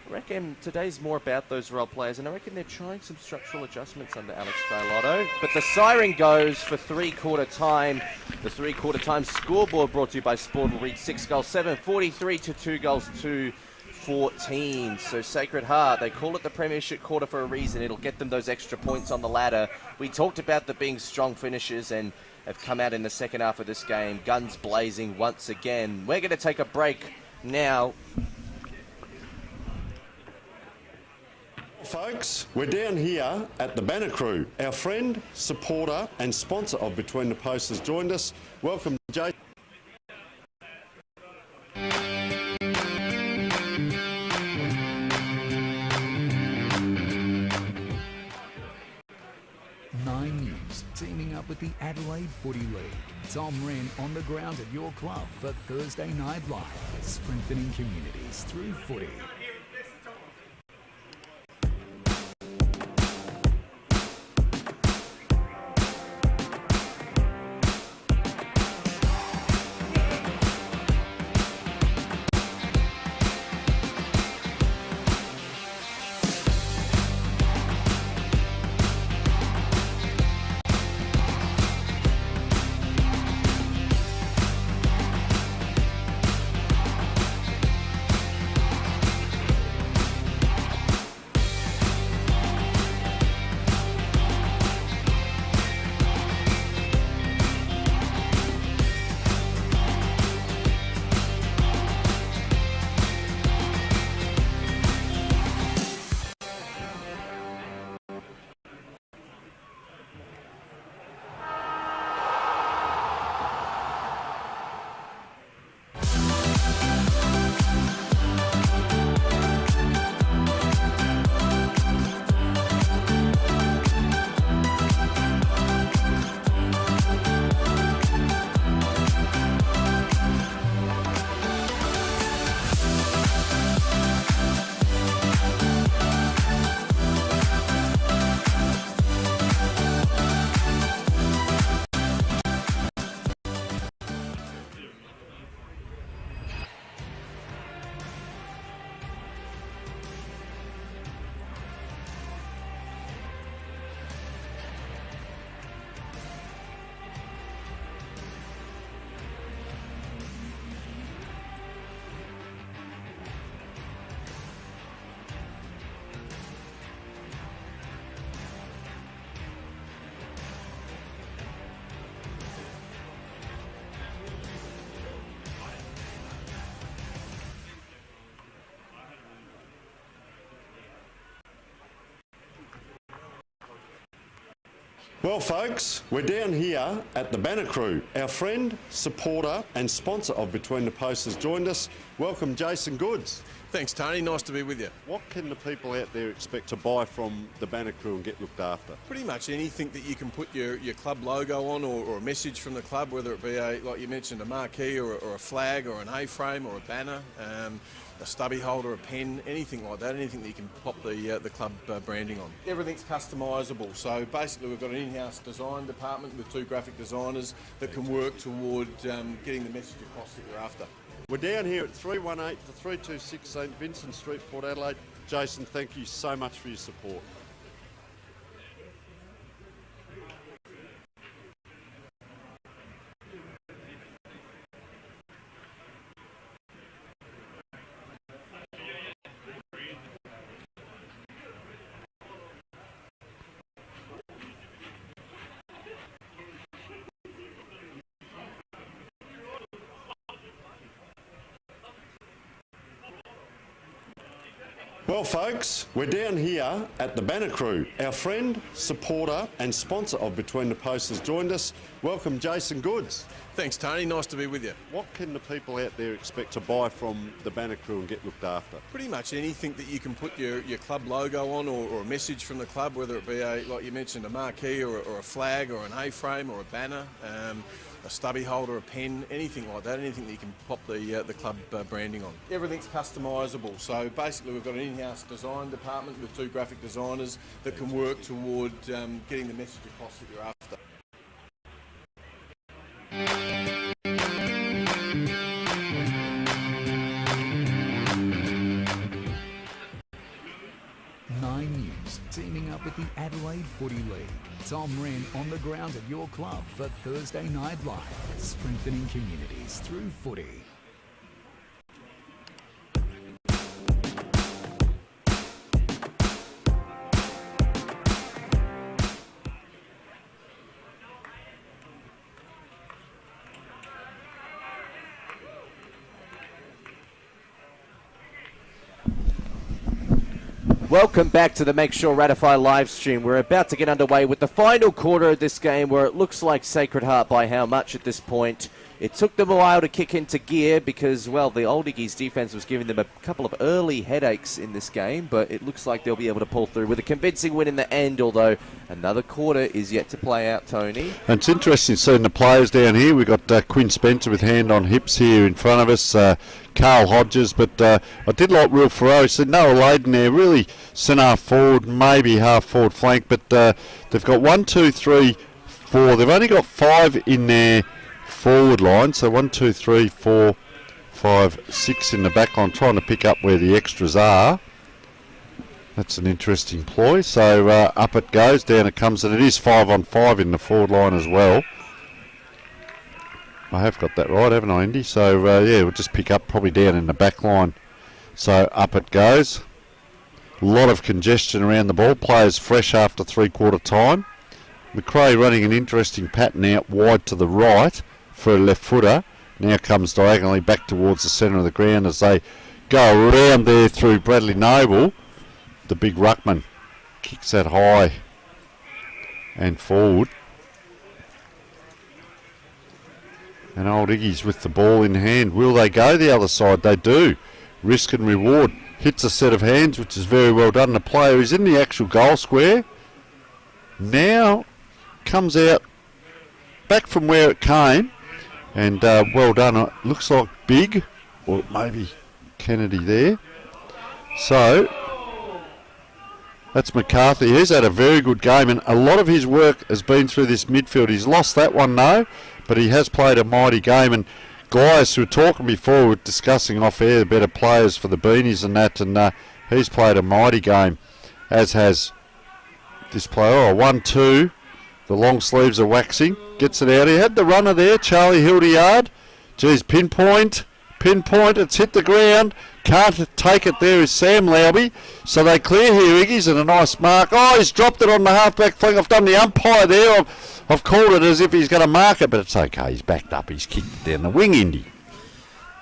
I reckon today's more about those role players, and I reckon they're trying some structural adjustments under Alex Carlotto. But the siren goes for three-quarter time. The three-quarter time scoreboard brought to you by Sport will read 6 goals 7, 43 to 2 goals 2. 14. So Sacred Heart, they call it the Premiership quarter for a reason. It'll get them those extra points on the ladder. We talked about them being strong finishers and have come out in the second half of this game. Guns blazing once again. We're going to take a break now. Folks, we're down here at the Banner Crew. Our friend, supporter and sponsor of Between the Posts has joined us. Welcome, Jay. Teaming up with the Adelaide Footy League. Tom Wren on the ground at your club for Thursday Night Live, strengthening communities through footy. Well, folks, we're down here at the Banner Crew. Our friend, supporter and sponsor of Between the Posts has joined us. Welcome, Jason Goods. Thanks, Tony. Nice to be with you. What can the people out there expect to buy from the Banner Crew and get looked after? Pretty much anything that you can put your club logo on, or a message from the club, whether it be, like you mentioned, a marquee or a flag or an A-frame or a banner, a stubby holder, a pen, anything like that, anything that you can pop the club branding on. Everything's customisable. So basically we've got an in-house design department with 2 graphic designers that can work toward getting the message across that you're after. We're down here at 318 to 326 St Vincent Street, Port Adelaide. Jason, thank you so much for your support. Well, folks, we're down here at the Banner Crew. Our friend, supporter and sponsor of Between the Posts has joined us. Welcome, Jason Goods. Thanks, Tony. Nice to be with you. What can the people out there expect to buy from the Banner Crew and get looked after? Pretty much anything that you can put your club logo on or a message from the club, whether it be, like you mentioned, a marquee or a flag or an A-frame or a banner, a stubby holder, a pen, anything like that, anything that you can pop the club branding on. Everything's customisable. So basically we've got an in-house design department with 2 graphic designers that can work toward getting the message across that you're after. Nine News teaming up with the Adelaide Footy League. Tom Wren on the ground at your club for Thursday Night Live, strengthening communities through footy. Welcome back to the Make Sure Ratify live stream. We're about to get underway with the final quarter of this game where it looks like Sacred Heart by how much at this point. It took them a while to kick into gear because, well, the Old Iggy's defense was giving them a couple of early headaches in this game, but it looks like they'll be able to pull through with a convincing win in the end, although another quarter is yet to play out, Tony. And it's interesting seeing the players down here. We've got Quinn Spencer with hand on hips here in front of us, Carl Hodges, but I did like Will Ferrari. Said Noah Layden there, really centre forward, maybe half forward flank, but they've got 1, 2, 3, 4. They've only got 5 in their forward line, so 1, 2, 3, 4, 5, 6 in the back line, trying to pick up where the extras are. That's an interesting ploy. So up it goes, down it comes, and it is 5 on 5 in the forward line as well. I have got that right, haven't I, Indy? So yeah, we'll just pick up probably down in the back line. So up it goes. A lot of congestion around the ball. Players fresh after 3/4 time. McRae running an interesting pattern out wide to the right for a left footer. Now comes diagonally back towards the centre of the ground as they go around there through Bradley Noble. The big ruckman kicks that high and forward. And Old Iggy's with the ball in hand. Will they go the other side? They do. Risk and reward. Hits a set of hands, which is very well done. The player is in the actual goal square. Now comes out back from where it came. And well done. It looks like Big, or maybe Kennedy there. So that's McCarthy. He's had a very good game, and a lot of his work has been through this midfield. He's lost that one, though, but he has played a mighty game. And guys who were talking before were discussing off air the better players for the Beanies and that, and he's played a mighty game, as has this player. Oh, 1-2. The long sleeves are waxing. Gets it out. He had the runner there, Charlie Hildyard. Geez, pinpoint. It's hit the ground. Can't take it there is Sam Lowby. So they clear here, Iggy's, and a nice mark. Oh, he's dropped it on the half-back flank. I've done the umpire there. I've called it as if he's going to mark it, but it's okay. He's backed up. He's kicked it down the wing, Indy.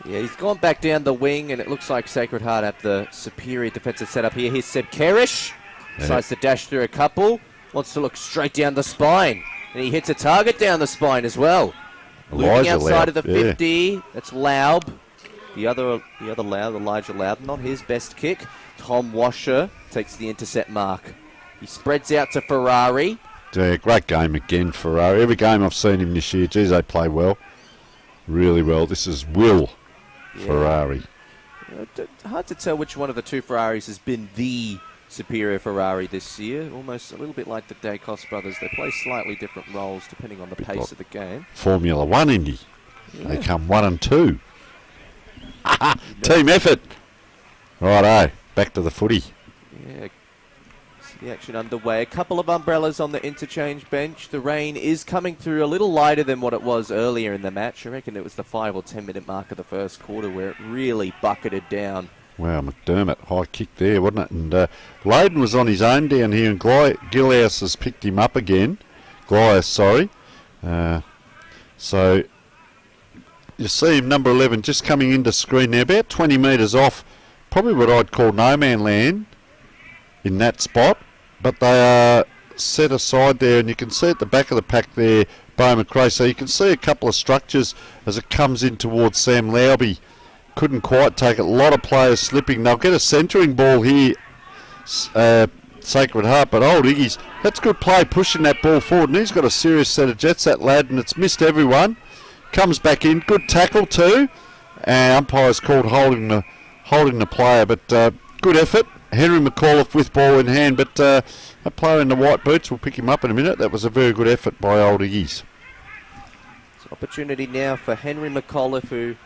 Yeah, he's gone back down the wing, and it looks like Sacred Heart have the superior defensive setup here. Here's Seb Kerish. Decides to dash through a couple. Wants to look straight down the spine. And he hits a target down the spine as well. Looping outside of the 50. That's Laub. The other Laub, Elijah Laub, not his best kick. Tom Washer takes the intercept mark. He spreads out to Ferrari. Yeah, great game again, Ferrari. Every game I've seen him this year, geez, they play well. Really well. This is Will Ferrari. Hard to tell which one of the two Ferraris has been the superior Ferrari this year. Almost a little bit like the Dacos brothers. They play slightly different roles depending on the pace of the game. Formula One, Indy. Yeah. They come 1 and 2. Team effort. Righto, back to the footy. Yeah, the action underway. A couple of umbrellas on the interchange bench. The rain is coming through a little lighter than what it was earlier in the match. I reckon it was the 5 or 10 minute mark of the first quarter where it really bucketed down. Wow, McDermott, high kick there, wasn't it? And Layden was on his own down here, and Gilhouse has picked him up again. Glyas, sorry. So you see him, number 11, just coming into screen there, about 20 metres off probably what I'd call no man land in that spot, but they are set aside there, and you can see at the back of the pack there, Bo McRae, so you can see a couple of structures as it comes in towards Sam Lowby. Couldn't quite take it. A lot of players slipping. They'll get a centering ball here, Sacred Heart, but old Iggy's, that's good play pushing that ball forward, and he's got a serious set of jets, that lad, and it's missed everyone. Comes back in, good tackle too, and umpire's called holding the player, but good effort. Henry McAuliffe with ball in hand, but a player in the white boots, we'll pick him up in a minute. That was a very good effort by old Iggy's. It's an opportunity now for Henry McAuliffe, who,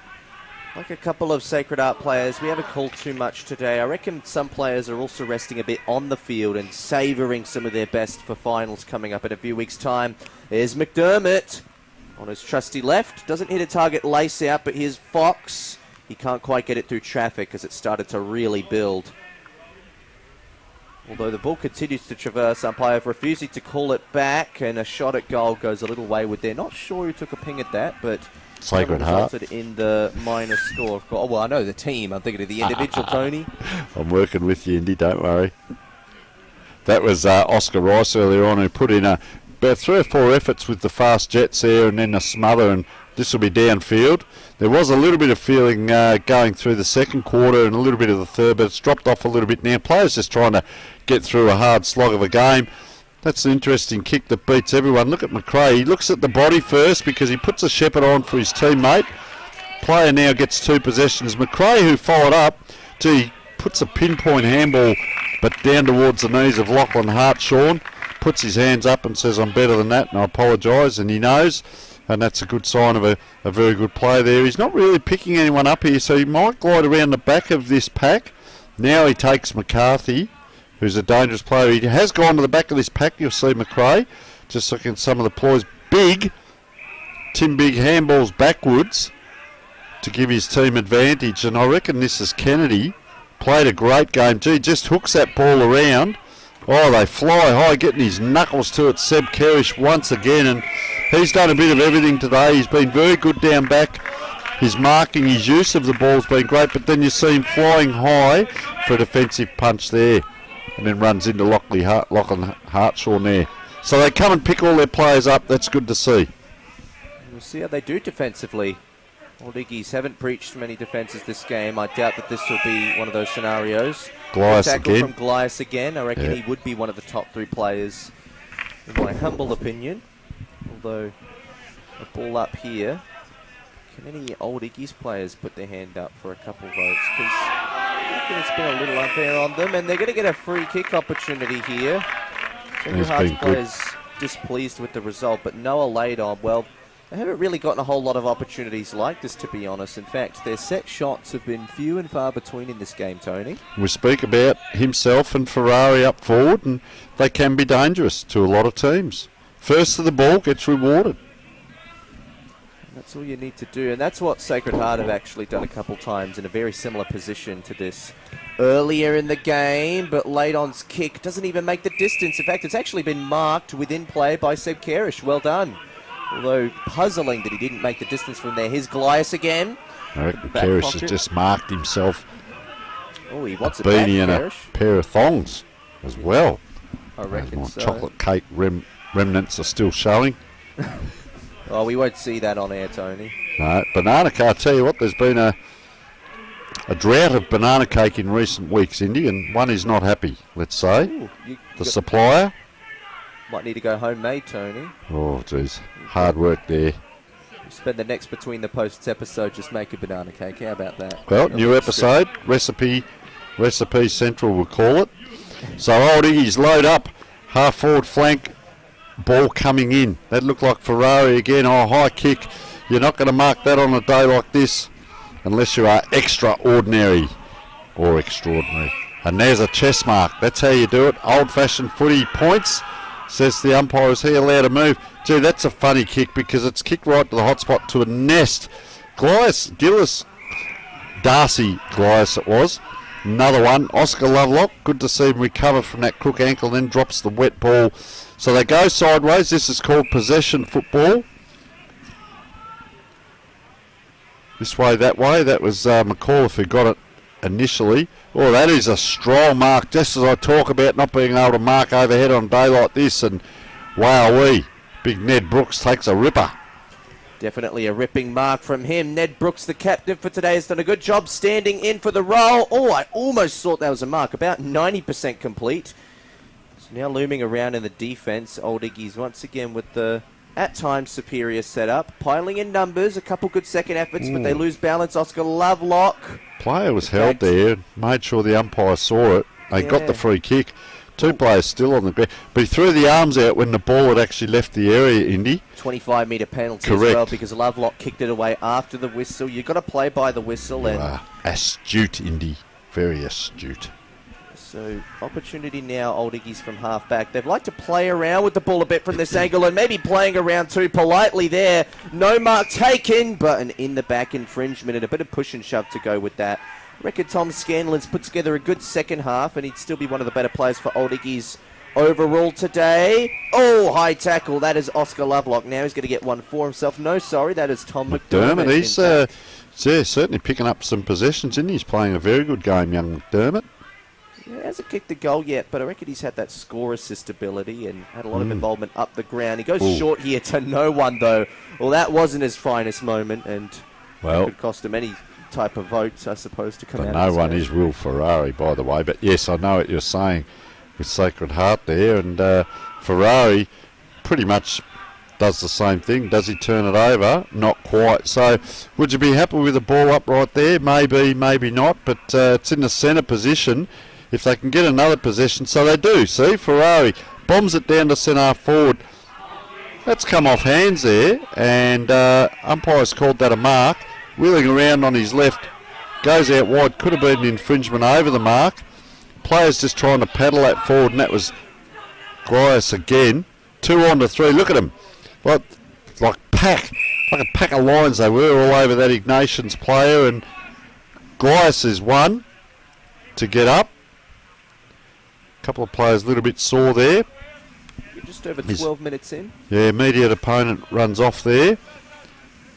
like a couple of Sacred Heart players, we haven't called too much today. I reckon some players are also resting a bit on the field and savouring some of their best for finals coming up in a few weeks' time. There's McDermott on his trusty left. Doesn't hit a target lace out, but here's Fox. He can't quite get it through traffic as it started to really build. Although the ball continues to traverse, umpire refusing to call it back, and a shot at goal goes a little wayward there. Not sure who took a ping at that, but Sacred Heart resulted in the minus score. Oh, well, I know the team. I'm thinking of the individual, Tony. I'm working with you, Indy, don't worry. That was Oscar Rice earlier on, who put in about 3 or 4 efforts with the fast jets there, and then a smother, and this will be downfield. There was a little bit of feeling going through the second quarter and a little bit of the third, but it's dropped off a little bit now. Players just trying to get through a hard slog of a game. That's an interesting kick that beats everyone. Look at McRae. He looks at the body first because he puts a shepherd on for his teammate. Player now gets 2 possessions. McRae, who followed up, he puts a pinpoint handball, but down towards the knees of Lachlan Hartshaw. Puts his hands up and says, I'm better than that, and I apologise, and he knows. And that's a good sign of a very good play there. He's not really picking anyone up here, so he might glide around the back of this pack. Now he takes McCarthy, who's a dangerous player. He has gone to the back of this pack. You'll see McRae just looking at some of the ploys. Tim Big handballs backwards to give his team advantage, and I reckon this is Kennedy. Played a great game. Gee, just hooks that ball around. Oh, they fly high, getting his knuckles to it. Seb Kerrish once again, and he's done a bit of everything today. He's been very good down back. His marking, his use of the ball's been great, but then you see him flying high for a defensive punch there, and then runs into Lachlan Hartshaw there. So they come and pick all their players up. That's good to see. We'll see how they do defensively. Old Iggy's haven't breached many defences this game. I doubt that this will be one of those scenarios. Glias again. From Glias again. I reckon he would be one of the top 3 players, in my humble opinion. Although, a ball up here. Can any Old Iggy's players put their hand up for a couple votes? Because I reckon it's been a little unfair on them, and they're going to get a free kick opportunity here. Sacred Heart's players displeased with the result, but Noah laid on. Well, they haven't really gotten a whole lot of opportunities like this, to be honest. In fact, their set shots have been few and far between in this game, Tony. We speak about himself and Ferrari up forward, and they can be dangerous to a lot of teams. First to the ball gets rewarded. That's all you need to do, and that's what Sacred Heart have actually done a couple times in a very similar position to this earlier in the game, but Laydon's kick doesn't even make the distance. In fact, it's actually been marked within play by Seb Kerrish. Well done. Although puzzling that he didn't make the distance from there. Here's Glias again. I reckon Kerrish has just marked himself. Oh, he wants a it back, beanie and Kerrish. A pair of thongs as well. I reckon my so. chocolate cake remnants are still showing. Oh, we won't see that on air, Tony. No, banana cake. I tell you what, there's been a drought of banana cake in recent weeks, Indy, and one is not happy, let's say. Ooh, the supplier. Might need to go homemade, Tony. Oh, geez. Hard work there. We'll spend the next Between the Posts episode just making banana cake. How about that? Well, new episode. Recipe Central, we'll call it. So old Iggy's load up. Half forward flank. Ball coming in. That looked like Ferrari again. Oh, high kick. You're not going to mark that on a day like this unless you are extraordinary or extraordinary. And there's a chest mark. That's how you do it. Old-fashioned footy points. Says the umpire, is he allowed to move? Gee, that's a funny kick because it's kicked right to the hot spot to a nest. Darcy Glias it was. Another one. Oscar Lovelock. Good to see him recover from that crook ankle and then drops the wet ball. So they go sideways. This is called possession football. This way, that way. That was McAuliffe who got it initially. Oh, that is a strong mark, just as I talk about not being able to mark overhead on a day like this. And wowee, big Ned Brooks takes a ripper. Definitely a ripping mark from him. Ned Brooks, the captain for today, has done a good job standing in for the role. Oh, I almost thought that was a mark. About 90% complete. So now looming around in the defence. Old Iggy's once again with the, at times, superior setup. Piling in numbers, a couple good second efforts, but they lose balance. Oscar Lovelock. Player was held there, made sure the umpire saw it. They got the free kick. Two players still on the ground. But he threw the arms out when the ball had actually left the area, Indy. 25-metre penalty Correct. as well, because Lovelock kicked it away after the whistle. You've got to play by the whistle. And Astute, Indy. Very astute. so opportunity now, Old Iggy's from half-back. They've liked to play around with the ball a bit from this angle and maybe playing around too politely there. No mark taken, but an in-the-back infringement and a bit of push and shove to go with that. I reckon Tom Scanlon's put together a good second half, and he'd still be one of the better players for Old Iggy's overall today. Oh, high tackle. That is Oscar Lovelock. Now he's going to get one for himself. No, sorry, that is Tom McDermott. He's certainly picking up some possessions, isn't he? He's playing a very good game, young McDermott. Yeah, hasn't kicked the goal yet, but I reckon he's had that score assist ability and had a lot of involvement up the ground. He goes short here to no one, though. Well, that wasn't his finest moment, and could cost him any type of votes, I suppose, to come out. No one is Will Ferrari, by the way. But yes, I know what you're saying with Sacred Heart there. And Ferrari pretty much does the same thing. Does he turn it over? Not quite. So would you be happy with the ball up right there? Maybe, maybe not. But it's in the centre position. If they can get another possession, so they do. See, Ferrari bombs it down to centre forward. That's come off hands there. And umpire's called that a mark. Wheeling around on his left, goes out wide, could have been an infringement over the mark. Players just trying to paddle that forward, and that was Grias again. 2 on to 3, look at him. Like a pack of lions they were all over that Ignatians player, and Grias is one to get up. A couple of players a little bit sore there. Just over 12 minutes in. Yeah, immediate opponent runs off there.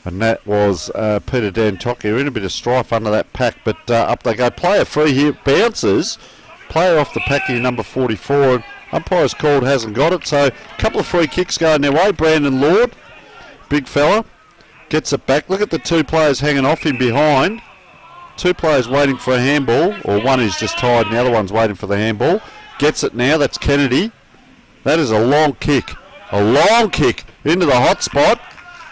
And that was Peter Dantokia in a bit of strife under that pack, but up they go. Player free here, bounces. Player off the pack here, number 44. And umpire's called, hasn't got it. So a couple of free kicks going their way. Brandon Lord, big fella, gets it back. Look at the two players hanging off him behind. Two players waiting for a handball, or one is just tied and the other one's waiting for the handball. Gets it now, that's Kennedy. That is a long kick. A long kick into the hot spot.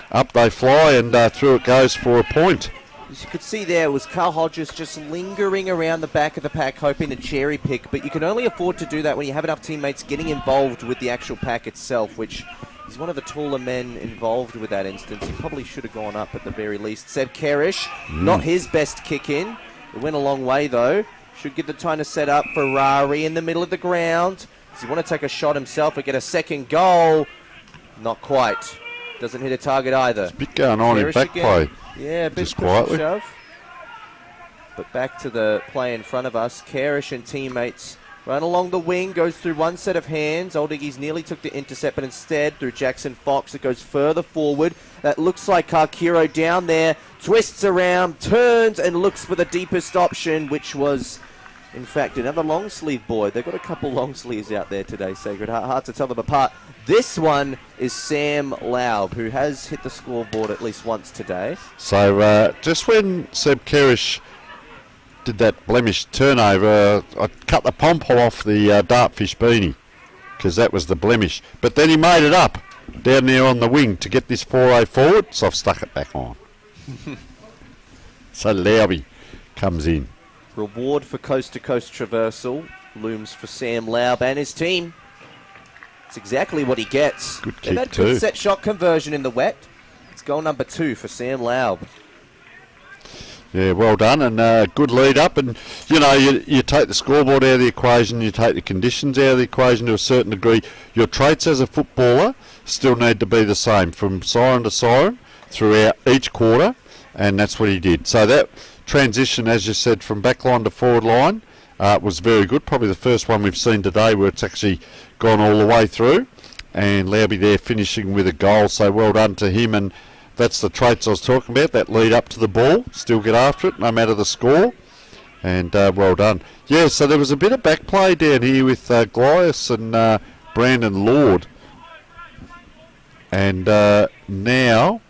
Up they fly, and through it goes for a point. As you could see there was Carl Hodges just lingering around the back of the pack hoping to cherry pick, but you can only afford to do that when you have enough teammates getting involved with the actual pack itself, which he's one of the taller men involved with that instance. He probably should have gone up at the very least. Seb Kerish, not his best kick in. It went a long way though. Should give the time to set up. Ferrari in the middle of the ground. Does he want to take a shot himself or get a second goal? Not quite. Doesn't hit a target either. There's a bit going on in back play. Yeah, a bit just push quietly. and shove. But back to the play in front of us. Karish and teammates run along the wing, goes through one set of hands. Old Iggy's nearly took the intercept, but instead through Jackson Fox, it goes further forward. That looks like Karkiro down there, twists around, turns and looks for the deepest option, which was in fact another long sleeve boy. They've got a couple long sleeves out there today, Sacred Heart. Hard to tell them apart. This one is Sam Laub, who has hit the scoreboard at least once today. So just when Seb Kerish did that blemish turnover, I cut the pom-pom off the dartfish beanie because that was the blemish. But then he made it up down there on the wing to get this 4-0 forward, so I've stuck it back on. So Laubie comes in. Reward for coast-to-coast traversal looms for Sam Laub and his team. It's exactly what he gets. Good They've had kick too. good set shot conversion in the wet. It's goal number 2 for Sam Laub. Yeah, well done, and good lead up. And you know, you take the scoreboard out of the equation, you take the conditions out of the equation to a certain degree. Your traits as a footballer still need to be the same from siren to siren throughout each quarter, and that's what he did. So that transition, as you said, from back line to forward line was very good. Probably the first one we've seen today where it's actually gone all the way through. And Laubie there finishing with a goal, so well done to him. And that's the traits I was talking about, that lead up to the ball, still get after it, no matter the score. And well done. Yeah, so there was a bit of back play down here with Glyas and Brandon Lord. And now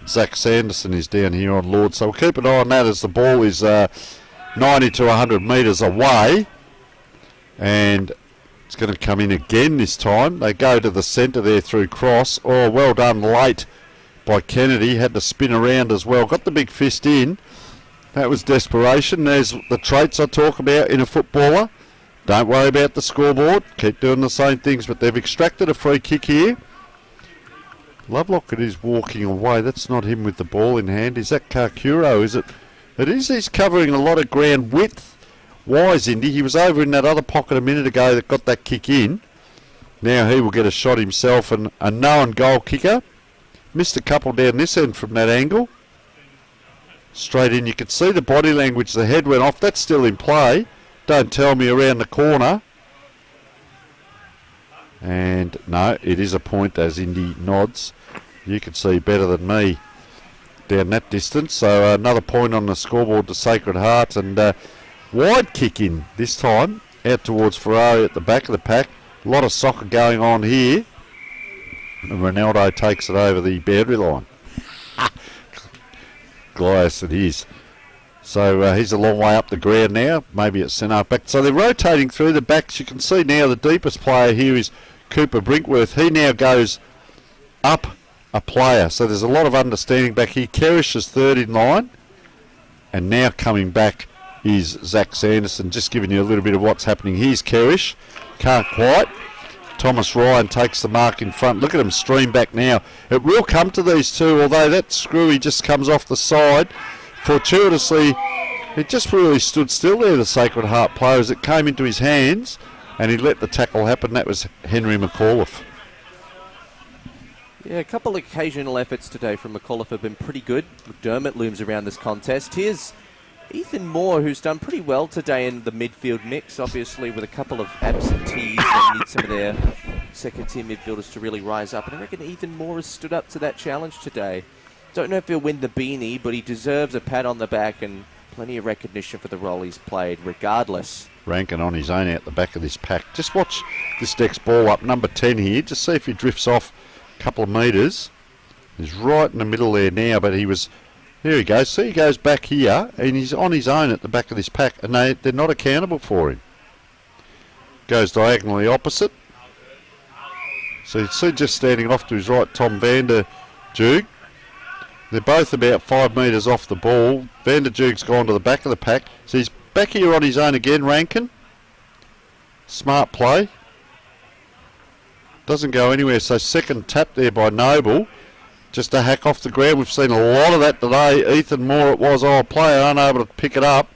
Zach Sanderson is down here on Lord. So we'll keep an eye on that as the ball is 90 to 100 metres away. And it's going to come in again this time. They go to the centre there through cross. Oh, well done late by Kennedy. Had to spin around as well. Got the big fist in. That was desperation. There's the traits I talk about in a footballer. Don't worry about the scoreboard. Keep doing the same things. But they've extracted a free kick here. Lovelock is walking away. That's not him with the ball in hand. Is that Kakuro? Is it? It is. He's covering a lot of ground width-wise, Indy. He was over in that other pocket a minute ago that got that kick in. Now he will get a shot himself, and a known goal kicker. Missed a couple down this end from that angle. Straight in. You could see the body language. The head went off. That's still in play. Don't tell me around the corner. And no, it is a point as Indy nods. You can see better than me down that distance. So another point on the scoreboard to Sacred Heart, and wide kick in this time out towards Ferrari at the back of the pack. A lot of soccer going on here. And Ronaldo takes it over the boundary line. Glyas it is. So he's a long way up the ground now. Maybe it's centre back. So they're rotating through the backs. You can see now the deepest player here is Cooper Brinkworth. He now goes up a player. So there's a lot of understanding back here. Kerrish is third in line. And now coming back is Zach Sanderson. Just giving you a little bit of what's happening. Here's Kerrish. Can't quite. Thomas Ryan takes the mark in front. Look at him stream back now. It will come to these two, although that screwy just comes off the side. Fortuitously, it just really stood still there, the Sacred Heart player, as it came into his hands, and he let the tackle happen. That was Henry McAuliffe. Yeah, a couple of occasional efforts today from McAuliffe have been pretty good. McDermott looms around this contest. Here's Ethan Moore, who's done pretty well today in the midfield mix, obviously with a couple of absentees. They need some of their second-tier midfielders to really rise up. And I reckon Ethan Moore has stood up to that challenge today. Don't know if he'll win the beanie, but he deserves a pat on the back and plenty of recognition for the role he's played, regardless. Rankin on his own out the back of this pack. Just watch this next ball up, number 10 here. Just see if he drifts off a couple of metres. He's right in the middle there now, but he was... There he goes. See, he goes back here, and he's on his own at the back of this pack, and they're not accountable for him. Goes diagonally opposite. So you see just standing off to his right, Tom Vanderjoog. They're both about 5 metres off the ball. Vanderjoog's gone to the back of the pack. So he's back here on his own again, Rankin. Smart play. Doesn't go anywhere. So second tap there by Noble. Just a hack off the ground. We've seen a lot of that today. Ethan Moore it was. Oh, player unable to pick it up.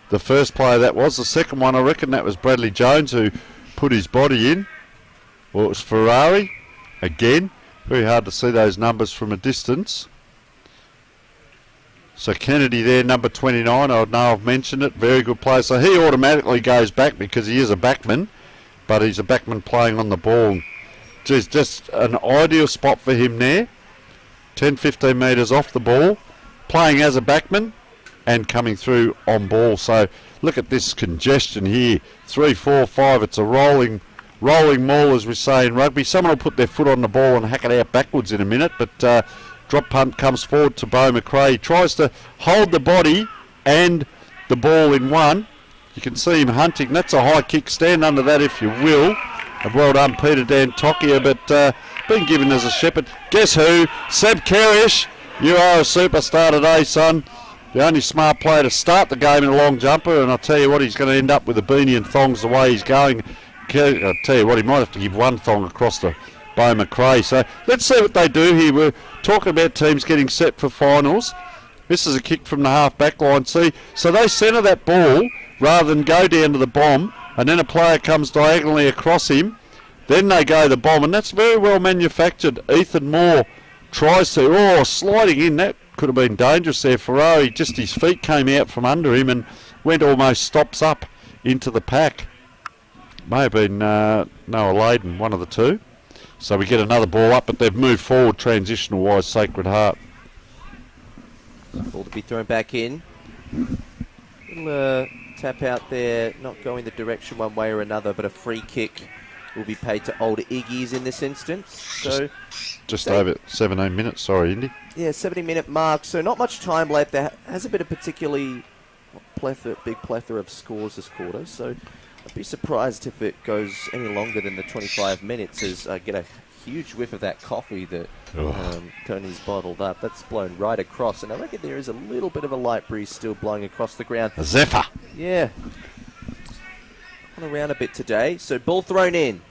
The first player that was. The second one, I reckon that was Bradley Jones who put his body in. Well, it was Ferrari. Again, very hard to see those numbers from a distance. So Kennedy there, number 29. I know I've mentioned it. Very good player. So he automatically goes back because he is a backman. But he's a backman playing on the ball. Just an ideal spot for him there. 10-15 metres off the ball. Playing as a backman and coming through on ball. So look at this congestion here. 3, 4, 5. It's a rolling maul, as we say in rugby. Someone will put their foot on the ball and hack it out backwards in a minute. But... drop punt comes forward to Beau McRae. He tries to hold the body and the ball in one. You can see him hunting. That's a high kick. Stand under that if you will. And well done, Peter Dantokia, but been given as a shepherd. Guess who? Seb Kerrish. You are a superstar today, son. The only smart player to start the game in a long jumper, and I'll tell you what, he's going to end up with a beanie and thongs the way he's going. I'll tell you what, he might have to give one thong across to Beau McRae. So let's see what they do here. We're talking about teams getting set for finals. This is a kick from the half-back line. See, so they centre that ball rather than go down to the bomb, and then a player comes diagonally across him. Then they go the bomb, and that's very well manufactured. Ethan Moore tries to, sliding in. That could have been dangerous there. Ferrari, just his feet came out from under him and went almost stops up into the pack. May have been Noah Layden, one of the two. So we get another ball up, but they've moved forward transitional-wise, Sacred Heart. Ball to be thrown back in. Little Tap out there, not going the direction one way or another, but a free kick will be paid to Old Iggy's in this instance. So just over 17 minutes, sorry, Indy. yeah, 70-minute mark, so not much time left. There hasn't been a particularly big plethora of scores this quarter, so I'd be surprised if it goes any longer than the 25 minutes as I get a huge whiff of that coffee that Tony's bottled up. That's blown right across, and I reckon there is a little bit of a light breeze still blowing across the ground. A zephyr. Yeah. On around a bit today. So ball thrown in.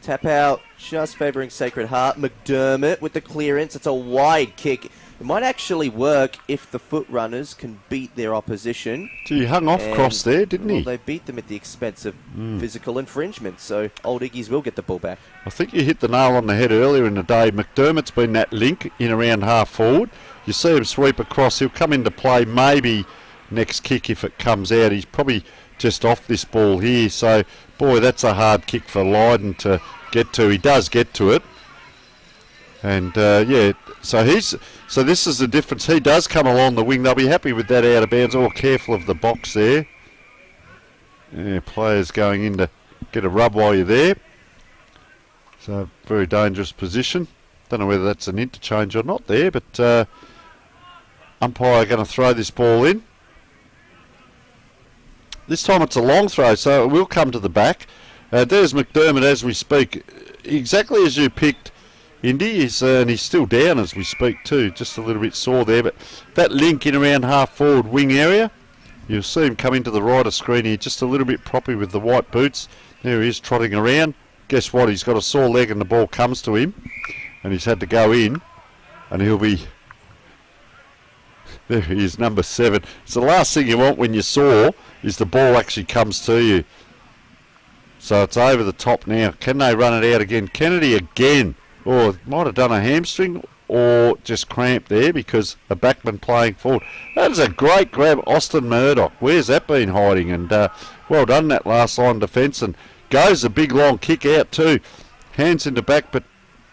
Tap out, just favouring Sacred Heart. McDermott with the clearance. It's a wide kick. It might actually work if the foot runners can beat their opposition. So he hung off cross there, didn't he? Well, they beat them at the expense of physical infringement, so Old Iggy's will get the ball back. I think you hit the nail on the head earlier in the day. McDermott's been that link in around half forward. You see him sweep across. He'll come into play maybe next kick if it comes out. He's probably just off this ball here. So, boy, that's a hard kick for Lydon to get to. He does get to it. And, so this is the difference. He does come along the wing. They'll be happy with that out of bounds. Oh, careful of the box there. Yeah, players going in to get a rub while you're there. So, very dangerous position. Don't know whether that's an interchange or not there, but umpire going to throw this ball in. This time it's a long throw, so it will come to the back. There's McDermott as we speak. Exactly as you picked, Indy, and he's still down as we speak too, just a little bit sore there, but that link in around half forward wing area, you'll see him come into the right of screen here, just a little bit proppy with the white boots. There he is trotting around. Guess what, he's got a sore leg and the ball comes to him, and he's had to go in, and he'll be, there he is, number 7. It's the last thing you want when you're sore, is the ball actually comes to you. So it's over the top now. Can they run it out again? Kennedy again. Or might have done a hamstring or just cramped there because a backman playing forward. That is a great grab, Austin Murdoch. Where's that been hiding? And well done that last line defence. And goes a big long kick out too. Hands into back, but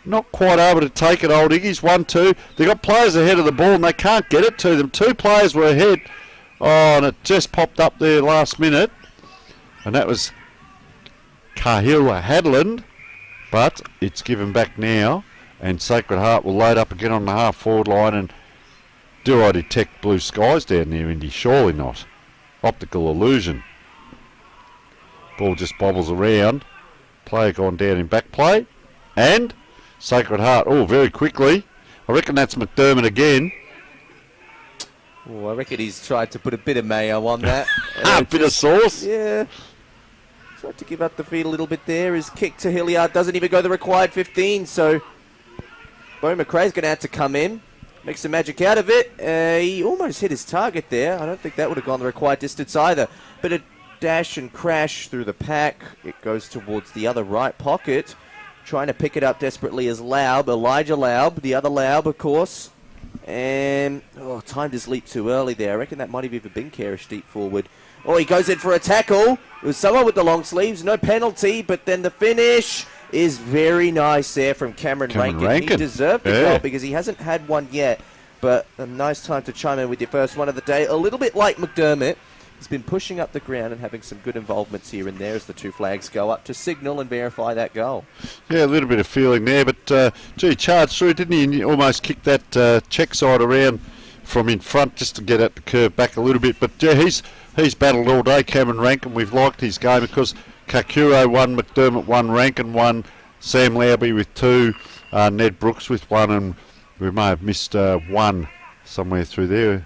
not quite able to take it, Old Iggy's. 1-2. They've got players ahead of the ball and they can't get it to them. 2 players were ahead. Oh, and it just popped up there last minute. And that was Kahila Hadland. But it's given back now, and Sacred Heart will load up again on the half-forward line. And do I detect blue skies down there, Indy? Surely not. Optical illusion. Ball just bobbles around. Player gone down in back play. And Sacred Heart, very quickly. I reckon that's McDermott again. Oh, I reckon he's tried to put a bit of mayo on that. A bit of sauce? Yeah. Tried to give up the feed a little bit there. His kick to Hilliard doesn't even go the required 15, so Bo McRae's going to have to come in, make some magic out of it. He almost hit his target there. I don't think that would have gone the required distance either. But a dash and crash through the pack. It goes towards the other right pocket. Trying to pick it up desperately is Laub, Elijah Laub, the other Laub, of course. And, timed his leap too early there. I reckon that might have even been Carish deep forward. Oh, he goes in for a tackle. It was someone with the long sleeves. No penalty, but then the finish is very nice there from Cameron Rankin. He deserved the goal because he hasn't had one yet. But a nice time to chime in with your first one of the day. A little bit like McDermott. He's been pushing up the ground and having some good involvements here and there as the 2 flags go up to signal and verify that goal. Yeah, a little bit of feeling there, but charged through, didn't he? And he almost kicked that check side around from in front just to get at the curve back a little bit. But yeah, he's battled all day, Cameron Rankin. We've liked his game because Kakuro won, McDermott won, Rankin won, Sam Lowby with 2, Ned Brooks with 1, and we may have missed 1 somewhere through there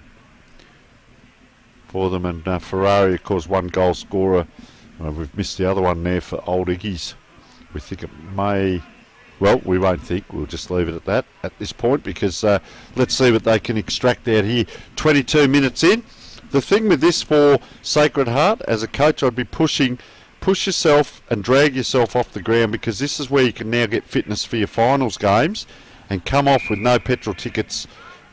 for them. And Ferrari, of course, 1 goal scorer. We've missed the other one there for Old Iggy's. We think it may... Well, we won't think. We'll just leave it at that at this point because let's see what they can extract out here. 22 minutes in. The thing with this for Sacred Heart, as a coach, I'd be push yourself and drag yourself off the ground because this is where you can now get fitness for your finals games and come off with no petrol tickets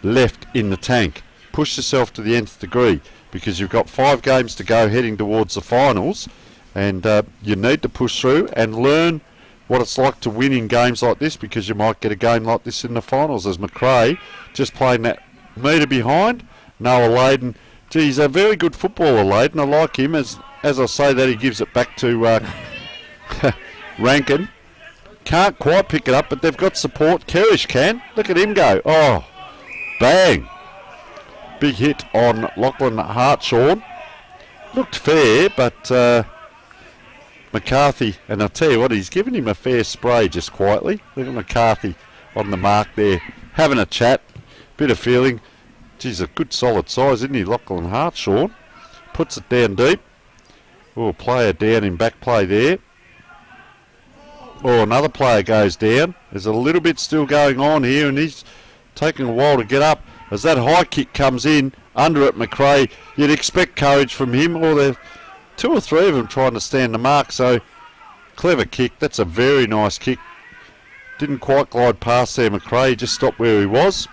left in the tank. Push yourself to the nth degree because you've got 5 games to go heading towards the finals and you need to push through and learn what it's like to win in games like this because you might get a game like this in the finals as McRae just playing that metre behind. Noah Layden He's a very good footballer, Layden. I like him. As I say that, he gives it back to Rankin. Can't quite pick it up, but they've got support. Kerrish can. Look at him go. Oh, bang. Big hit on Lachlan Hartshorn. Looked fair, but McCarthy, and I'll tell you what, he's given him a fair spray just quietly. Look at McCarthy on the mark there, having a chat, bit of feeling. Geez, a good solid size, isn't he, Lachlan Hartshorn? Puts it down deep. Oh, player down in back play there. Oh, another player goes down. There's a little bit still going on here, and he's taking a while to get up. As that high kick comes in, under it, McRae, you'd expect courage from him, or there two or three of them trying to stand the mark, so clever kick. That's a very nice kick. Didn't quite glide past there, McRae, just stopped where he was.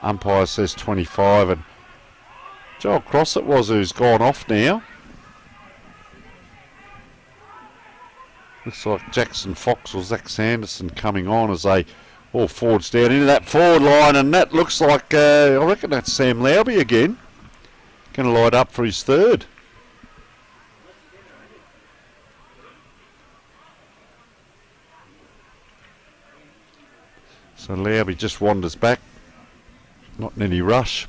Umpire says 25, and Joel Cross it was who's gone off now. Looks like Jackson Fox or Zach Sanderson coming on as they all forwards down into that forward line, and that looks like, I reckon that's Sam Lowby again. Going to light up for his third. So Lowby just wanders back. Not in any rush.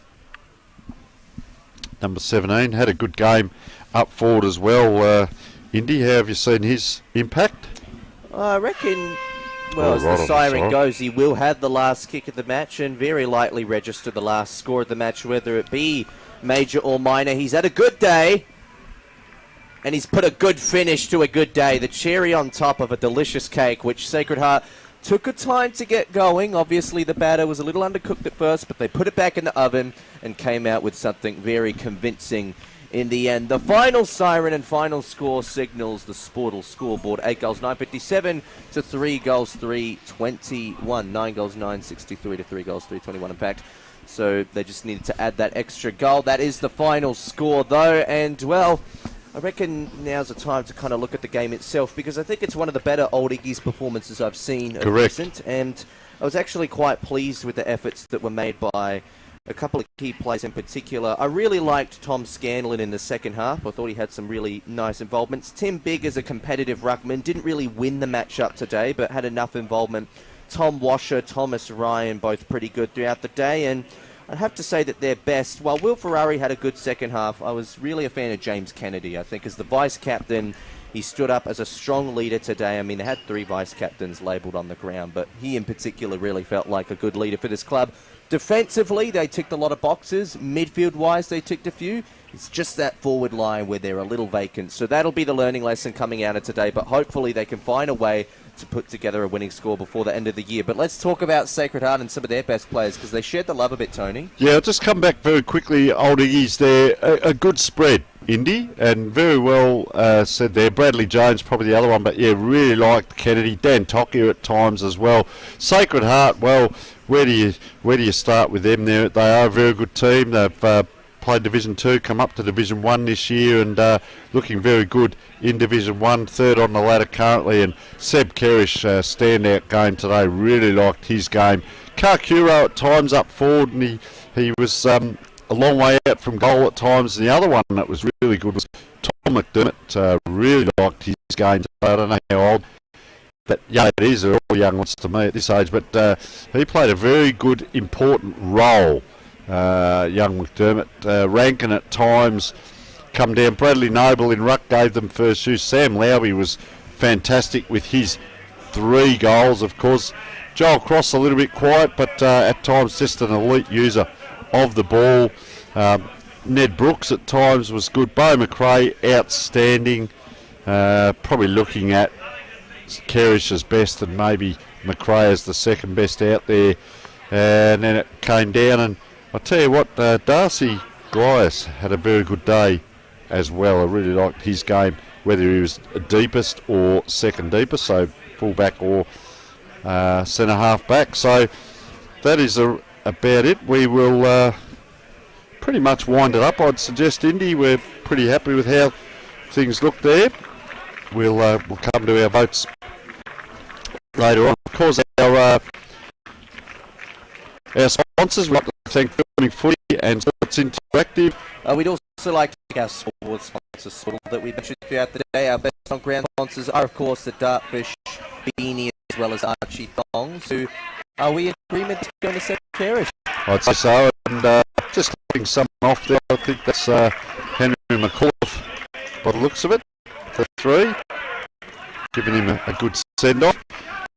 Number 17 had a good game up forward as well. Indy, how have you seen his impact? I reckon, well, as the siren goes, he will have the last kick of the match and very likely register the last score of the match, whether it be major or minor. He's had a good day, and he's put a good finish to a good day. The cherry on top of a delicious cake, which Sacred Heart took a time to get going. Obviously, the batter was a little undercooked at first, but they put it back in the oven and came out with something very convincing in the end. The final siren and final score signals the Sportal scoreboard. 8 goals, 957 to 3 goals, 321. 9 goals, 963 to 3 goals, 321 in fact. So they just needed to add that extra goal. That is the final score, though. And, well, I reckon now's the time to kind of look at the game itself, because I think it's one of the better Old Iggy's performances I've seen of recent. And I was actually quite pleased with the efforts that were made by a couple of key players in particular. I really liked Tom Scanlon in the second half. I thought he had some really nice involvements. Tim Bigg as a competitive ruckman didn't really win the matchup today, but had enough involvement. Tom Washer, Thomas Ryan, both pretty good throughout the day. And I'd have to say that they're best. While Will Ferrari had a good second half, I was really a fan of James Kennedy. I think as the vice-captain, he stood up as a strong leader today. I mean, they had 3 vice-captains labelled on the ground, but he in particular really felt like a good leader for this club. Defensively, they ticked a lot of boxes. Midfield-wise, they ticked a few. It's just that forward line where they're a little vacant. So that'll be the learning lesson coming out of today, but hopefully they can find a way to put together a winning score before the end of the year. But let's talk about Sacred Heart and some of their best players, because they shared the love a bit, Tony. Yeah, I'll just come back very quickly. Old Iggy's there. A good spread, Indy, and very well said there. Bradley Jones, probably the other one, but yeah, really liked Kennedy. Dan Tokia at times as well. Sacred Heart, well, where do you start with them? They are a very good team. They've played Division 2, come up to Division 1 this year, and looking very good in Division 1, third on the ladder currently. And Seb Kerrish, standout game today, really liked his game. Karkuro at times up forward, and he was a long way out from goal at times. And the other one that was really good was Tom McDermott, really liked his game today. I don't know how old that young it is, they're all young ones to me at this age, but he played a very good, important role. Young McDermott. Rankin at times come down. Bradley Noble in ruck gave them first use. Sam Lowby was fantastic with his 3 goals, of course. Joel Cross a little bit quiet, but at times just an elite user of the ball. Ned Brooks at times was good. Beau McRae outstanding. Probably looking at Kerrish as best and maybe McRae as the second best out there. And then it came down, and I'll tell you what, Darcy Glyas had a very good day as well. I really liked his game, whether he was deepest or second deepest, so full-back or centre-half back. So that is about it. We will pretty much wind it up. I'd suggest, Indy, we're pretty happy with how things look there. We'll come to our votes later on. Of course, our sponsors, we'd like to thank Footy and it's interactive. We'd also like to thank our scoreboard sponsors that we mentioned throughout the day. Our best on-ground sponsors are, of course, the Dartfish Beanie as well as Archie Thongs, who are we in agreement to going to set perish? I'd say so, and just letting someone off there, I think that's Henry McAuliffe by the looks of it, the 3, giving him a good send-off.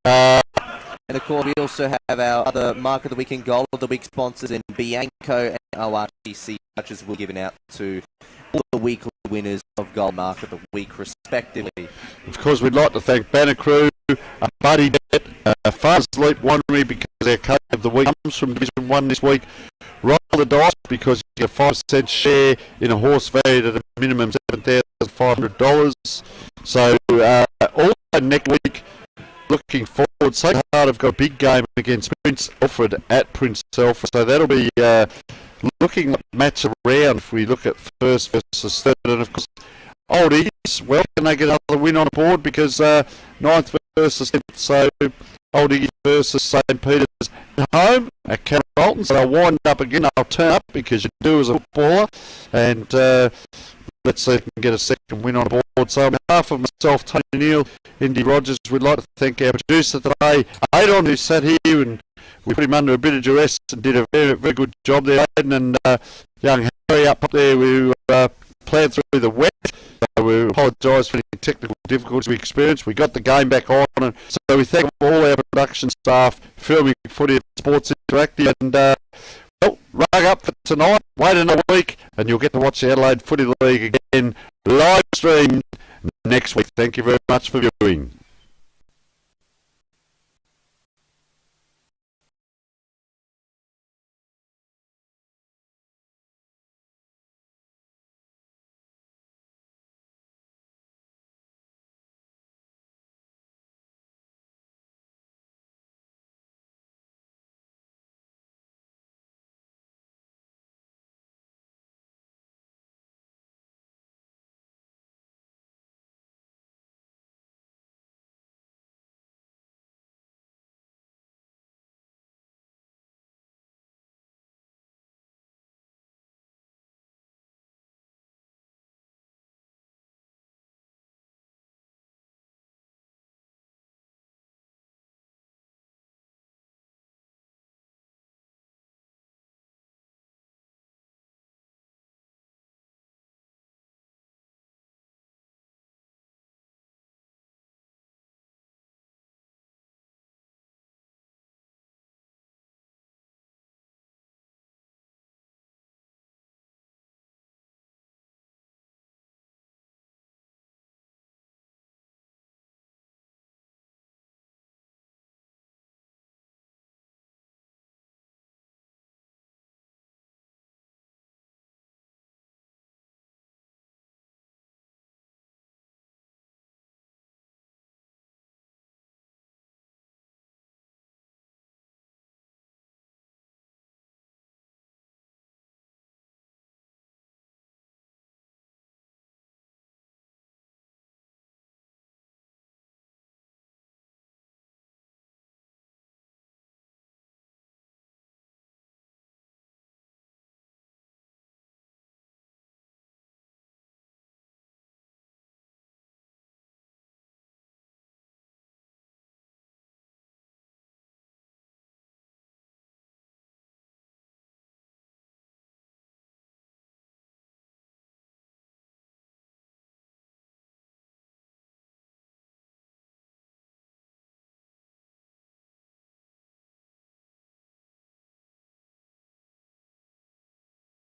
And of course, we also have our other Mark of the Week and Goal of the Week sponsors in Bianco and ORTC, such as we're giving out to all the weekly winners of Gold Mark of the Week, respectively. Of course, we'd like to thank Banner Crew, Buddy Bet, Farmers Leap Winery, because our code of the week comes from Division 1 this week. Roll the dice, because you get a 5% share in a horse valued at a minimum $7,500. So, also next week, looking forward, St. Hart have got a big game against Prince Alfred at Prince Alfred, so that'll be looking like match around if we look at first versus third. And of course, Old Eagles, well, can they get another win on the board, because 9th versus 10th, so Old Eagles versus St. Peter's at home at Carrollton, so they'll wind up again, they'll turn up because you do as a footballer, and let's see if we can get a second win on the board. So on behalf of myself, Tony Neal, Indy Rogers, we'd like to thank our producer today, Adon, who sat here and we put him under a bit of duress and did a very, very good job there, Aiden, and young Harry up there who ploughed through the wet. So we apologise for any technical difficulties we experienced. We got the game back on, and so we thank all our production staff, filming Footy at Sports Interactive, and well, rug up for tonight, wait another week, and you'll get to watch the Adelaide Footy League again, live streamed next week. Thank you very much for viewing.